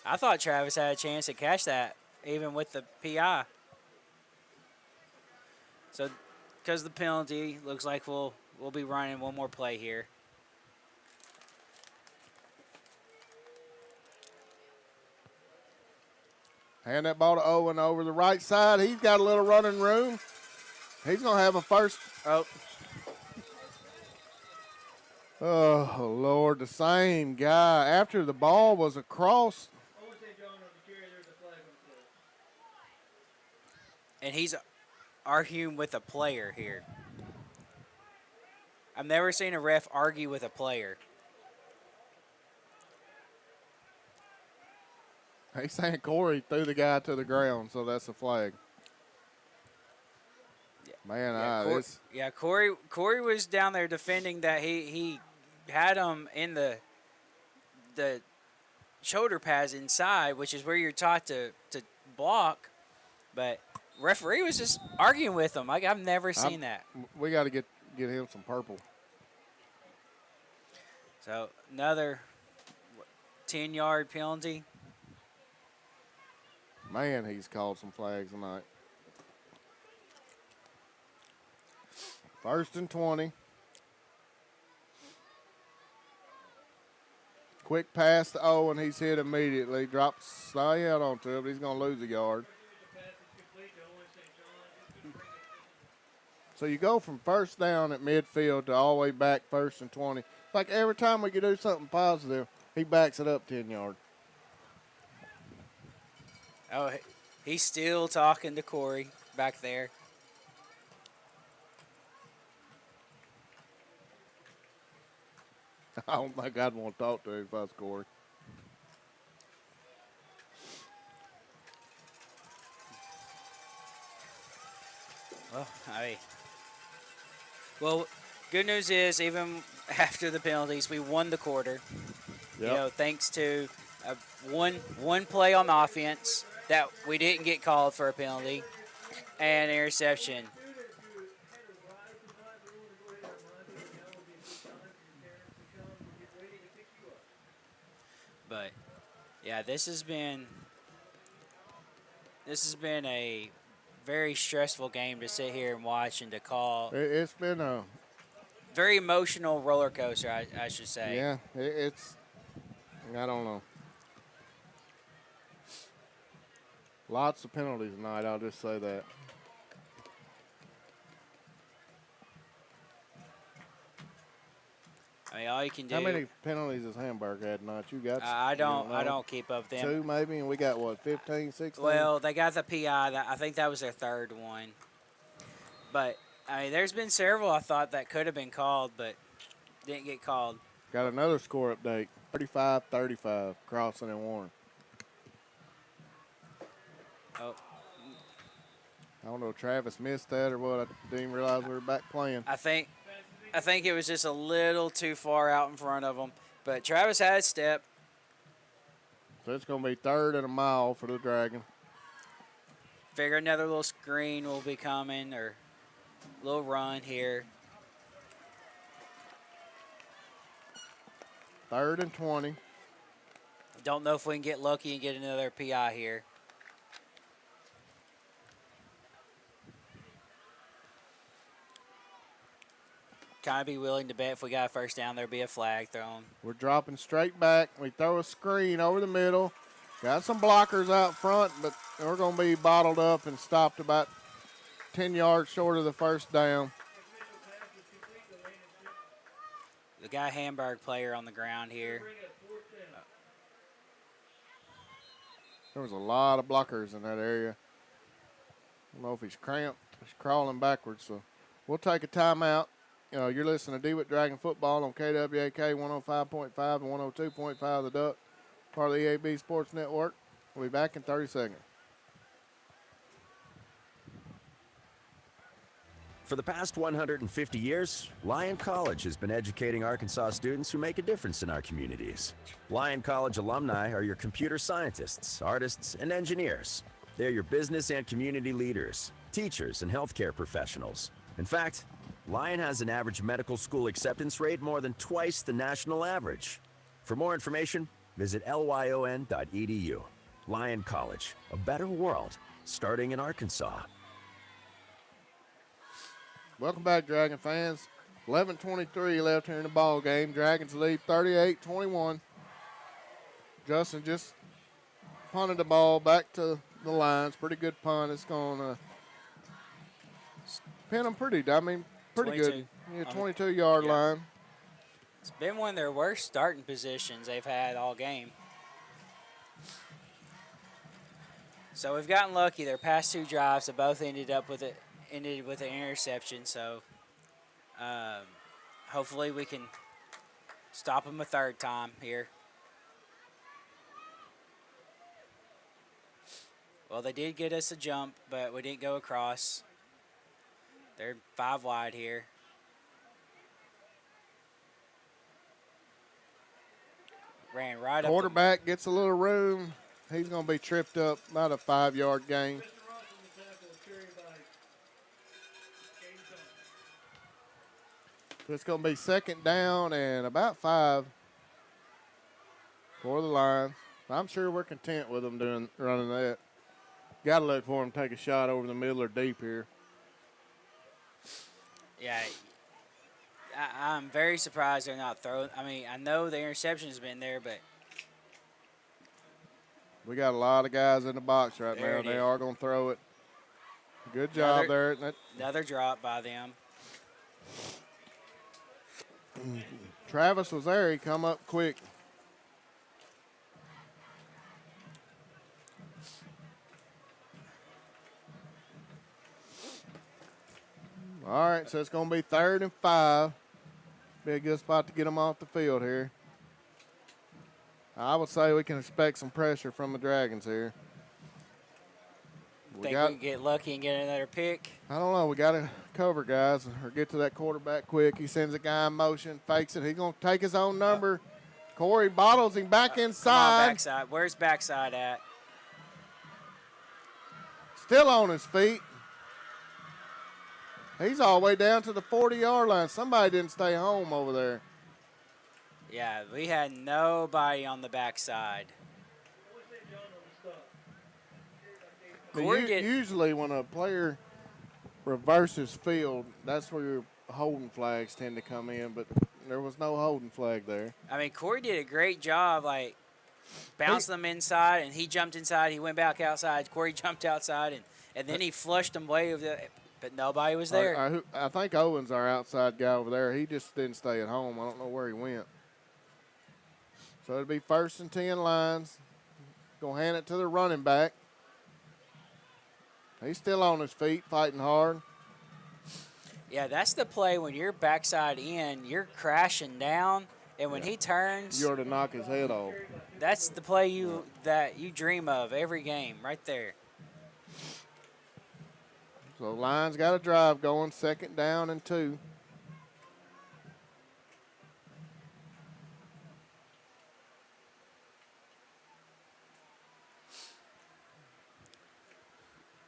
I thought Travis had a chance to catch that, even with the PI. So, because of the penalty, looks like we'll be running one more play here. Hand that ball to Owen over the right side. He's got a little running room. He's going to have a first. Oh, Lord, the same guy. After the ball was across. And he's arguing with a player here. I've never seen a ref argue with a player. He's saying Corey threw the guy to the ground, so that's a flag. Man, Corey was down there defending that he had him in the shoulder pads inside, which is where you're taught to block, but referee was just arguing with him. I've never seen that. We got to get him some purple. So another 10-yard penalty. Man, he's called some flags tonight. 1st and 20. Quick pass to Owen. He's hit immediately. Drops slide out onto it, but he's going to lose a yard. So you go from first down at midfield to all the way back 1st and 20. Like every time we can do something positive, he backs it up 10 yards. Oh, he's still talking to Corey back there. I don't think I'd want to talk to him if I was Corey. Well, good news is even after the penalties, we won the quarter. Yep. You know, thanks to one play on offense that we didn't get called for a penalty and an interception. But yeah, this has been a very stressful game to sit here and watch and to call. It's been a very emotional roller coaster, I should say. Yeah, it's I don't know. Lots of penalties tonight, I'll just say that. I mean, all you can do. How many penalties has Hamburg had tonight? You got? I don't keep up with them. 2 maybe, and we got what, 15, 16? Well, they got the PI. I think that was their third one. But I mean, there's been several I thought that could have been called, but didn't get called. Got another score update: 35-35, Crossing and Warren. Oh. I don't know. Travis missed that or what. I didn't even realize we were back playing. I think it was just a little too far out in front of them. But Travis had a step. So it's going to be 3rd and a mile for the Dragon. Figure another little screen will be coming or a little run here. 3rd and 20. Don't know if we can get lucky and get another PI here. Kind of be willing to bet if we got a first down, there'll be a flag thrown. We're dropping straight back. We throw a screen over the middle. Got some blockers out front, but we're going to be bottled up and stopped about 10 yards short of the first down. The guy Hamburg player on the ground here. There was a lot of blockers in that area. I don't know if he's cramped. He's crawling backwards, so we'll take a timeout. You're listening to DeWitt Dragon Football on KWAK 105.5 and 102.5 The Duck, part of the EAB Sports Network. We'll be back in 30 seconds. For the past 150 years, Lyon College has been educating Arkansas students who make a difference in our communities. Lyon College alumni are your computer scientists, artists, and engineers. They're your business and community leaders, teachers, and healthcare professionals. In fact, Lyon has an average medical school acceptance rate more than twice the national average. For more information, visit lyon.edu. Lyon College, a better world, starting in Arkansas. Welcome back, Dragon fans. 11:23 left here in the ball game. Dragons lead 38-21. Justin just punted the ball back to the lines. Pretty good punt. It's going to pin them pretty good. Yeah, 22-yard line. It's been one of their worst starting positions they've had all game. So we've gotten lucky. Their past 2 drives have both ended with an interception. So hopefully we can stop them a 3rd time here. Well, they did get us a jump, but we didn't go across. They're 5 wide here. Ran right up. Quarterback gets a little room. He's going to be tripped up, about a 5-yard gain. So it's going to be 2nd down and about 5 for the line. I'm sure we're content with them running that. Got to look for him to take a shot over the middle or deep here. Yeah, I'm very surprised they're not throwing. I mean, I know the interception's been there, but we got a lot of guys in the box right there now. They are going to throw it. Good job there. Another drop by them. Travis was there. He come up quick. All right, so it's going to be 3rd and 5. Be a good spot to get them off the field here. I would say we can expect some pressure from the Dragons here. Think we can get lucky and get another pick? I don't know. We got to cover, guys, or get to that quarterback quick. He sends a guy in motion, fakes it. He's going to take his own number. Corey bottles him back inside. Come on, backside. Where's backside at? Still on his feet. He's all the way down to the 40-yard line. Somebody didn't stay home over there. Yeah, we had nobody on the backside. Usually when a player reverses field, that's where your holding flags tend to come in, but there was no holding flag there. I mean, Corey did a great job, like, bounced them inside, and he jumped inside. He went back outside. Corey jumped outside, and then he flushed them way over there. But nobody was there. I think Owen's our outside guy over there. He just didn't stay at home. I don't know where he went. So it'll be 1st and 10 lines. Going to hand it to the running back. He's still on his feet, fighting hard. Yeah, that's the play when you're backside in, you're crashing down, and when he turns, you ought to knock his head off. That's the play that you dream of every game, right there. So Lions got a drive going, 2nd down and 2.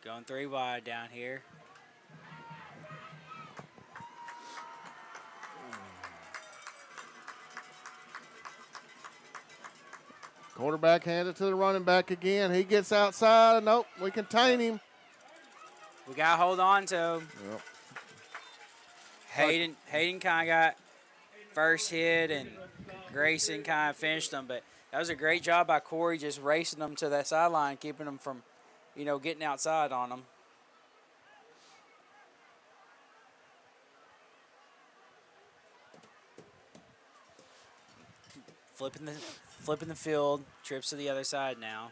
Going 3 wide down here. Quarterback hands it to the running back again. He gets outside. Nope, we contain him. We got to hold on to him. Yep. Hayden kind of got first hit, and Grayson kind of finished them. But that was a great job by Corey, just racing them to that sideline, keeping them from, getting outside on them. Flipping the field, trips to the other side now.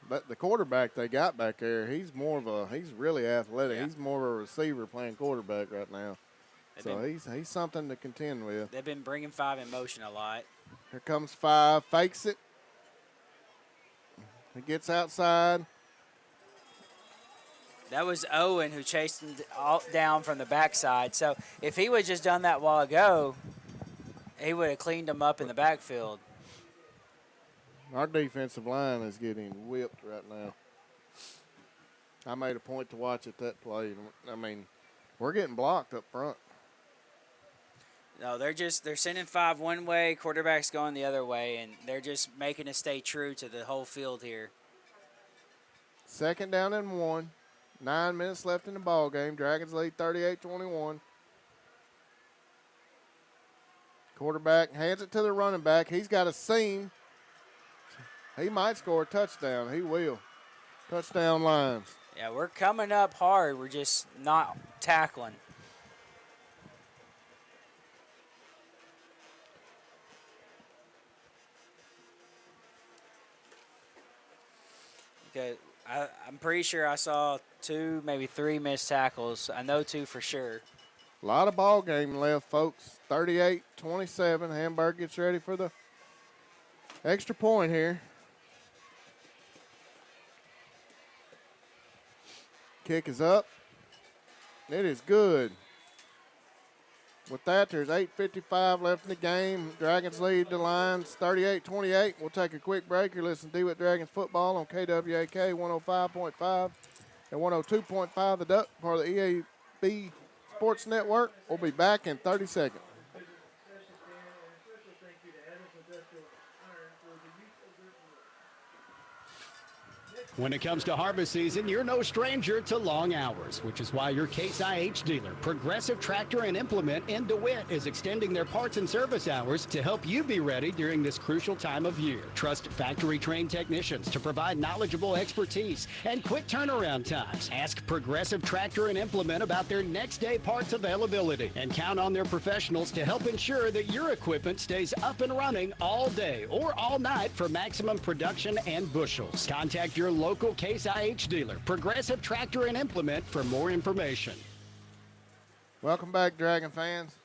But the quarterback they got back there, he's really athletic. Yeah. He's more of a receiver playing quarterback right now. He's something to contend with. They've been bringing 5 in motion a lot. Here comes 5, fakes it. He gets outside. That was Owen who chased him down from the backside. So if he would have just done that a while ago, he would have cleaned him up in the backfield. Our defensive line is getting whipped right now. I made a point to watch it that play. I mean, we're getting blocked up front. No, they're sending 5 one way, quarterback's going the other way, and they're just making us stay true to the whole field here. 2nd down and 1. 9 minutes left in the ball game. Dragons lead 38-21. Quarterback hands it to the running back. He's got a seam. He might score a touchdown. He will. Touchdown Lions. Yeah, we're coming up hard. We're just not tackling. Okay, I'm pretty sure I saw 2, maybe 3 missed tackles. I know 2 for sure. A lot of ball game left, folks. 38-27. Hamburg gets ready for the extra point here. Kick is up. It is good. With that, there's 8:55 left in the game. Dragons lead the Lions 38-28. We'll take a quick break. You're listening to DeWitt Dragons football on KWAK 105.5 and 102.5 The Duck, part of the EAB Sports Network. We'll be back in 30 seconds. When it comes to harvest season, you're no stranger to long hours, which is why your Case IH dealer, Progressive Tractor and Implement in DeWitt, is extending their parts and service hours to help you be ready during this crucial time of year. Trust factory-trained technicians to provide knowledgeable expertise and quick turnaround times. Ask Progressive Tractor and Implement about their next-day parts availability and count on their professionals to help ensure that your equipment stays up and running all day or all night for maximum production and bushels. Contact your local Case IH dealer, Progressive Tractor and Implement, for more information. Welcome back, Dragon fans.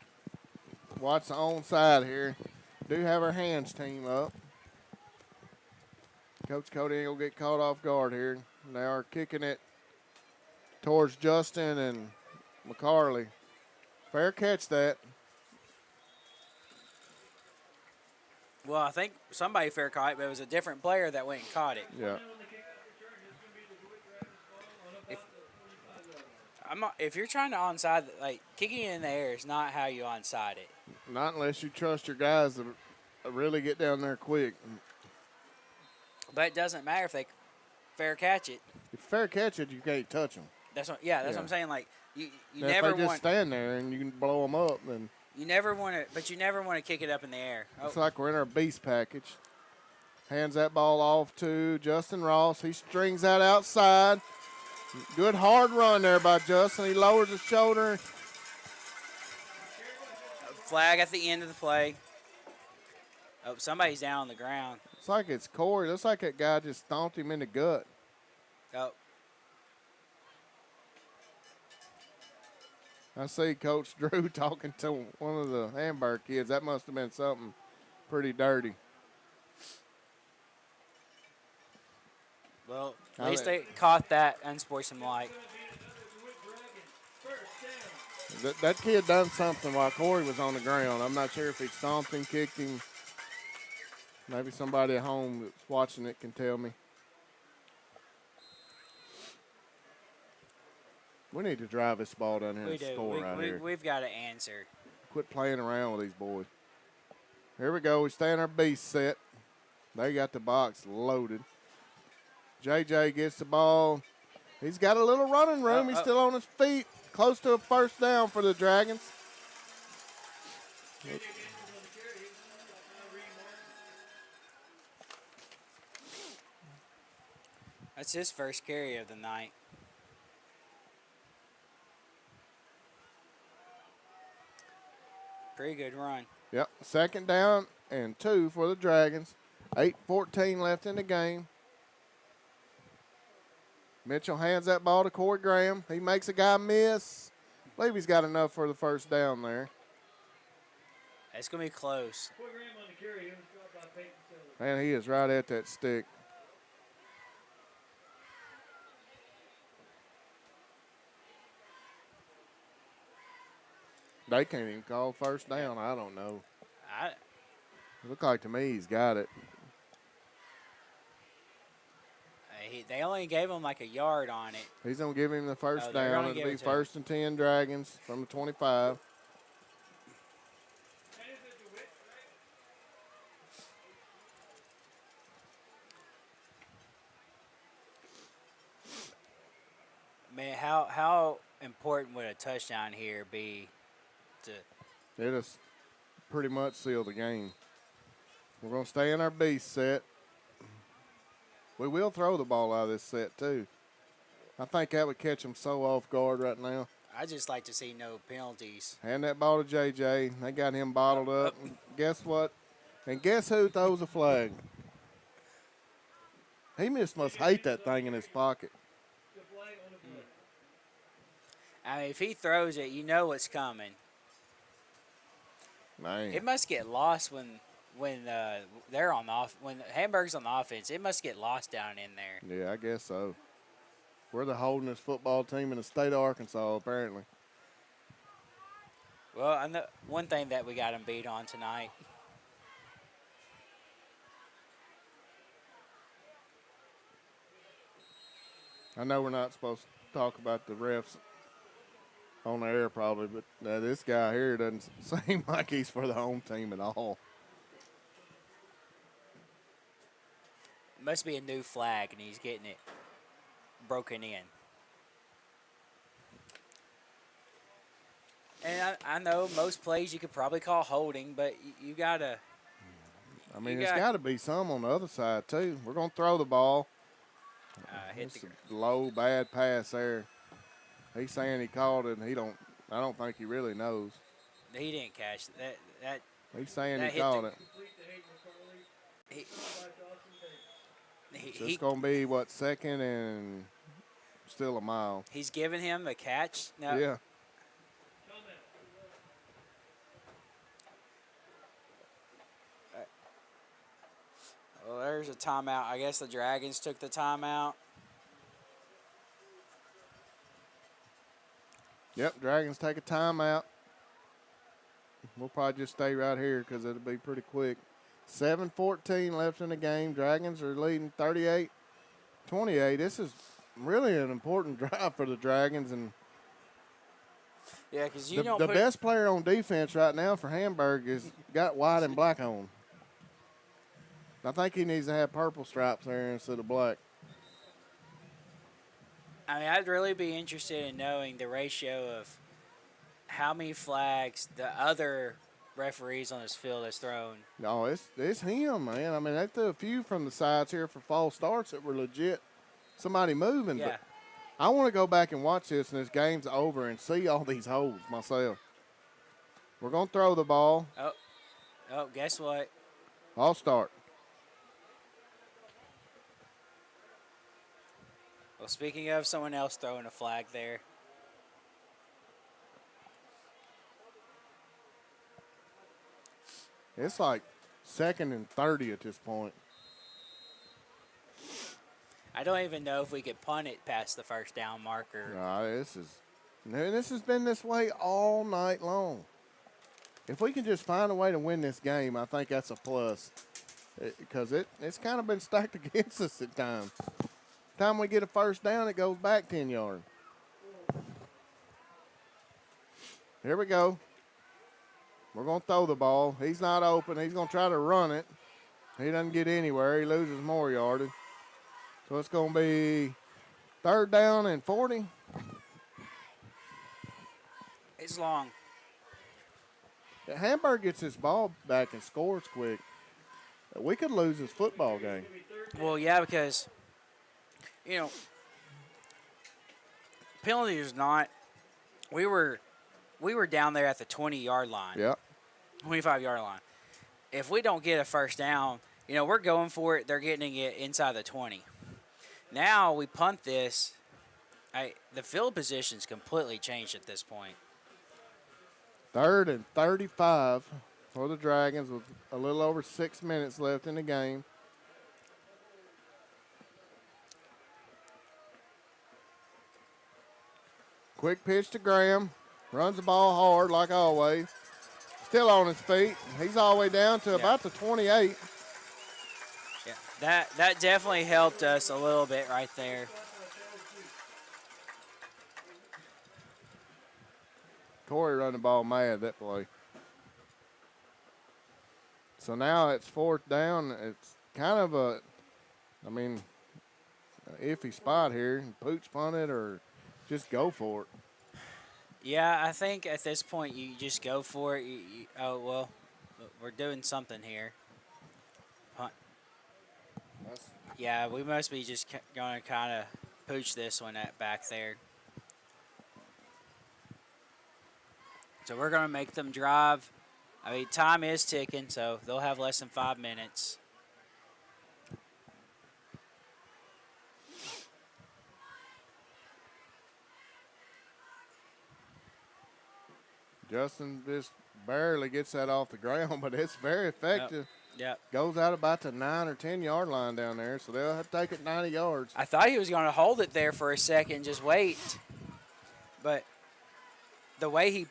Watch the onside here. Do have our hands team up. Coach Cody ain't gonna get caught off guard here. They are kicking it towards Justin and McCarley. Fair catch that. Well, I think somebody fair caught it, but it was a different player that went and caught it. Yeah. If you're trying to onside, like, kicking it in the air is not how you onside it. Not unless you trust your guys to really get down there quick. But it doesn't matter if they fair catch it. If you fair catch it, you can't touch them. That's what I'm saying. Like, you now, never if they want just stand there and you can blow them up, then you never want to. But you never want to kick it up in the air. Looks like we're in our beast package. Hands that ball off to Justin Ross. He strings that outside. Good hard run there by Justin. He lowers his shoulder. Flag at the end of the play. Oh, somebody's down on the ground. Looks like it's Corey. Looks like that guy just stomped him in the gut. Oh. I see Coach Drew talking to one of the Hamburg kids. That must have been something pretty dirty. Well, at least they caught that unsportsmanlike. That kid done something while Corey was on the ground. I'm not sure if he stomped him, kicked him. Maybe somebody at home that's watching it can tell me. We need to drive this ball down here and score right here. We've got to answer. Quit playing around with these boys. Here we go. We stay in our beast set. They got the box loaded. JJ gets the ball. He's got a little running room. He's still on his feet. Close to a first down for the Dragons. That's his first carry of the night. Pretty good run. Yep, second down and 2 for the Dragons. 8:14 left in the game. Mitchell hands that ball to Corey Graham. He makes a guy miss. I believe he's got enough for the first down there. It's going to be close. Man, he is right at that stick. They can't even call first down. I don't know. It looked like to me he's got it. They only gave him like a yard on it. He's going to give him the first down. It'll be first and 10 Dragons from the 25. Man, how important would a touchdown here be to? It'll pretty much seal the game. We're going to stay in our beast set. We will throw the ball out of this set, too. I think that would catch them so off guard right now. I just like to see no penalties. Hand that ball to JJ. They got him bottled up. And guess what? And guess who throws a flag? He must hate that thing in his pocket. I mean, if he throws it, you know what's coming. Man. It must get lost when they're on when Hamburg's on the offense. It must get lost down in there. Yeah, I guess so. We're the holdingest football team in the state of Arkansas, apparently. Well, I know one thing that we got them beat on tonight. I know we're not supposed to talk about the refs on the air probably, but this guy here doesn't seem like he's for the home team at all. must be a new flag, and he's getting it broken in. And I know most plays you could probably call holding, but you got to. I mean, it's got to be some on the other side, too. We're going to throw the ball. Hit it's a low, bad pass there. He's saying he called it, and I don't think he really knows. He didn't catch that. He's saying he called it. It's going to be, what, second and still a mile. He's giving him the catch? No. Yeah. Well, there's a timeout. I guess the Dragons took the timeout. Yep, Dragons take a timeout. We'll probably just stay right here because it'll be pretty quick. 7:14 left in the game. Dragons are leading 38-28. This is really an important drive for the Dragons. And yeah, because the best player on defense right now for Hamburg is got white and black on. I think he needs to have purple stripes there instead of black. I mean, I'd really be interested in knowing the ratio of how many flags the other referees on this field has thrown. No, it's him, man. I mean, they threw a few from the sides here for false starts that were legit somebody moving. Yeah. But I want to go back and watch this, and this game's over, and see all these holes myself. We're going to throw the ball. Oh, guess what? I'll start. Well, speaking of someone else throwing a flag there. It's like 2nd and 30 at this point. I don't even know if we could punt it past the first down marker. This has been this way all night long. If we can just find a way to win this game, I think that's a plus. Because it's kind of been stacked against us at times. Time we get a first down, it goes back 10 yards. Here we go. We're going to throw the ball. He's not open. He's going to try to run it. He doesn't get anywhere. He loses more yardage. So it's going to be 3rd down and 40. It's long. Hamburg gets his ball back and scores quick. We could lose this football game. Well, yeah, because, penalty is not. We were down there at the 20-yard line. Yep. 25-yard line. If we don't get a first down, we're going for it. They're getting it inside the 20. Now we punt this. The field position's completely changed at this point. 3rd and 35 for the Dragons with a little over 6 minutes left in the game. Quick pitch to Graham. Runs the ball hard like always. Still on his feet. He's all the way down to about the 28. Yeah, that definitely helped us a little bit right there. Corey run the ball mad that play. So now it's 4th down. It's kind of a iffy spot here. Pooch punt it or just go for it. Yeah, I think at this point you just go for it. We're doing something here. Punt. Yeah, we must be just going to kind of pooch this one back there. So we're going to make them drive. Time is ticking, so they'll have less than 5 minutes. Justin just barely gets that off the ground, but it's very effective. Yep. Goes out about the 9 or 10 yard line down there, so they'll have to take it 90 yards. I thought he was going to hold it there for a second, just wait. But the way he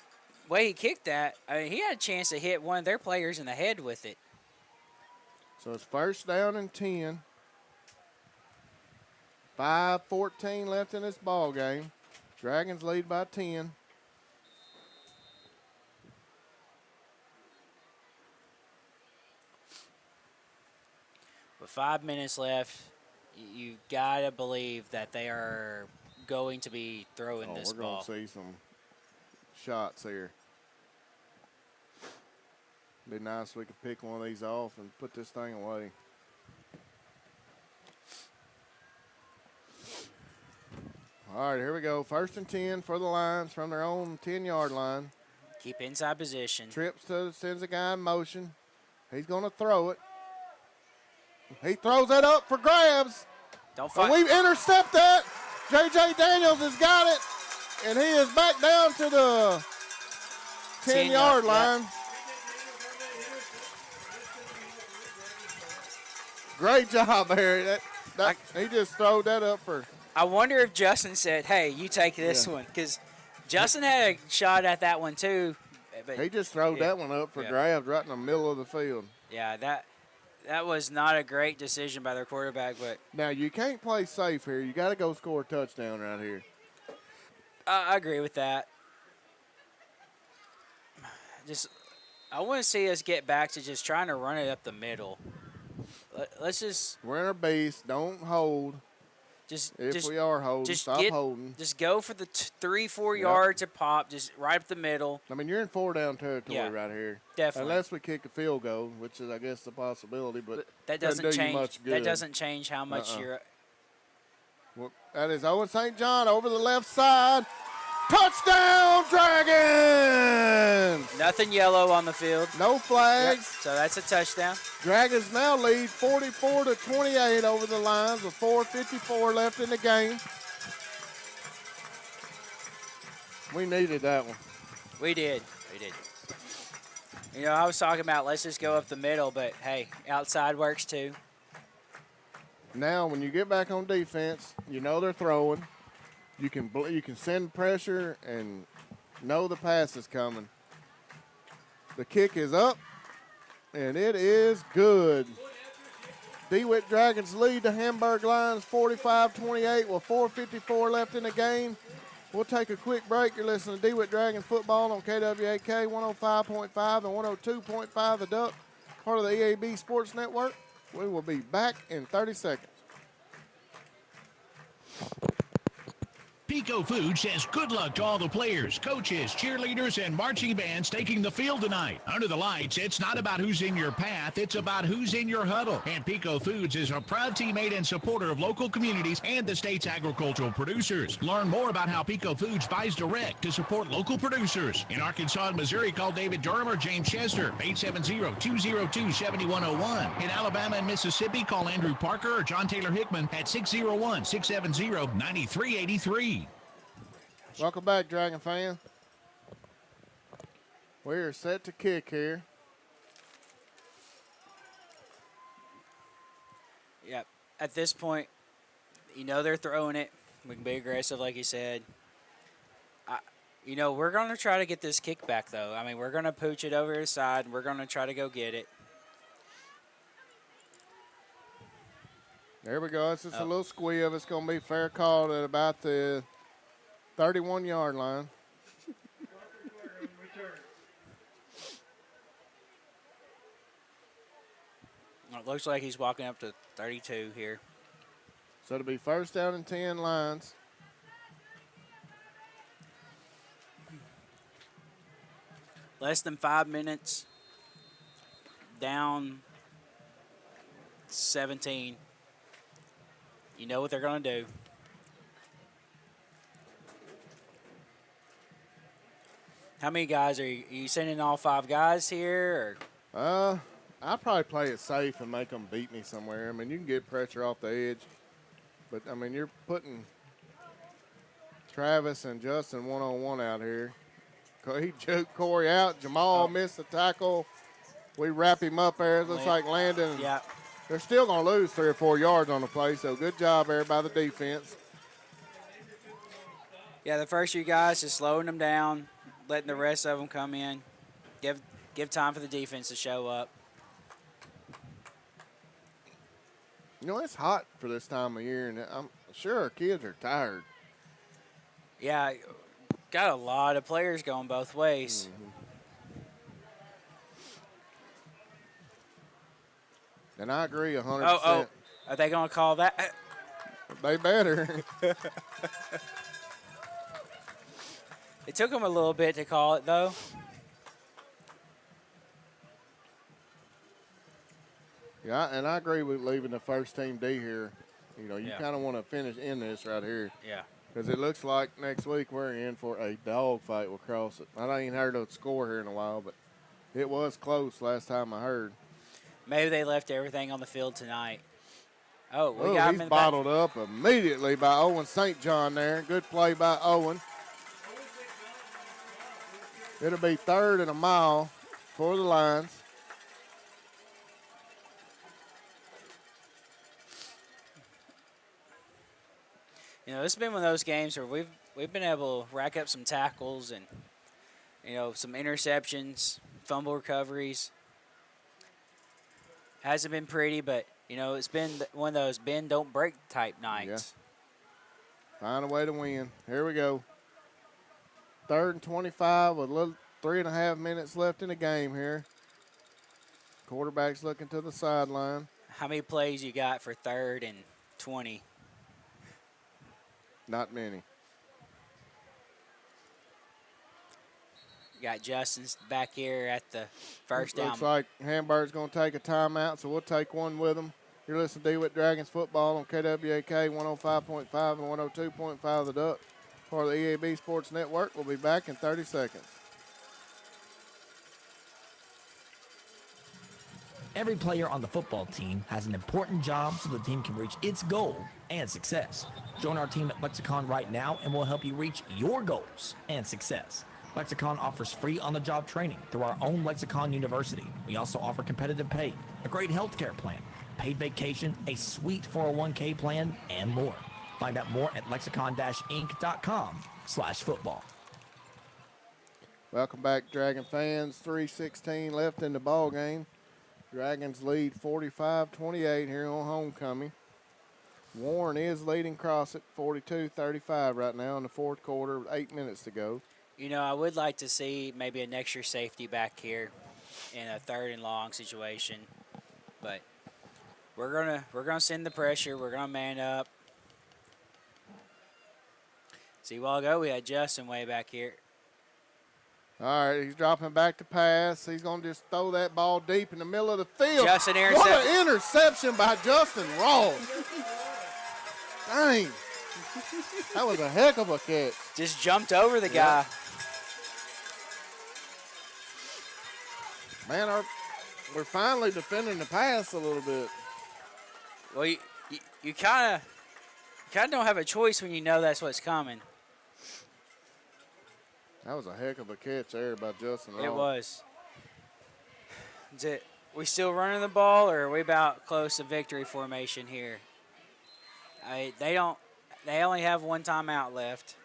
kicked that, he had a chance to hit one of their players in the head with it. So it's 1st down and 10. 5:14 left in this ball game. Dragons lead by 10. With 5 minutes left, you got to believe that they are going to be throwing this we're ball. We're going to see some shots here. Be nice if we could pick one of these off and put this thing away. All right, here we go. 1st and 10 for the Lions from their own 10-yard line. Keep inside position. Trips sends a guy in motion. He's going to throw it. He throws that up for grabs. Don't fight. And we intercept that. J.J. Daniels has got it, and he is back down to the 10-yard line. Yep. Great job, Harry. He just throwed that up for. I wonder if Justin said, hey, you take this one, because Justin had a shot at that one too. But he just throwed that one up for grabs right in the middle of the field. Yeah, that was not a great decision by their quarterback. But now, you can't play safe here. You got to go score a touchdown right here. I agree with that. I want to see us get back to just trying to run it up the middle. Let's just. We're in our base. Don't hold. We are holding, stop holding. Just go for the 3-4 yards a pop, just right up the middle. I mean, you're in 4-down territory right here. Definitely. Unless we kick a field goal, which is, I guess, a possibility, but that doesn't change. That doesn't change how much you're. Well, that is Owen St. John over the left side. Touchdown, Dragons! Nothing yellow on the field. No flags. Yep, so that's a touchdown. Dragons now lead 44-28 over the Lions with 4:54 left in the game. We needed that one. We did. You know, I was talking about let's just go up the middle, but hey, outside works too. Now, when you get back on defense, you know they're throwing. You can send pressure and know the pass is coming. The kick is up, and it is good. DeWitt Dragons lead the Hamburg Lions 45-28 with 4:54 left in the game. We'll take a quick break. You're listening to DeWitt Dragons football on KWAK 105.5 and 102.5 The Duck, part of the EAB Sports Network. We will be back in 30 seconds. Pico Food says good luck to all the players, coaches, cheerleaders, and marching bands taking the field tonight. Under the lights, it's not about who's in your path, it's about who's in your huddle. And Pico Foods is a proud teammate and supporter of local communities and the state's agricultural producers. Learn more about how Pico Foods buys direct to support local producers. In Arkansas and Missouri, call David Durham or James Chester, 870-202-7101. In Alabama and Mississippi, call Andrew Parker or John Taylor Hickman at 601-670-9383. Welcome back, Dragon fan. We are set to kick here. Yep. At this point, you know they're throwing it. We can be aggressive, like you said. We're going to try to get this kick back, though. I mean, we're going to pooch it over to the side, and we're going to try to go get it. There we go. It's just a little squeal. It's going to be fair call at about the 31-yard line. It looks like he's walking up to 32 here. So it'll be 1st down and 10 Lions. Less than 5 minutes. Down 17. You know what they're going to do. How many guys are you sending all 5 guys here? Or? I'll probably play it safe and make them beat me somewhere. I mean, you can get pressure off the edge. But, I mean, you're putting Travis and Justin one-on-one out here. He juked Corey out. Jamal missed the tackle. We wrap him up there. It looks like Landon. Yeah. They're still going to lose 3 or 4 yards on the play, so good job there by the defense. Yeah, the first few guys just slowing them down, letting the rest of them come in. Give time for the defense to show up. You know, it's hot for this time of year, and I'm sure our kids are tired. Yeah, got a lot of players going both ways. And I agree 100%. Oh, are they going to call that? They better. It took them a little bit to call it, though. Yeah, and I agree with leaving the first team D here. You know, you Yeah. kind of want to finish in this right here. Yeah. Because it looks like next week we're in for a dog fight with CrossIt. I ain't heard a score here in a while, but it was close last time I heard. Maybe they left everything on the field tonight. Oh, we Oh, got him he's in the back. bottled up immediately by Owen St. John there. Good play by Owen. It'll be 3rd and a mile for the Lions. You know, it's been one of those games where we've been able to rack up some tackles and, you know, some interceptions, fumble recoveries. Hasn't been pretty, but, you know, it's been one of those bend, don't break type nights. Find a way to win. Here we go. 3rd and 25 with a little 3.5 minutes left in the game here. Quarterback's looking to the sideline. How many plays you got for 3rd and 20? Not many. Got Justin's back here at the first down. Looks like Hamburg's going to take a timeout, so we'll take one with them. You're listening to DeWitt Dragons football on KWAK 105.5 and 102.5 The Duck. Part of the EAB Sports Network. We'll be back in 30 seconds. Every player on the football team has an important job so the team can reach its goal and success. Join our team at Lexicon right now and we'll help you reach your goals and success. Lexicon offers free on-the-job training through our own Lexicon University. We also offer competitive pay, a great healthcare plan, paid vacation, a sweet 401k plan, and more. Find out more at lexicon-inc.com/football. Welcome back, Dragon fans. 3:16 left in the ball game. Dragons lead 45-28 here on homecoming. Warren is leading CrossIt 42-35 right now in the fourth quarter, 8 minutes to go. You know, I would like to see maybe an extra safety back here in a 3rd and long situation, but we're gonna send the pressure. We're gonna man up. See, a while ago we had Justin way back here. All right, he's dropping back to pass. He's going to just throw that ball deep in the middle of the field. Justin What interception. an interception by Justin Ross. Dang. That was a heck of a catch. Just jumped over the guy. Man, we're finally defending the pass a little bit. Well, you kind of don't have a choice when you know that's what's coming. That was a heck of a catch there by Justin Ross. It was. We still running the ball, or are we about close to victory formation here? They only have one timeout left.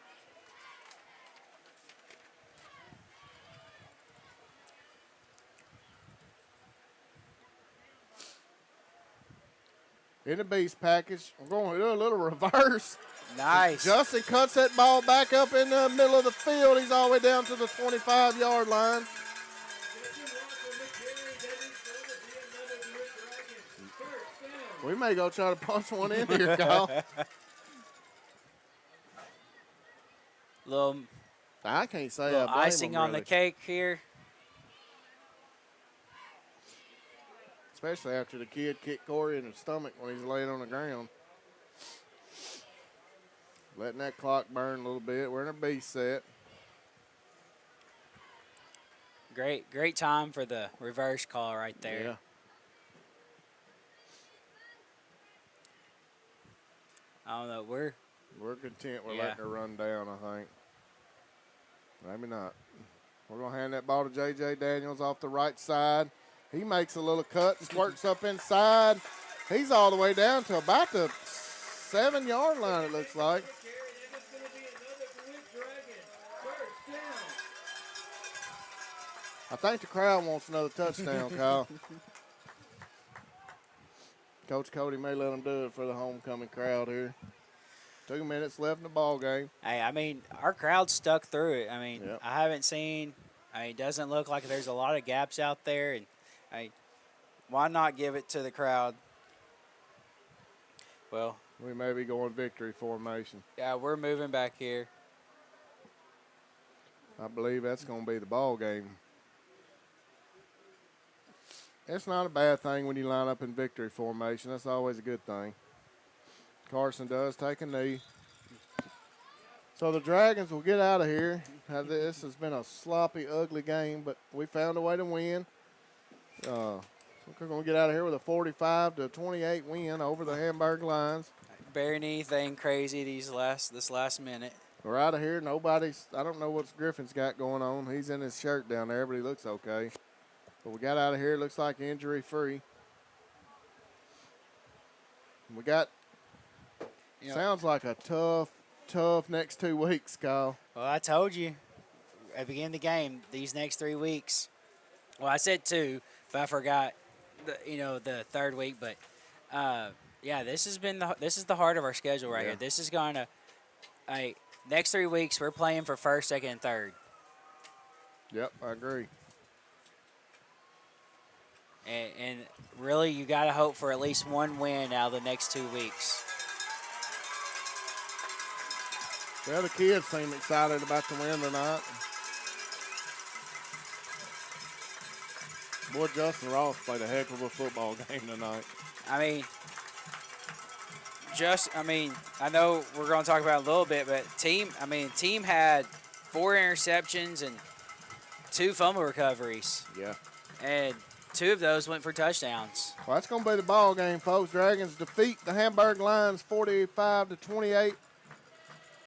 In the beast package, we're going to do a little reverse. Nice. Justin cuts that ball back up in the middle of the field. He's all the way down to the 25-yard line. We may go try to punch one in here, Kyle. Little I can't say I blame icing him, on really. the cake here. Especially after the kid kicked Corey in the stomach when he's laying on the ground. Letting that clock burn a little bit. We're in a B set. Great time for the reverse call right there. Yeah. I don't know. We're content with Yeah. letting her run down, I think. Maybe not. We're going to hand that ball to J.J. Daniels off the right side. He makes a little cut, squirts up inside. He's all the way down to about the 7-yard line, it looks like. I think the crowd wants another touchdown, Kyle. Coach Cody may let him do it for the homecoming crowd here. 2 minutes left in the ball game. Hey, I mean, our crowd stuck through it. I mean, I haven't seen. It doesn't look like there's a lot of gaps out there, and Why not give it to the crowd? Well, we may be going victory formation. Yeah, we're moving back here. I believe that's going to be the ball game. It's not a bad thing when you line up in victory formation. That's always a good thing. Carson does take a knee. So the Dragons will get out of here. This has been a sloppy, ugly game, but we found a way to win. So we're going to get out of here with a 45-28 win over the Hamburg Lions. Bearing anything crazy this last minute. We're out of here. I don't know what Griffin's got going on. He's in his shirt down there, but he looks okay. But we got out of here. Looks like injury-free. We got, sounds like a tough next 2 weeks, Kyle. Well, I told you at the beginning of the game, these next 3 weeks. Well, I said 2, but I forgot the third week. But this is the heart of our schedule right here. This is gonna next 3 weeks we're playing for first, second, and third. Yep, I agree. And really, you got to hope for at least one win out of the next 2 weeks. Well, the kids seem excited about the win tonight. Boy, Justin Ross played a heck of a football game tonight. I know we're going to talk about it a little bit, but team had 4 interceptions and 2 fumble recoveries. Yeah. And 2 of those went for touchdowns. Well, that's going to be the ball game, folks. Dragons defeat the Hamburg Lions 45-28.